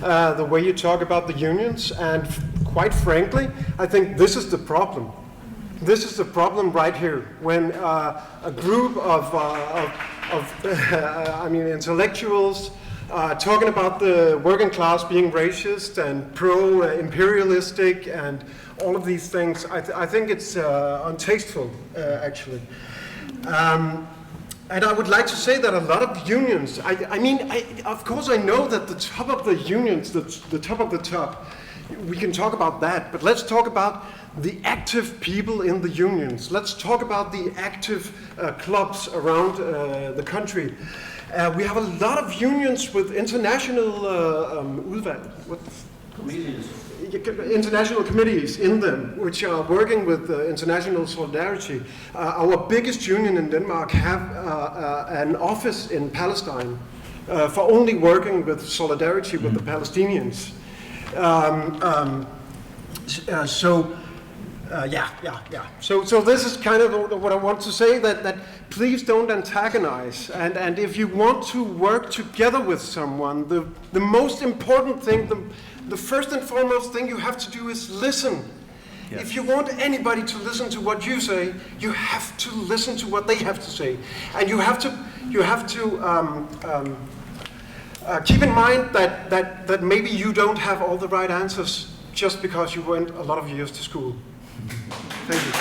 the way you talk about the unions, and quite frankly, I think this is the problem. This is the problem right here, when a group of intellectuals talking about the working class being racist and pro-imperialistic and all of these things, I think it's untasteful, actually. And I would like to say that a lot of unions, of course I know that the top of the unions, the top of the top, we can talk about that, but let's talk about the active people in the unions. Let's talk about the active clubs around the country. We have a lot of unions with international international committees in them, which are working with international solidarity. Our biggest union in Denmark have an office in Palestine for only working with solidarity with the Palestinians. So this is kind of what I want to say, that please don't antagonize. And if you want to work together with someone, the most important thing, the first and foremost thing you have to do is listen. Yes. If you want anybody to listen to what you say, you have to listen to what they have to say. And you have to keep in mind that maybe you don't have all the right answers just because you went a lot of years to school. Thank you.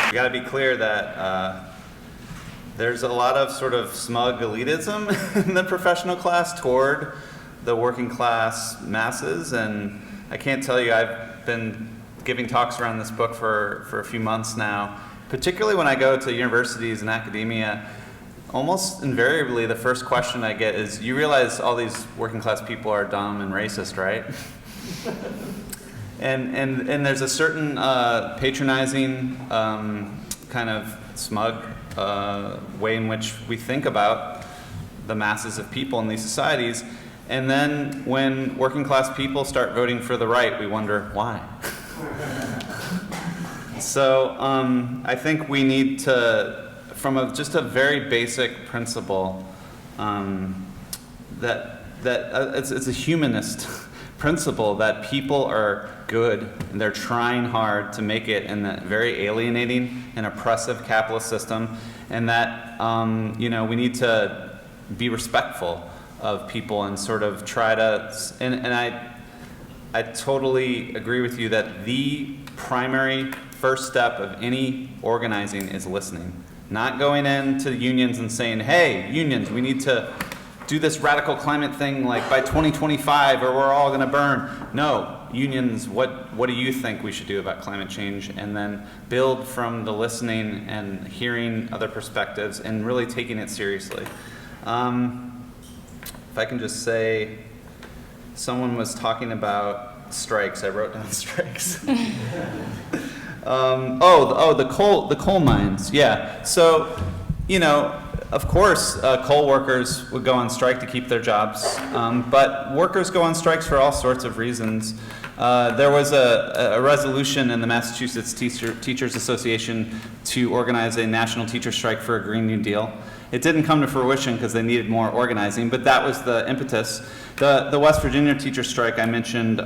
You got to be clear that there's a lot of sort of smug elitism in the professional class toward the working class masses, and I can't tell you, I've been giving talks around this book for a few months now, particularly when I go to universities and academia. Almost invariably, the first question I get is, you realize all these working class people are dumb and racist, right? and there's a certain patronizing, kind of smug way in which we think about the masses of people in these societies. And then when working class people start voting for the right, we wonder why. So I think we need to, from just a very basic principle, that it's a humanist principle that people are good and they're trying hard to make it in that very alienating and oppressive capitalist system, and that we need to be respectful of people and sort of try to, and I totally agree with you that the primary first step of any organizing is listening. Not going into unions and saying, hey, unions, we need to do this radical climate thing like by 2025 or we're all going to burn. No, unions, what do you think we should do about climate change? And then build from the listening and hearing other perspectives and really taking it seriously. If I can just say, someone was talking about strikes. I wrote down strikes. The coal mines. Yeah. So, of course, coal workers would go on strike to keep their jobs, but workers go on strikes for all sorts of reasons. There was a resolution in the Massachusetts Teachers Association to organize a national teacher strike for a Green New Deal. It didn't come to fruition because they needed more organizing, but that was the impetus. The West Virginia teacher strike I mentioned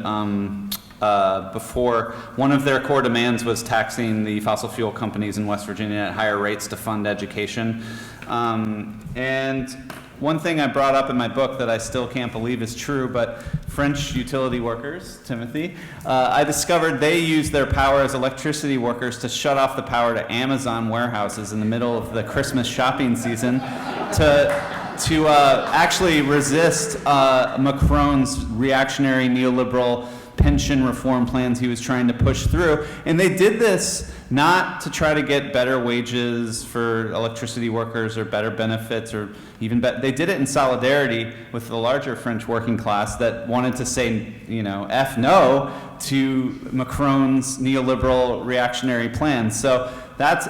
before, one of their core demands was taxing the fossil fuel companies in West Virginia at higher rates to fund education. And one thing I brought up in my book that I still can't believe is true, but French utility workers, Timothee, I discovered they use their power as electricity workers to shut off the power to Amazon warehouses in the middle of the Christmas shopping season to actually resist Macron's reactionary neoliberal pension reform plans he was trying to push through. And they did this not to try to get better wages for electricity workers or better benefits or even better. They did it in solidarity with the larger French working class that wanted to say, F no to Macron's neoliberal reactionary plans. So that's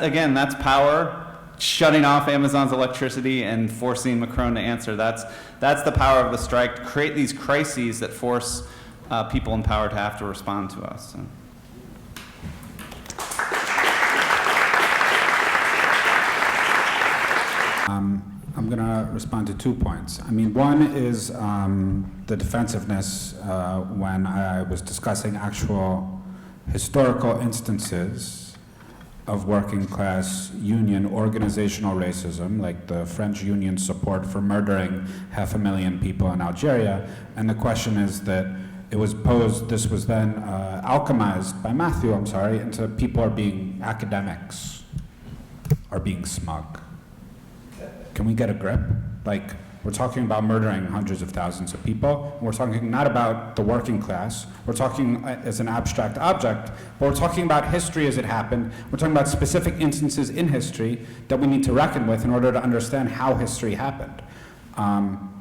power, shutting off Amazon's electricity and forcing Macron to answer. That's the power of the strike, to create these crises that force people in power to have to respond to us. So. I'm going to respond to 2 points. One is the defensiveness when I was discussing actual historical instances of working class union organizational racism, like the French union support for murdering 500,000 people in Algeria. And the question is that it was posed, this was then alchemized by Matthew, into people are being academics, are being smug. Can we get a grip? We're talking about murdering hundreds of thousands of people. We're talking not about the working class. We're talking as an abstract object, but we're talking about history as it happened. We're talking about specific instances in history that we need to reckon with in order to understand how history happened.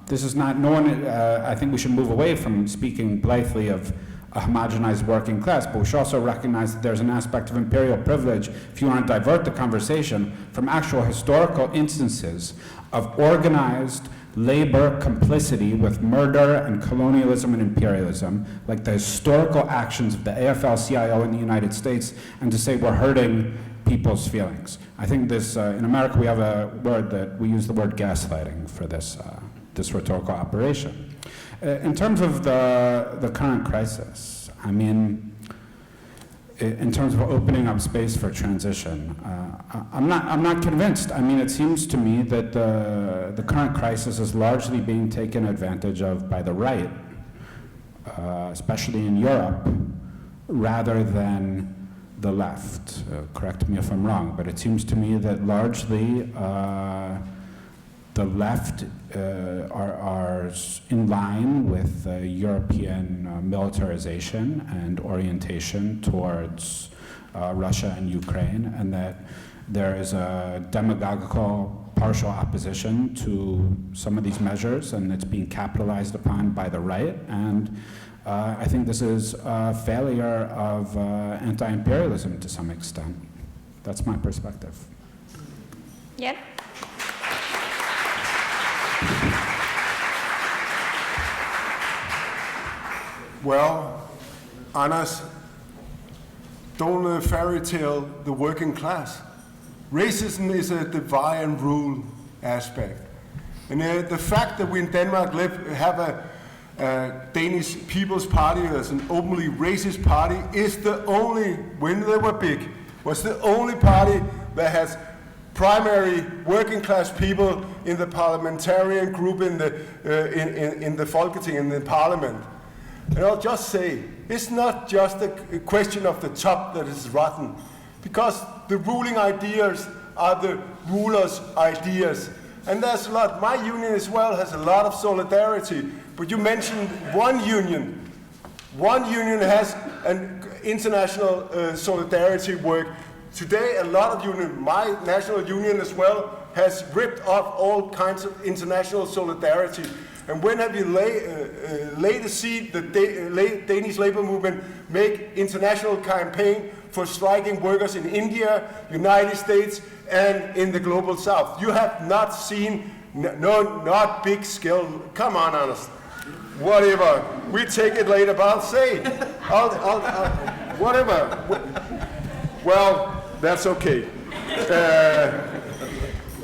This is not, no one, I think we should move away from speaking blithely of a homogenized working class, but we should also recognize that there's an aspect of imperial privilege, if you want to divert the conversation from actual historical instances of organized labor complicity with murder and colonialism and imperialism, like the historical actions of the AFL-CIO in the United States, and to say we're hurting people's feelings. I think this, in America we have a word that we use the word gaslighting for this, this rhetorical operation. In terms of the current crisis, I mean, in terms of opening up space for transition, I'm not convinced. I mean, it seems to me that the current crisis is largely being taken advantage of by the right, especially in Europe, rather than the left. Correct me if I'm wrong, but it seems to me that largely the left are in line with European militarization and orientation towards Russia and Ukraine, and that there is a demagogical partial opposition to some of these measures, and it's being capitalized upon by the right. And I think this is a failure of anti-imperialism to some extent. That's my perspective. Yeah. Well, Anders, don't fairy tale the working class. Racism is a divide and rule aspect. And the fact that we in Denmark have a Danish People's Party as an openly racist party is the only, when they were big, was the only party that has primary working class people in the parliamentarian group in the Folketing, in the parliament. And I'll just say, it's not just a question of the top that is rotten, because the ruling ideas are the rulers' ideas. And there's a lot, my union as well has a lot of solidarity, but you mentioned one union. One union has an international solidarity work. Today, a lot of unions, my national union as well, has ripped off all kinds of international solidarity. And when have you laid a seed that Danish labor movement make international campaign for striking workers in India, United States, and in the global south? You have not seen, no, not big scale. Come on, Anders. Whatever. We take it later, but I'll say it. Whatever. Well, that's okay.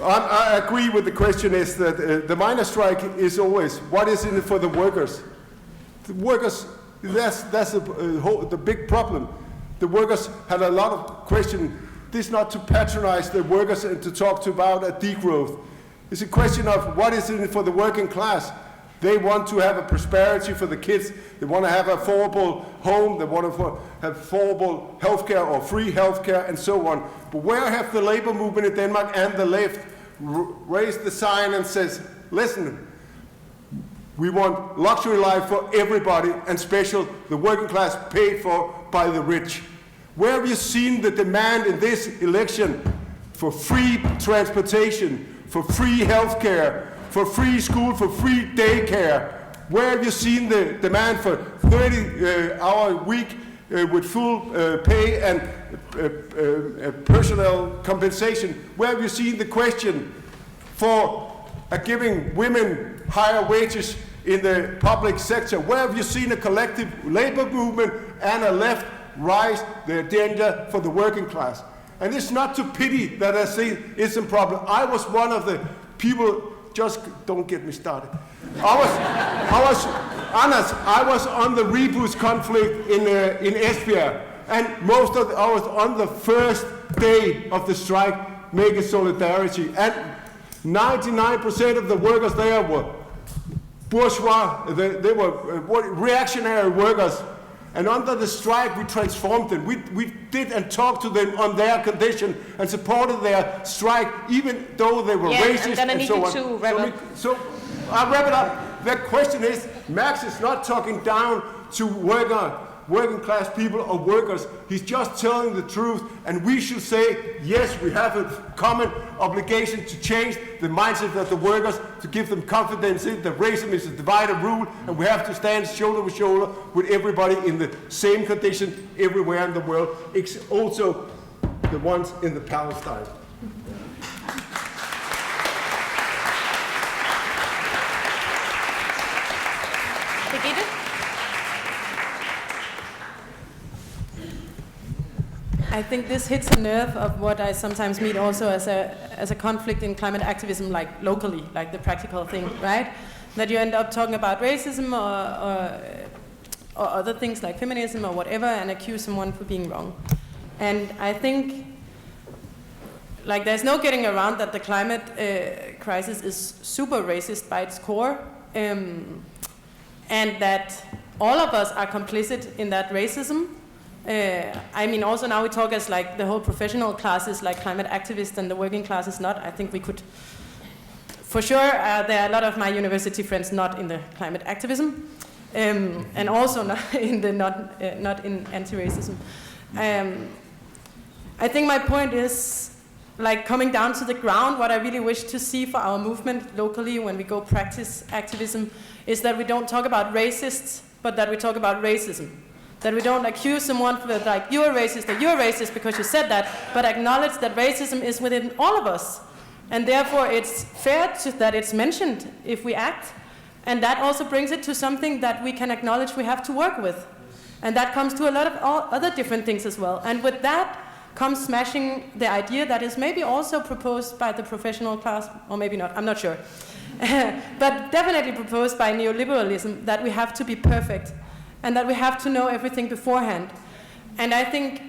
I agree with the question is that the miners' strike is always, what is in it for the workers? The workers, that's the big problem. The workers had a lot of question. This is not to patronize the workers and to talk about a degrowth. It's a question of what is in it for the working class. They want to have a prosperity for the kids. They want to have a affordable home. They want to have affordable healthcare or free healthcare and so on. But where have the labor movement in Denmark and the left raised the sign and says, listen, we want luxury life for everybody and special the working class paid for by the rich. Where have you seen the demand in this election for free transportation, for free healthcare, for free school, for free daycare? Where have you seen the demand for 30-hour week with full pay and personnel compensation? Where have you seen the question for giving women higher wages in the public sector? Where have you seen a collective labor movement and a left rise the agenda for the working class? And it's not to pity that I say it's a problem. I was one of the people. Just don't get me started. I was on the rebus conflict in Esbjerg, and I was on the first day of the strike making solidarity, and 99% of the workers there were bourgeois. They were reactionary workers. And under the strike, we transformed them. We did and talked to them on their condition and supported their strike, even though they were racist I'm gonna and need so you on. to wrap up. I'll wrap it up. The question is, Marx is not talking down to working class people or workers. He's just telling the truth, and we should say, yes, we have a common obligation to change the mindset of the workers, to give them confidence in that racism is a divide and rule, and we have to stand shoulder to shoulder with everybody in the same condition everywhere in the world, also the ones in the Palestine. Birgitte? I think this hits a nerve of what I sometimes meet also as a conflict in climate activism, like locally, like the practical thing, right? That you end up talking about racism or other things like feminism or whatever and accuse someone for being wrong. And I think like there's no getting around that the climate crisis is super racist by its core, and that all of us are complicit in that racism. I mean, also now we talk as like the whole professional classes, like climate activists, and the working classes not. I think we could, for sure, there are a lot of my university friends not in the climate activism, and also not in the not in anti-racism. I think my point is, like coming down to the ground, what I really wish to see for our movement locally when we go practice activism is that we don't talk about racists, but that we talk about racism. That we don't accuse someone for like, you're racist because you said that, but acknowledge that racism is within all of us. And therefore it's fair that it's mentioned if we act. And that also brings it to something that we can acknowledge we have to work with. And that comes to a lot of other different things as well. And with that comes smashing the idea that is maybe also proposed by the professional class, or maybe not, I'm not sure. But definitely proposed by neoliberalism, that we have to be perfect. And that we have to know everything beforehand. And I think,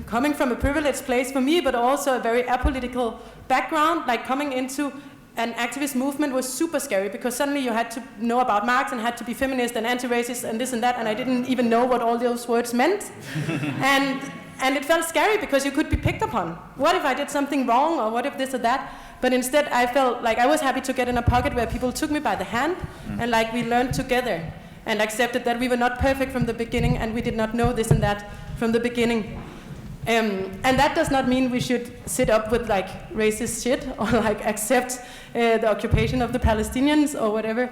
coming from a privileged place for me, but also a very apolitical background, like coming into an activist movement was super scary, because suddenly you had to know about Marx and had to be feminist and anti-racist and this and that, and I didn't even know what all those words meant. And it felt scary because you could be picked upon. What if I did something wrong, or what if this or that? But instead I felt like I was happy to get in a pocket where people took me by the hand, and like we learned together. And accepted that we were not perfect from the beginning, and we did not know this and that from the beginning. And that does not mean we should sit up with like racist shit, or like accept the occupation of the Palestinians or whatever.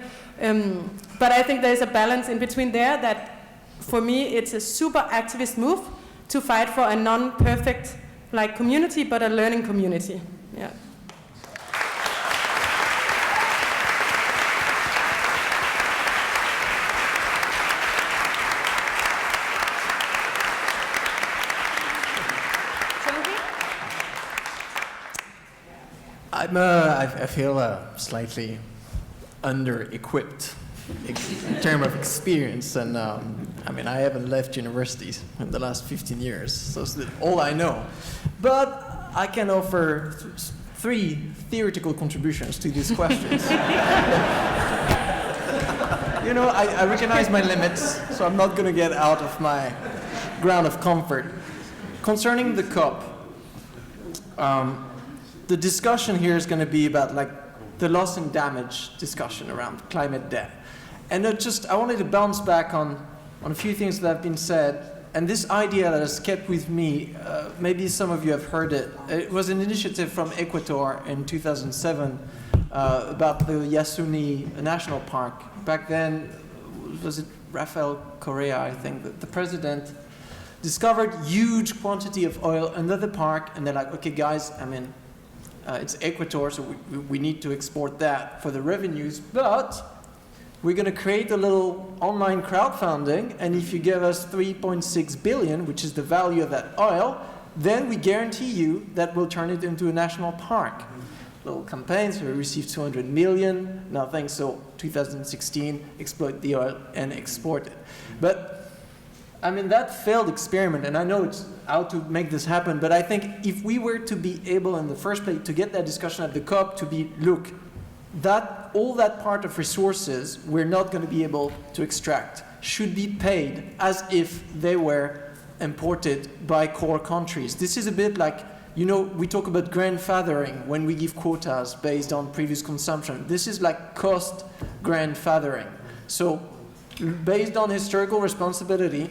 But I think there's a balance in between there that, for me, it's a super activist move to fight for a non-perfect like community, but a learning community. Yeah. I feel slightly under-equipped in terms of experience, and I mean, I haven't left universities in the last 15 years, so it's all I know. But I can offer three theoretical contributions to these questions. You know, I recognize my limits, so I'm not going to get out of my ground of comfort. Concerning the COP, the discussion here is going to be about like the loss and damage discussion around climate debt. And I wanted to bounce back on a few things that have been said. And this idea that has kept with me, maybe some of you have heard it. It was an initiative from Ecuador in 2007 about the Yasuni National Park. Back then, was it Rafael Correa, I think, the president, discovered huge quantity of oil under the park. And they're like, okay, guys, I mean, it's Ecuador, so we need to export that for the revenues, but we're going to create a little online crowdfunding, and if you give us 3.6 billion, which is the value of that oil, then we guarantee you that we'll turn it into a national park. Little campaigns, we received 200 million, nothing, so 2016, exploit the oil and export it. But I mean, that failed experiment, and I know it's how to make this happen, but I think if we were to be able in the first place to get that discussion at the COP to be, look, all that part of resources we're not going to be able to extract should be paid as if they were imported by core countries. This is a bit like you know, we talk about grandfathering when we give quotas based on previous consumption. This is like cost grandfathering. So based on historical responsibility,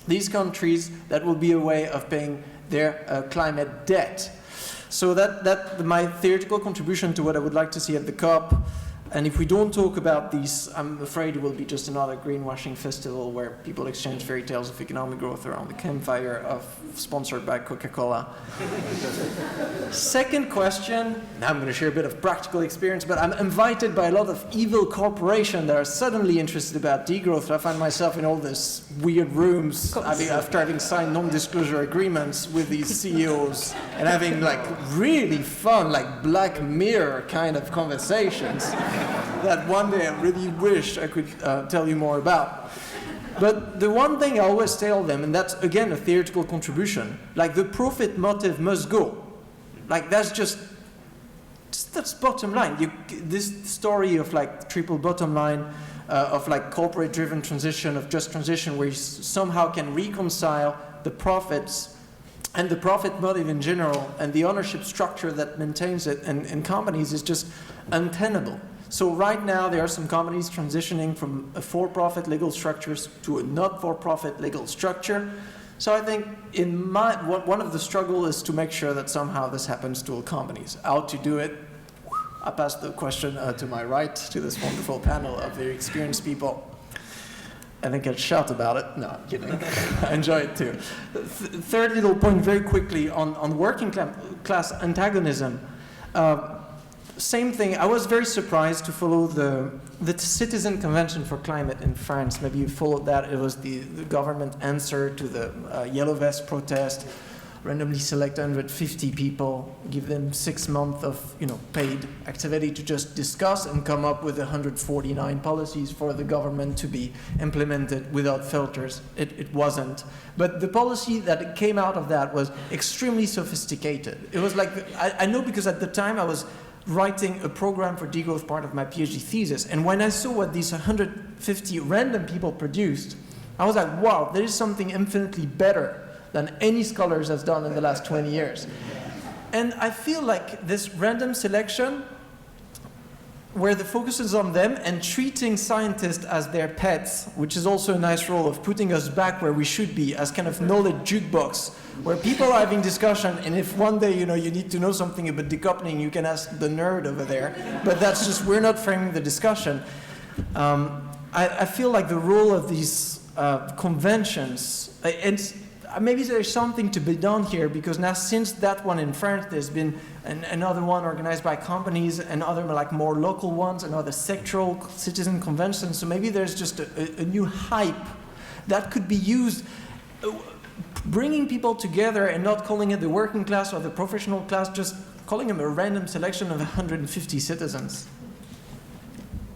these countries, that will be a way of paying their climate debt. So that my theoretical contribution to what I would like to see at the COP. And if we don't talk about these, I'm afraid it will be just another greenwashing festival where people exchange fairy tales of economic growth around the campfire sponsored by Coca-Cola. Second question, now I'm going to share a bit of practical experience, but I'm invited by a lot of evil corporations that are suddenly interested about degrowth. I find myself in all these weird rooms after having signed non-disclosure agreements with these CEOs and having like really fun, like Black Mirror kind of conversations. That one day I really wish I could tell you more about. But the one thing I always tell them, and that's again a theoretical contribution, like the profit motive must go. Like that's bottom line. This story of like triple bottom line, of like corporate driven transition, of just transition where you somehow can reconcile the profits and the profit motive in general and the ownership structure that maintains it in companies is just untenable. So right now there are some companies transitioning from a for-profit legal structures to a not-for-profit legal structure. So I think one of the struggles is to make sure that somehow this happens to all companies. How to do it? I pass the question to my right, to this wonderful panel of very experienced people. I think I'll shout about it. No, I'm kidding. I enjoy it too. Third little point very quickly on working class antagonism. Same thing, I was very surprised to follow the Citizen Convention for Climate in France. Maybe you followed that. It was the government answer to the Yellow Vest protest. Randomly select 150 people, give them 6 months of paid activity to just discuss and come up with 149 policies for the government to be implemented without filters. It wasn't. But the policy that came out of that was extremely sophisticated. It was like, I know because at the time I was writing a program for degrowth, part of my PhD thesis. And when I saw what these 150 random people produced, I was like, wow, there is something infinitely better than any scholars has done in the last 20 years. And I feel like this random selection, where the focus is on them and treating scientists as their pets, which is also a nice role of putting us back where we should be, as kind of knowledge jukebox, where people are having discussion, and if one day you need to know something about decoupling, you can ask the nerd over there. But that's just, we're not framing the discussion. I feel like the role of these conventions, and maybe there's something to be done here, because now since that one in France, there's been another one organized by companies and other like more local ones and other sectoral citizen conventions. So maybe there's just a new hype that could be used, bringing people together and not calling it the working class or the professional class, just calling them a random selection of 150 citizens.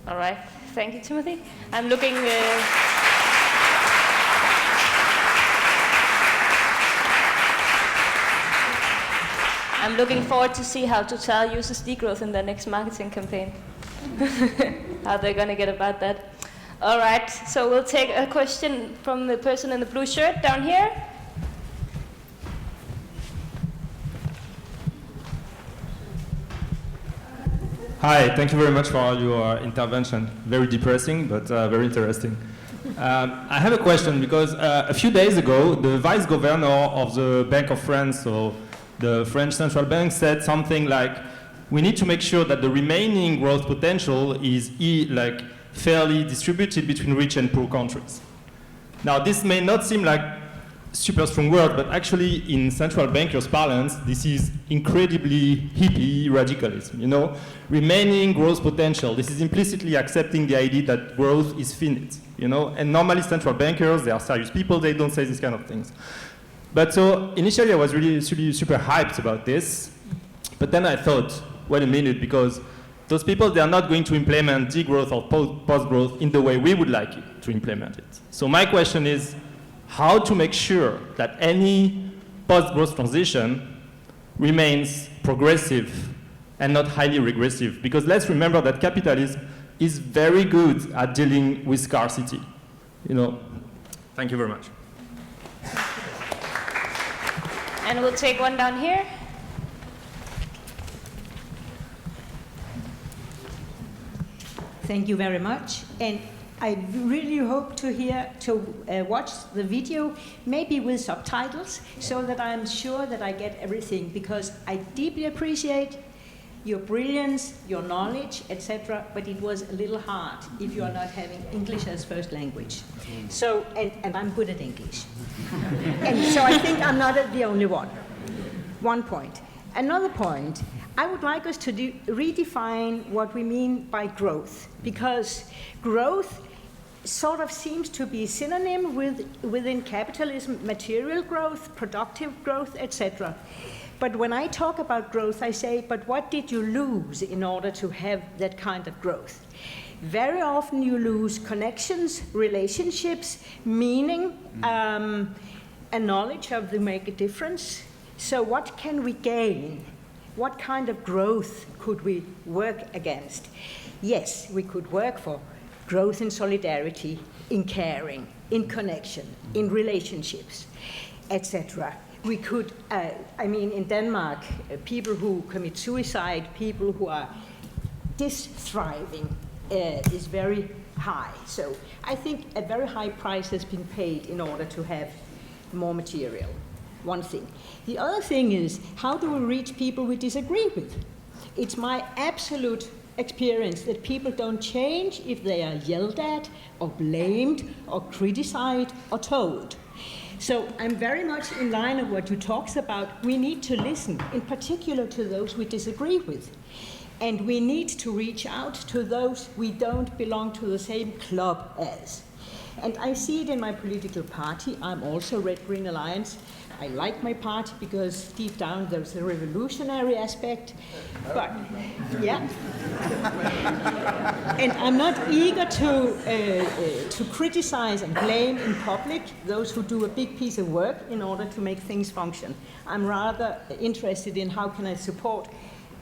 All right, thank you, Timothee. I'm looking. I'm looking forward to see how Total uses degrowth in their next marketing campaign. How they're going to get about that. All right, so we'll take a question from the person in the blue shirt down here. Hi, thank you very much for your intervention. Very depressing, but very interesting. I have a question, because a few days ago, the vice governor of the Bank of France, so the French central bank, said something like, we need to make sure that the remaining growth potential is fairly distributed between rich and poor countries. Now, this may not seem like super strong word, but actually in central bankers' parlance, this is incredibly hippie radicalism, remaining growth potential. This is implicitly accepting the idea that growth is finite, and normally central bankers, they are serious people, they don't say these kind of things. But so initially I was really super hyped about this, but then I thought, wait a minute, because those people, they are not going to implement degrowth or post-growth in the way we would like it to implement it. So my question is, how to make sure that any post-growth transition remains progressive and not highly regressive? Because let's remember that capitalism is very good at dealing with scarcity. Thank you very much. And we'll take one down here. Thank you very much. And I really hope to watch the video, maybe with subtitles, so that I'm sure that I get everything, because I deeply appreciate your brilliance, your knowledge, etc., but it was a little hard if you are not having English as first language. So, and I'm good at English. And so I think I'm not the only one. One point. Another point, I would like us to redefine what we mean by growth, because growth sort of seems to be synonym within capitalism, material growth, productive growth, etc. But when I talk about growth, I say, but what did you lose in order to have that kind of growth? Very often you lose connections, relationships, meaning, a knowledge of the make a difference. So what can we gain? What kind of growth could we work against? Yes, we could work for growth in solidarity, in caring, in connection, in relationships, etc. We could, in Denmark, people who commit suicide, people who are dis-thriving is very high. So I think a very high price has been paid in order to have more material. One thing. The other thing is, how do we reach people we disagree with? It's my absolute experience that people don't change if they are yelled at, or blamed, or criticized, or told. So I'm very much in line of what you talks about. We need to listen, in particular to those we disagree with. And we need to reach out to those we don't belong to the same club as. And I see it in my political party. I'm also Red Green Alliance. I like my party because deep down there's a revolutionary aspect, but yeah. And I'm not eager to criticize and blame in public those who do a big piece of work in order to make things function. I'm rather interested in how can I support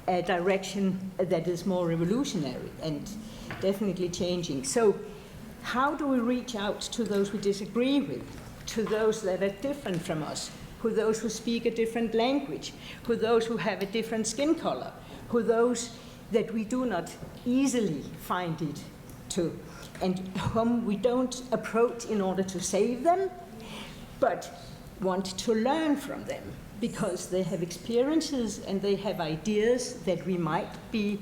a direction that is more revolutionary and definitely changing. So how do we reach out to those we disagree with, to those that are different from us, who those who speak a different language, who those who have a different skin color, who those that we do not easily find it to, and whom we don't approach in order to save them, but want to learn from them, because they have experiences and they have ideas that we might be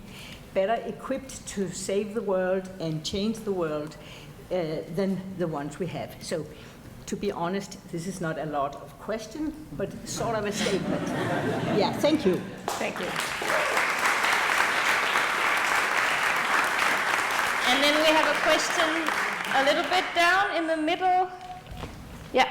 better equipped to save the world and change the world than the ones we have. So, to be honest, this is not a lot of question, but sort of a statement. Yeah, thank you. Thank you. And then we have a question a little bit down in the middle. Yeah.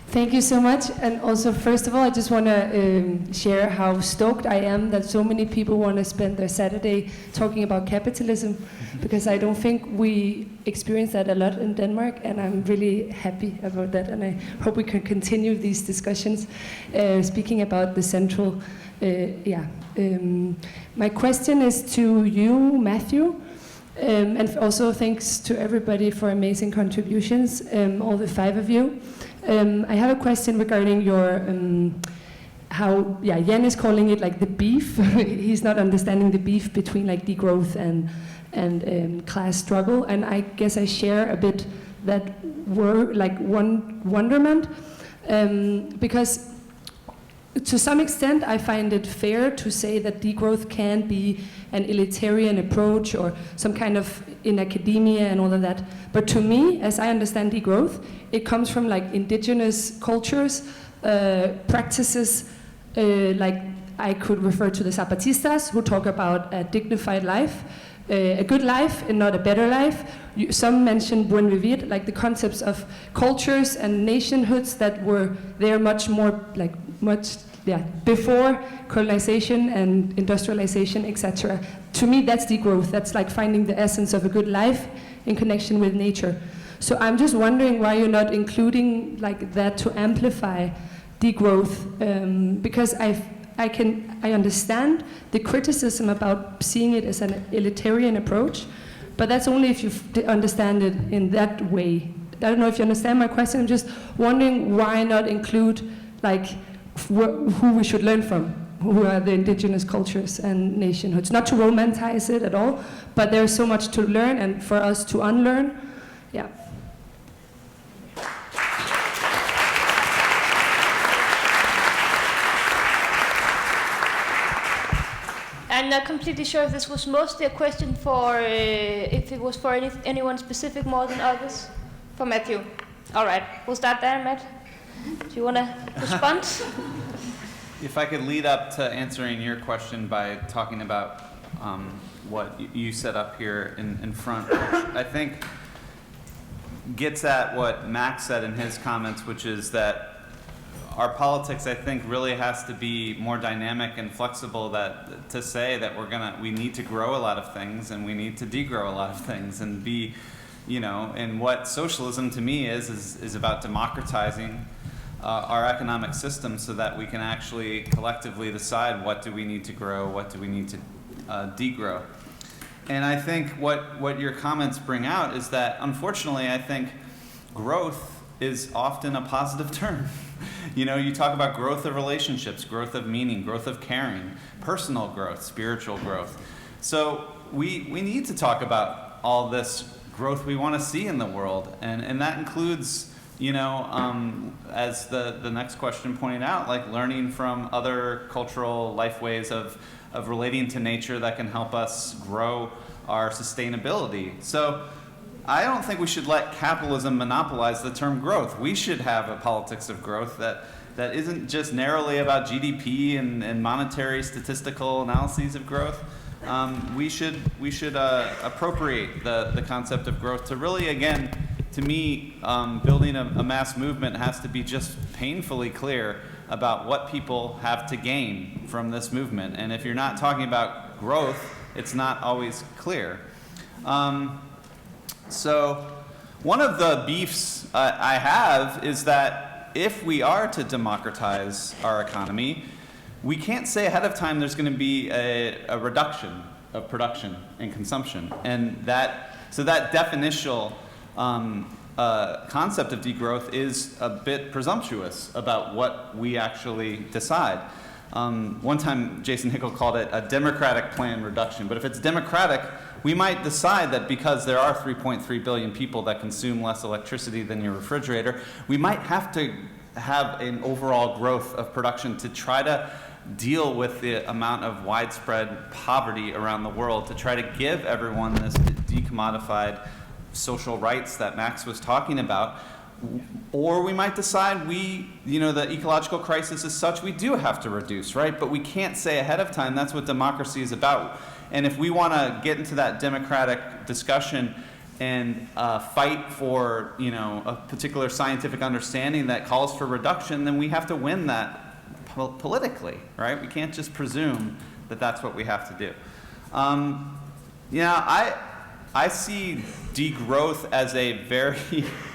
Thank you so much. And also, first of all, I just want to share how stoked I am that so many people want to spend their Saturday talking about capitalism, because I don't think we experience that a lot in Denmark, and I'm really happy about that. And I hope we can continue these discussions, speaking about the central, my question is to you, Matthew, and also thanks to everybody for amazing contributions, all the 5 of you. I have a question regarding your, how, Jan is calling it like the beef. He's not understanding the beef between like degrowth and class struggle. And I guess I share a bit that wonderment, because to some extent I find it fair to say that degrowth can be an elitarian approach or some kind of in academia and all of that. But to me, as I understand degrowth, it comes from like indigenous cultures, practices, like I could refer to the Zapatistas, who talk about a dignified life, a good life and not a better life. Some mention buen vivir, like the concepts of cultures and nationhoods that were there much more, like before colonization and industrialization, etc. To me, that's degrowth. That's like finding the essence of a good life in connection with nature. So I'm just wondering why you're not including like that to amplify degrowth, because I understand the criticism about seeing it as an elitarian approach, but that's only if you understand it in that way. I don't know if you understand my question. I'm just wondering why not include like who we should learn from. who are the indigenous cultures and nationhoods. Not to romanticize it at all, but there's so much to learn and for us to unlearn. Yeah. I'm not completely sure if this was mostly a question for, if it was for anyone specific more than others. For Matthew. All right, we'll start there, Matt. Do you want to respond? If I could lead up to answering your question by talking about what you set up here in front, which I think gets at what Max said in his comments, which is that our politics, I think, really has to be more dynamic and flexible. That to say that we need to grow a lot of things and we need to degrow a lot of things, and be, and what socialism to me is about democratizing our economic system so that we can actually collectively decide what do we need to grow, what do we need to degrow. And I think what your comments bring out is that, unfortunately, I think growth is often a positive term. You talk about growth of relationships, growth of meaning, growth of caring, personal growth, spiritual growth. So we need to talk about all this growth we want to see in the world, and that includes, as the next question pointed out, like learning from other cultural life ways of relating to nature that can help us grow our sustainability. So I don't think we should let capitalism monopolize the term growth. We should have a politics of growth that isn't just narrowly about GDP and monetary statistical analyses of growth. We should appropriate the concept of growth to really, again, to me, building a mass movement has to be just painfully clear about what people have to gain from this movement. And if you're not talking about growth, it's not always clear. So one of the beefs I have is that if we are to democratize our economy, we can't say ahead of time there's going to be a reduction of production and consumption. And that definitional concept of degrowth is a bit presumptuous about what we actually decide. One time Jason Hickel called it a democratic planned reduction, but if it's democratic, we might decide that because there are 3.3 billion people that consume less electricity than your refrigerator, we might have to have an overall growth of production to try to deal with the amount of widespread poverty around the world, to try to give everyone this decommodified social rights that Max was talking about. Or we might decide the ecological crisis is such we do have to reduce, right? But we can't say ahead of time. That's what democracy is about. And if we want to get into that democratic discussion and fight for, a particular scientific understanding that calls for reduction, then we have to win that politically, right? We can't just presume that that's what we have to do. I see degrowth as a very,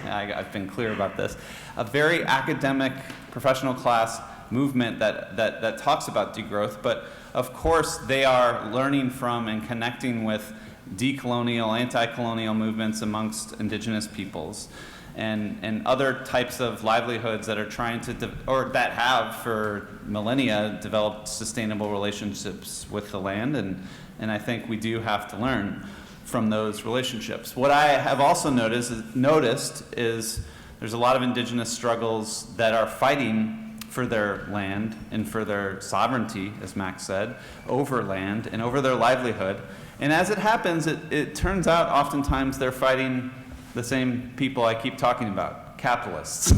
I've been clear about this, a very academic, professional class movement that talks about degrowth, but of course they are learning from and connecting with decolonial, anti-colonial movements amongst indigenous peoples and other types of livelihoods that are trying to, or that have for millennia developed sustainable relationships with the land, and I think we do have to learn from those relationships. What I have also noticed is there's a lot of indigenous struggles that are fighting for their land and for their sovereignty, as Max said, over land and over their livelihood. And as it happens, it turns out oftentimes they're fighting the same people I keep talking about, capitalists.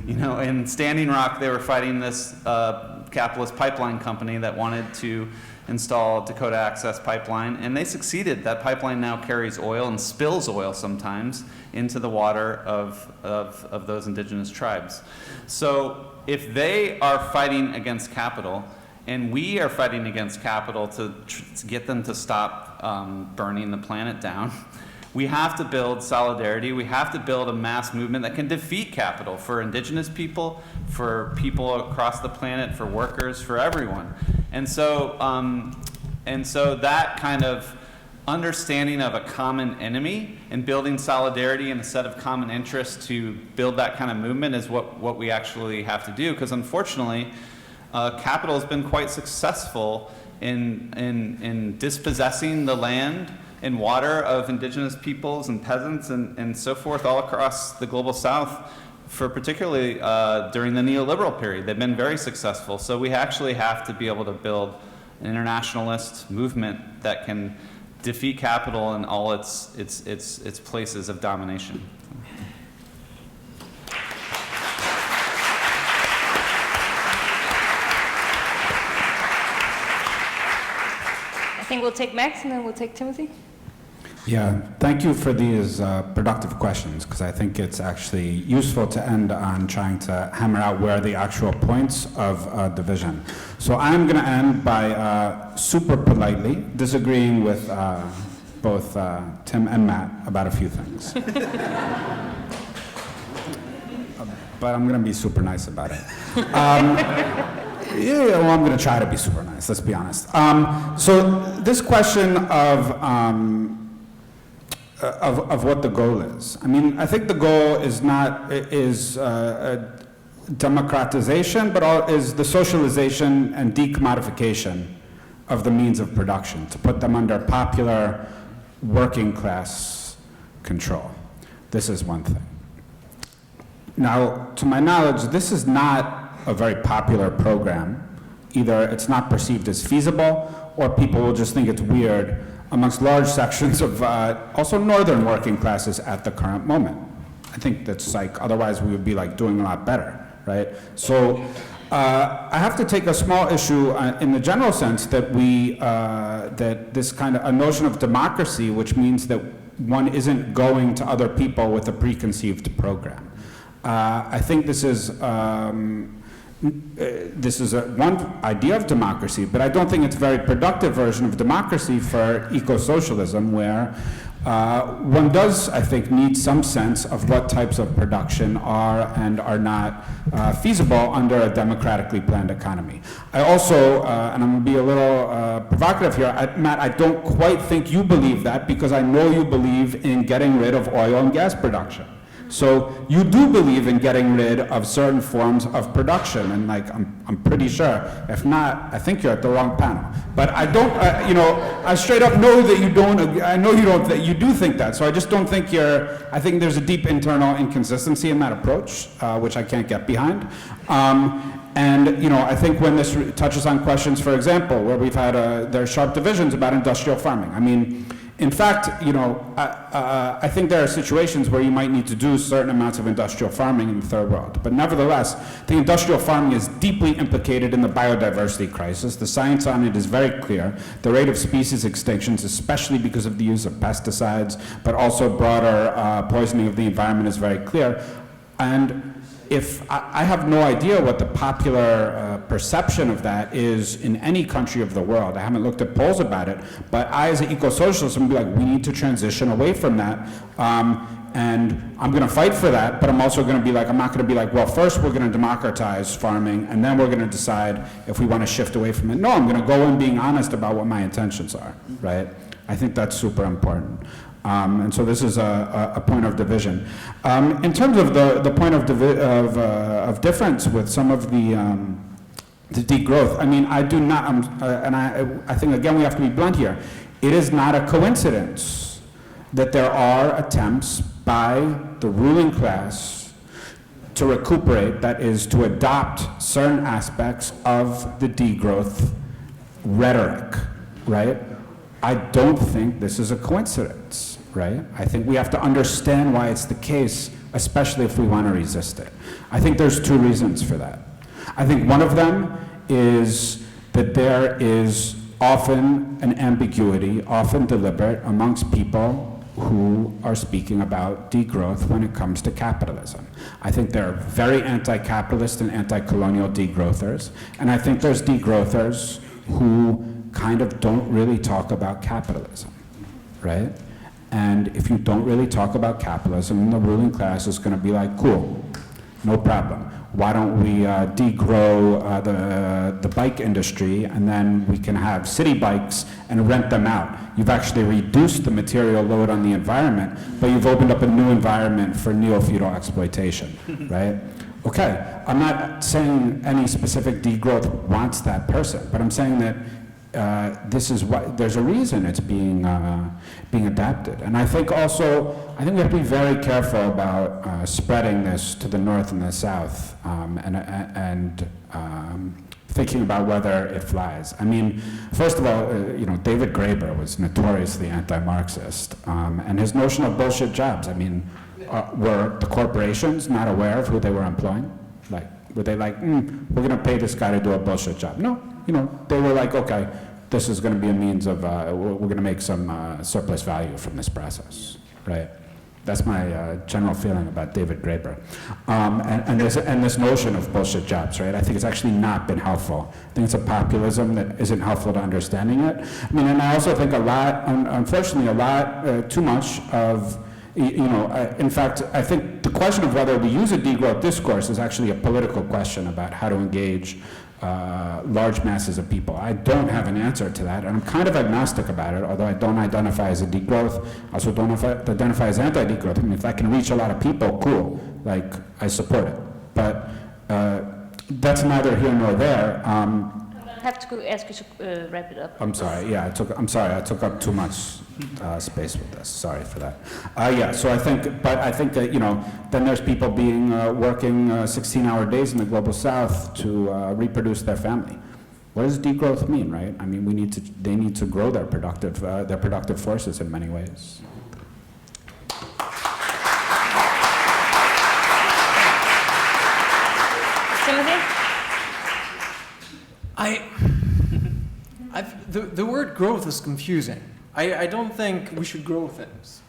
In Standing Rock, they were fighting this capitalist pipeline company that wanted to install Dakota Access Pipeline, and they succeeded. That pipeline now carries oil and spills oil sometimes into the water of those indigenous tribes. So if they are fighting against capital, and we are fighting against capital to get them to stop burning the planet down, we have to build solidarity. We have to build a mass movement that can defeat capital for indigenous people, for people across the planet, for workers, for everyone. And so that kind of understanding of a common enemy and building solidarity and a set of common interests to build that kind of movement is what we actually have to do. Because unfortunately, capital has been quite successful in dispossessing the land and water of indigenous peoples and peasants and so forth all across the global south, for particularly during the neoliberal period. They've been very successful. So we actually have to be able to build an internationalist movement that can defeat capital in all its places of domination. I think we'll take Max and then we'll take Timothee. Yeah, thank you for these productive questions, because I think it's actually useful to end on trying to hammer out where are the actual points of division. So I'm going to end by super politely disagreeing with both Tim and Matt about a few things. But I'm going to be super nice about it. Yeah, well, I'm going to try to be super nice, let's be honest. So this question of what the goal is. I mean, I think the goal is not democratization, but is the socialization and decommodification of the means of production, to put them under popular working class control. This is one thing. Now, to my knowledge, this is not a very popular program. Either it's not perceived as feasible, or people will just think it's weird amongst large sections of also northern working classes at the current moment. I think that's like, otherwise we would be like doing a lot better, right? So I have to take a small issue in the general sense that that this kind of a notion of democracy, which means that one isn't going to other people with a preconceived program. I think this is one idea of democracy, but I don't think it's a very productive version of democracy for eco-socialism, where one does, I think, need some sense of what types of production are and are not feasible under a democratically planned economy. I also, and I'm going to be a little provocative here, Matt, I don't quite think you believe that, because I know you believe in getting rid of oil and gas production. So you do believe in getting rid of certain forms of production, and like I'm pretty sure. If not, I think you're at the wrong panel. But I don't, I straight up know that you don't. I know you don't. That you do think that. So I just don't think you're. I think there's a deep internal inconsistency in that approach, which I can't get behind. And I think when this touches on questions, for example, where we've had there are sharp divisions about industrial farming. I mean. In fact, I think there are situations where you might need to do certain amounts of industrial farming in the third world. But nevertheless, the industrial farming is deeply implicated in the biodiversity crisis. The science on it is very clear. The rate of species extinctions, especially because of the use of pesticides, but also broader poisoning of the environment, is very clear. And if I have no idea what the popular perception of that is in any country of the world. I haven't looked at polls about it, but I, as an eco-socialist, am going to be like, we need to transition away from that. And I'm going to fight for that, but I'm also going to be like, I'm not going to be like, well, first we're going to democratize farming, and then we're going to decide if we want to shift away from it. No, I'm going to go in being honest about what my intentions are, right? I think that's super important. And so this is a point of division. In terms of the point of difference with some of the degrowth, I mean, I do not, and I think, again, we have to be blunt here. It is not a coincidence that there are attempts by the ruling class to recuperate, that is, to adopt certain aspects of the degrowth rhetoric, right? I don't think this is a coincidence, right? I think we have to understand why it's the case, especially if we want to resist it. I think there's two reasons for that. I think one of them is that there is often an ambiguity, often deliberate, amongst people who are speaking about degrowth when it comes to capitalism. I think there are very anti-capitalist and anti-colonial degrowthers, and I think there's degrowthers who kind of don't really talk about capitalism, right? And if you don't really talk about capitalism, the ruling class is going to be like, cool, no problem. Why don't we degrow the bike industry, and then we can have city bikes and rent them out. You've actually reduced the material load on the environment, but you've opened up a new environment for neo-feudal exploitation, right? Okay, I'm not saying any specific degrowth wants that person, but I'm saying that this is what, there's a reason it's being adapted. And I think also, we have to be very careful about spreading this to the north and the south, and thinking about whether it flies. I mean, first of all, David Graeber was notoriously anti-Marxist, and his notion of bullshit jobs, I mean, were the corporations not aware of who they were employing? Like, were they like, we're gonna pay this guy to do a bullshit job? No, they were like, okay, this is gonna be a means of, we're gonna make some surplus value from this process, right? That's my general feeling about David Graeber. And this notion of bullshit jobs, right? I think it's actually not been helpful. I think it's a populism that isn't helpful to understanding it. I mean, and I also think unfortunately, too much of, in fact, I think the question of whether we use a degrowth discourse is actually a political question about how to engage large masses of people. I don't have an answer to that, and I'm kind of agnostic about it, although I don't identify as a degrowth. I also don't identify as anti-degrowth. I mean, if I can reach a lot of people, cool. Like, I support it. But that's neither here nor there. I have to ask you to wrap it up. I'm sorry. Yeah, I took up too much space with this. Sorry for that. So I think that then there's people working 16-hour days in the global south to reproduce their family. What does degrowth mean, right? I mean, they need to grow their productive forces in many ways. Timothee? The word growth is confusing. I don't think we should grow things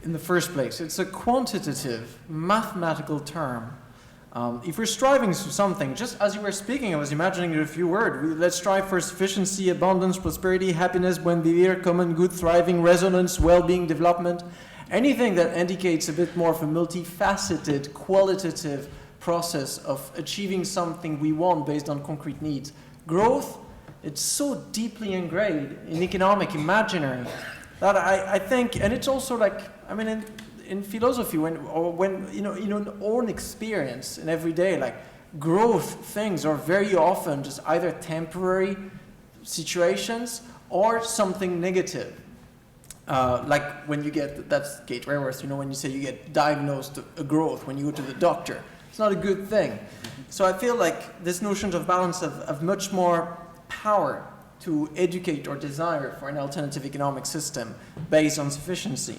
in the first place. It's a quantitative, mathematical term. If we're striving for something, just as you were speaking, I was imagining a few words. Let's strive for sufficiency, abundance, prosperity, happiness, buen vivir, common good, thriving, resonance, well-being, development. Anything that indicates a bit more of a multifaceted, qualitative process of achieving something we want based on concrete needs. Growth, it's so deeply ingrained in economic imaginary that I think, and it's also like, I mean, in philosophy, when in own experience in every day, like growth things are very often just either temporary situations or something negative. Like when you get, that's Kate Raworth, when you say you get diagnosed a growth when you go to the doctor. It's not a good thing. So I feel like this notion of balance have much more power to educate or desire for an alternative economic system based on sufficiency.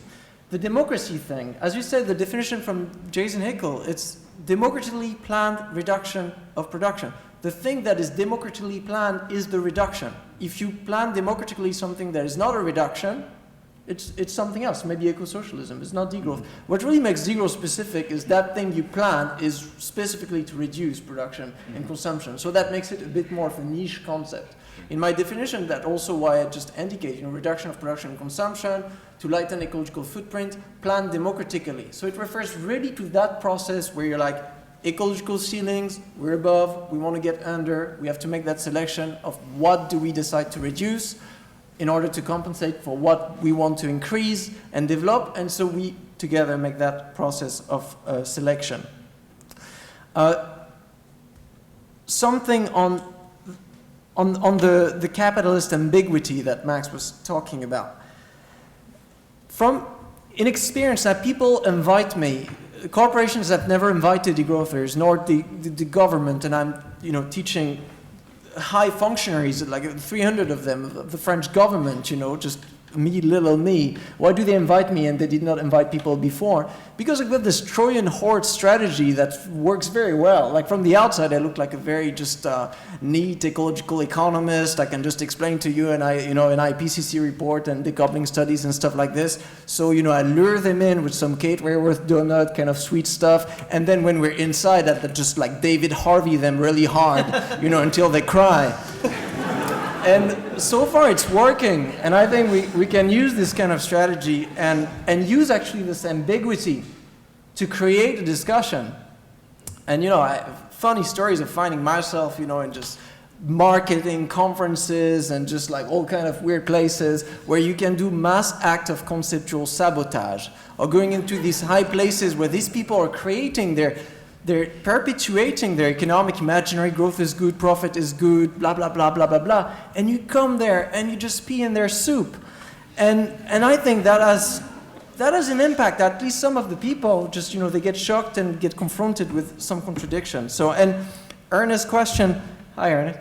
The democracy thing, as you said, the definition from Jason Hickel, it's democratically planned reduction of production. The thing that is democratically planned is the reduction. If you plan democratically something that is not a reduction, it's something else, maybe eco-socialism, it's not degrowth. What really makes degrowth specific is that thing you plan is specifically to reduce production and consumption. So that makes it a bit more of a niche concept. In my definition, that's also why I just indicate, reduction of production and consumption, to lighten ecological footprint, planned democratically. So it refers really to that process where you're like, ecological ceilings, we're above, we want to get under, we have to make that selection of what do we decide to reduce in order to compensate for what we want to increase and develop, and so we together make that process of selection. Something on the capitalist ambiguity that Max was talking about. In experience that people invite me, corporations have never invited degrowthers, nor the government, and I'm teaching high functionaries, like 300 of them, of the French government, just me, little me. Why do they invite me and they did not invite people before? Because I've got this Trojan horse strategy that works very well. Like from the outside, I look like a very just neat ecological economist. I can just explain to you an IPCC report and decoupling studies and stuff like this. So, I lure them in with some Kate Raworth donut kind of sweet stuff. And then when we're inside, I just like David Harvey them really hard, until they cry. And so far it's working, and I think we can use this kind of strategy and use actually this ambiguity to create a discussion. And funny stories of finding myself, in just marketing conferences and just like all kind of weird places where you can do mass act of conceptual sabotage, or going into these high places where these people are creating their they're perpetuating their economic imaginary. Growth is good, profit is good, blah, blah, blah, blah, blah, blah. And you come there and you just pee in their soup. And I think that has an impact. At least some of the people just, they get shocked and get confronted with some contradiction. So, and Ernest's question, hi Ernest,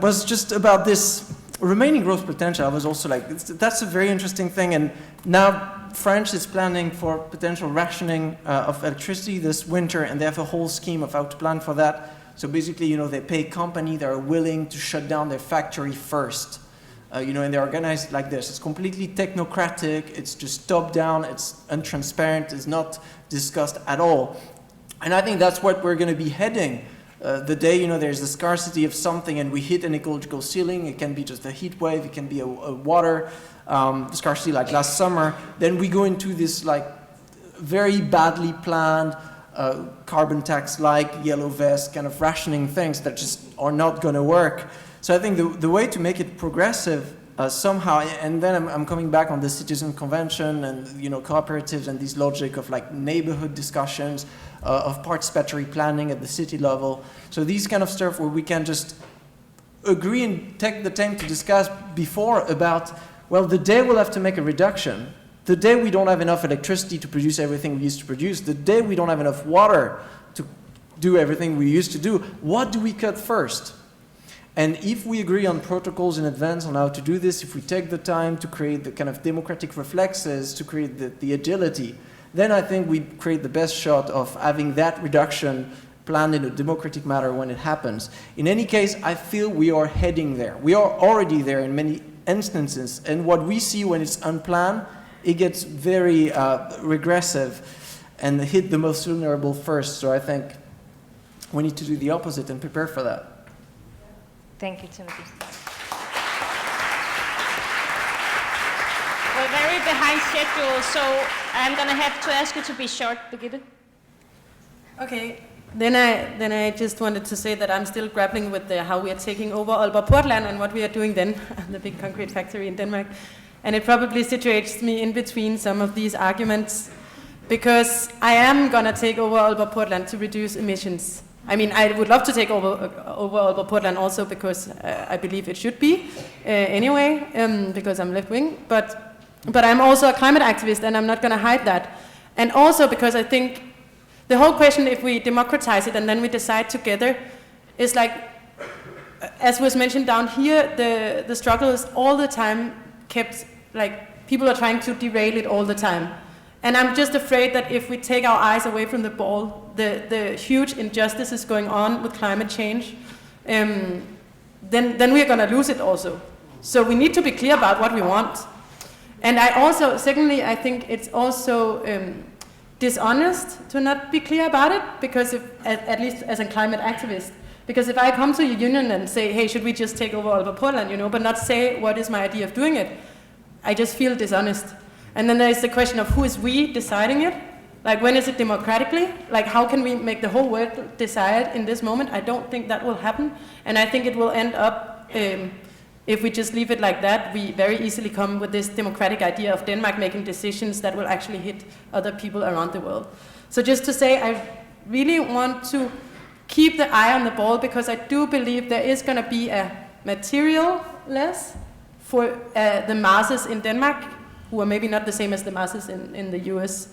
was just about this remaining growth potential. I was also like, that's a very interesting thing. And now France is planning for potential rationing of electricity this winter, and they have a whole scheme of how to plan for that. So basically, they pay companies that are willing to shut down their factory first. And they're organized like this. It's completely technocratic, it's just top-down, it's untransparent, it's not discussed at all. And I think that's what we're going to be heading. The day, there's a scarcity of something and we hit an ecological ceiling, it can be just a heat wave, it can be a water scarcity like last summer, then we go into this like very badly planned carbon tax-like yellow vest kind of rationing things that just are not going to work. So I think the way to make it progressive somehow, and then I'm coming back on the citizen convention and cooperatives and this logic of like neighborhood discussions, of participatory planning at the city level. So these kind of stuff where we can just agree and take the time to discuss before about, well, the day we'll have to make a reduction, the day we don't have enough electricity to produce everything we used to produce, the day we don't have enough water to do everything we used to do, what do we cut first? And if we agree on protocols in advance on how to do this, if we take the time to create the kind of democratic reflexes, to create the agility, then I think we create the best shot of having that reduction planned in a democratic manner when it happens. In any case, I feel we are heading there. We are already there in many instances. And what we see when it's unplanned, it gets very regressive and hit the most vulnerable first. So I think we need to do the opposite and prepare for that. Thank you, Timothee. We're very behind schedule, so I'm going to have to ask you to be short, Birgitte. Okay, then I just wanted to say that I'm still grappling with how we are taking over Aalborg Portland and what we are doing then, the big concrete factory in Denmark. And it probably situates me in between some of these arguments, because I am going to take over Aalborg Portland to reduce emissions. I mean, I would love to take over Aalborg Portland also because I believe it should be anyway, because I'm left-wing. But I'm also a climate activist, and I'm not going to hide that. And also because I think the whole question, if we democratize it and then we decide together, is like, as was mentioned down here, the struggle is all the time kept, like, people are trying to derail it all the time. And I'm just afraid that if we take our eyes away from the ball, the huge injustices going on with climate change, then we're going to lose it also. So we need to be clear about what we want. And secondly, I think it's also dishonest to not be clear about it, because at least as a climate activist, because if I come to a union and say, hey, should we just take over Aalborg Portland, but not say what is my idea of doing it, I just feel dishonest. And then there's the question of who is we deciding it? Like, when is it democratically? Like, how can we make the whole world decide in this moment? I don't think that will happen. And I think it will end up, if we just leave it like that, we very easily come with this democratic idea of Denmark making decisions that will actually hit other people around the world. So just to say, I really want to keep the eye on the ball, because I do believe there is going to be a material less for the masses in Denmark, who are maybe not the same as the masses in the US.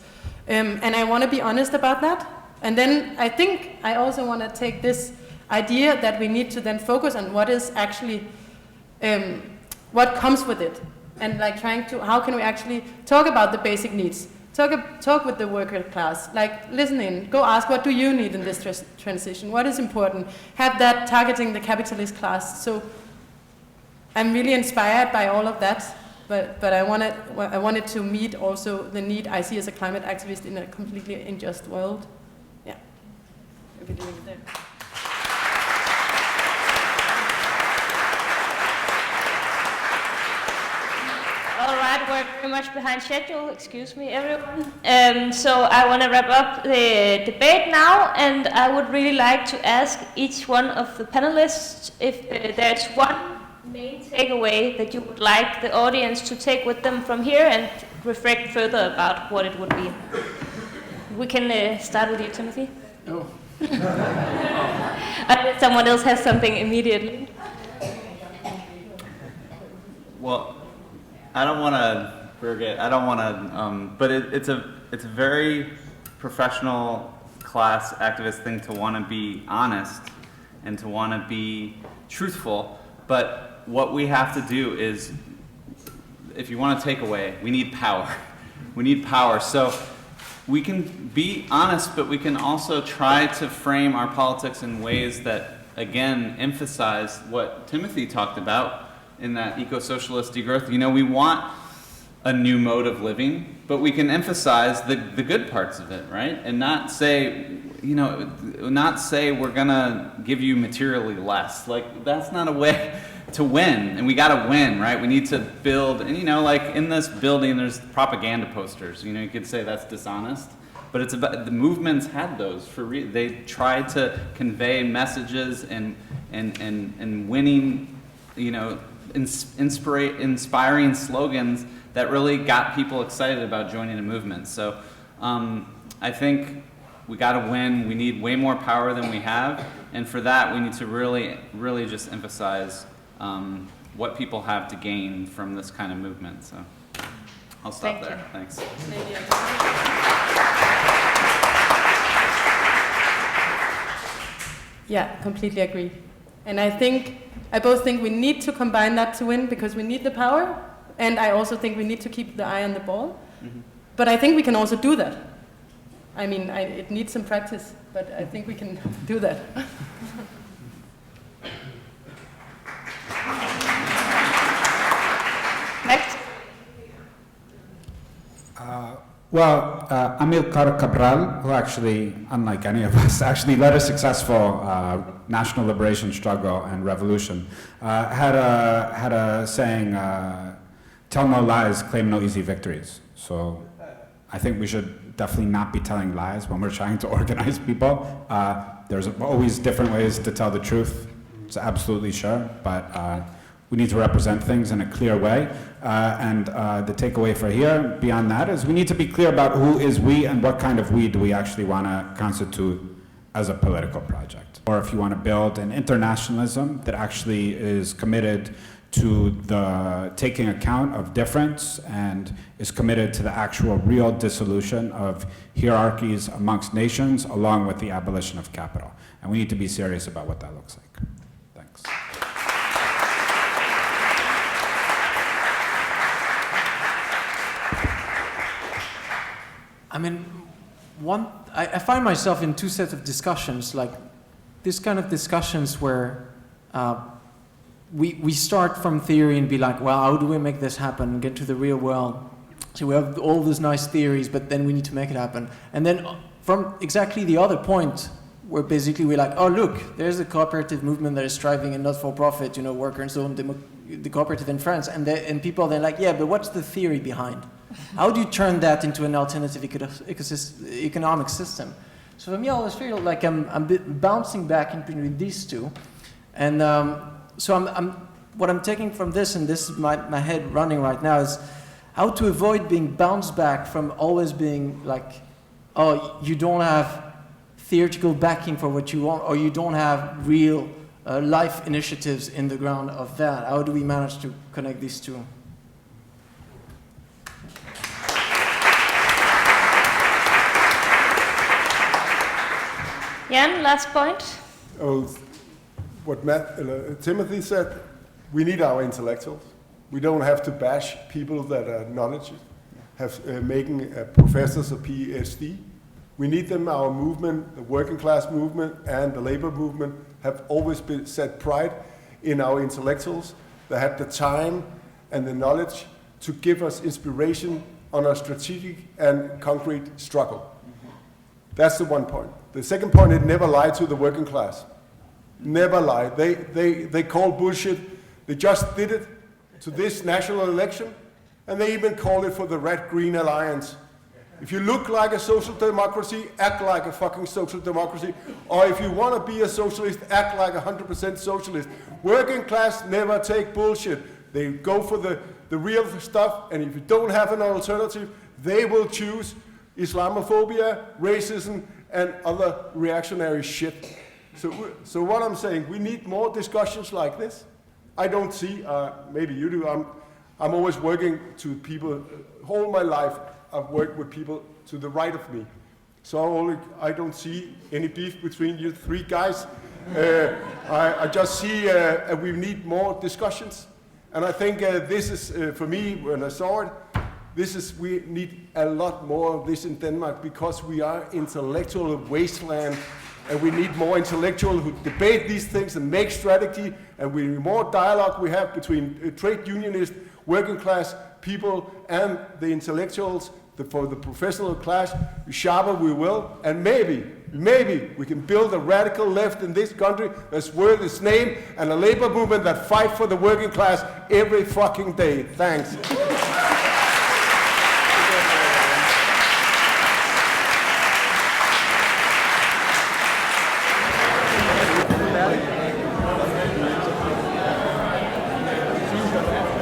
And I want to be honest about that. And then I think I also want to take this idea that we need to then focus on what is actually, what comes with it. And like how can we actually talk about the basic needs? Talk with the worker class, like listen in, go ask, what do you need in this transition? What is important? Have that targeting the capitalist class. So I'm really inspired by all of that. But I wanted to meet also the need I see as a climate activist in a completely unjust world. Yeah, we'll be doing it there. All right, we're very much behind schedule. Excuse me, everyone. So I want to wrap up the debate now, and I would really like to ask each one of the panelists if there's one main takeaway that you would like the audience to take with them from here and reflect further about what it would be. We can start with you, Timothee. Oh. Unless someone else has something immediately. Well, I don't want to, Birgitte, I don't want to, but it's a very professional class activist thing to want to be honest and to want to be truthful. But what we have to do is, if you want to take away, we need power. We need power. So we can be honest, but we can also try to frame our politics in ways that, again, emphasize what Timothee talked about in that eco-socialist degrowth. You know, we want a new mode of living, but we can emphasize the good parts of it, right? And not say, you know, not say we're gonna give you materially less. Like, that's not a way to win, and we gotta win, right? We need to build, and you know, like in this building there's propaganda posters. You know, you could say that's dishonest, but it's about, the movements had those for they tried to convey messages and winning, you know, inspiring slogans that really got people excited about joining a movement. So I think we got to win. We need way more power than we have, and for that we need to really just emphasize what people have to gain from this kind of movement. So I'll stop there. Thanks. Yeah, completely agree. And I both think we need to combine that to win because we need the power, and I also think we need to keep the eye on the ball. Mm-hmm. But I think we can also do that. I mean, it needs some practice, but I think we can do that. Next. Amilcar Cabral, who actually, unlike any of us, actually led a successful national liberation struggle and revolution, had a saying, tell no lies, claim no easy victories. So I think we should definitely not be telling lies when we're trying to organize people. There's always different ways to tell the truth, it's absolutely sure, but we need to represent things in a clear way. And the takeaway for here, beyond that, is we need to be clear about who is we and what kind of we do we actually want to constitute as a political project. Or if you want to build an internationalism that actually is committed to the taking account of difference and is committed to the actual real dissolution of hierarchies amongst nations, along with the abolition of capital. And we need to be serious about what that looks like. Thanks. I mean, I find myself in two sets of discussions, like this kind of discussions where we start from theory and be like, well, how do we make this happen, get to the real world? So we have all these nice theories, but then we need to make it happen. And then from exactly the other point, where basically we're like, oh, look, there's a cooperative movement that is striving in not-for-profit, you know, workers own the cooperative in France. And people are then like, yeah, but what's the theory behind? How do you turn that into an alternative economic system? So for me, I always feel like I'm bouncing back in between these two. And so what I'm taking from this, and this is my head running right now, is how to avoid being bounced back from always being like, oh, you don't have theoretical backing for what you want, or you don't have real life initiatives in the ground of that. How do we manage to connect these two? Jan, last point. Oh, what Timothee said, we need our intellectuals. We don't have to bash people that are knowledge, making professors a PhD. We need them. Our movement, the working class movement and the labor movement, have always been set pride in our intellectuals that had the time and the knowledge to give us inspiration on our strategic and concrete struggle. That's the one point. The second point, it never lied to the working class. Never lied. They called bullshit. They just did it to this national election, and they even called it for the Red-Green Alliance. If you look like a social democracy, act like a fucking social democracy. Or if you want to be a socialist, act like 100% socialist. Working class never take bullshit. They go for the real stuff, and if you don't have an alternative, they will choose Islamophobia, racism, and other reactionary shit. So what I'm saying, we need more discussions like this. I don't see, maybe you do, I'm always working to people, all my life I've worked with people to the right of me. So I don't see any beef between you three guys. I just see we need more discussions. And I think this is, for me, when I saw it, we need a lot more of this in Denmark because we are intellectual wasteland and we need more intellectuals who debate these things and make strategy, and we need more dialogue we have between trade unionists, working class people and the intellectuals for the professional class. The sharper we will, and maybe we can build a radical left in this country that's worth its name, and a labor movement that fight for the working class every fucking day. Thanks.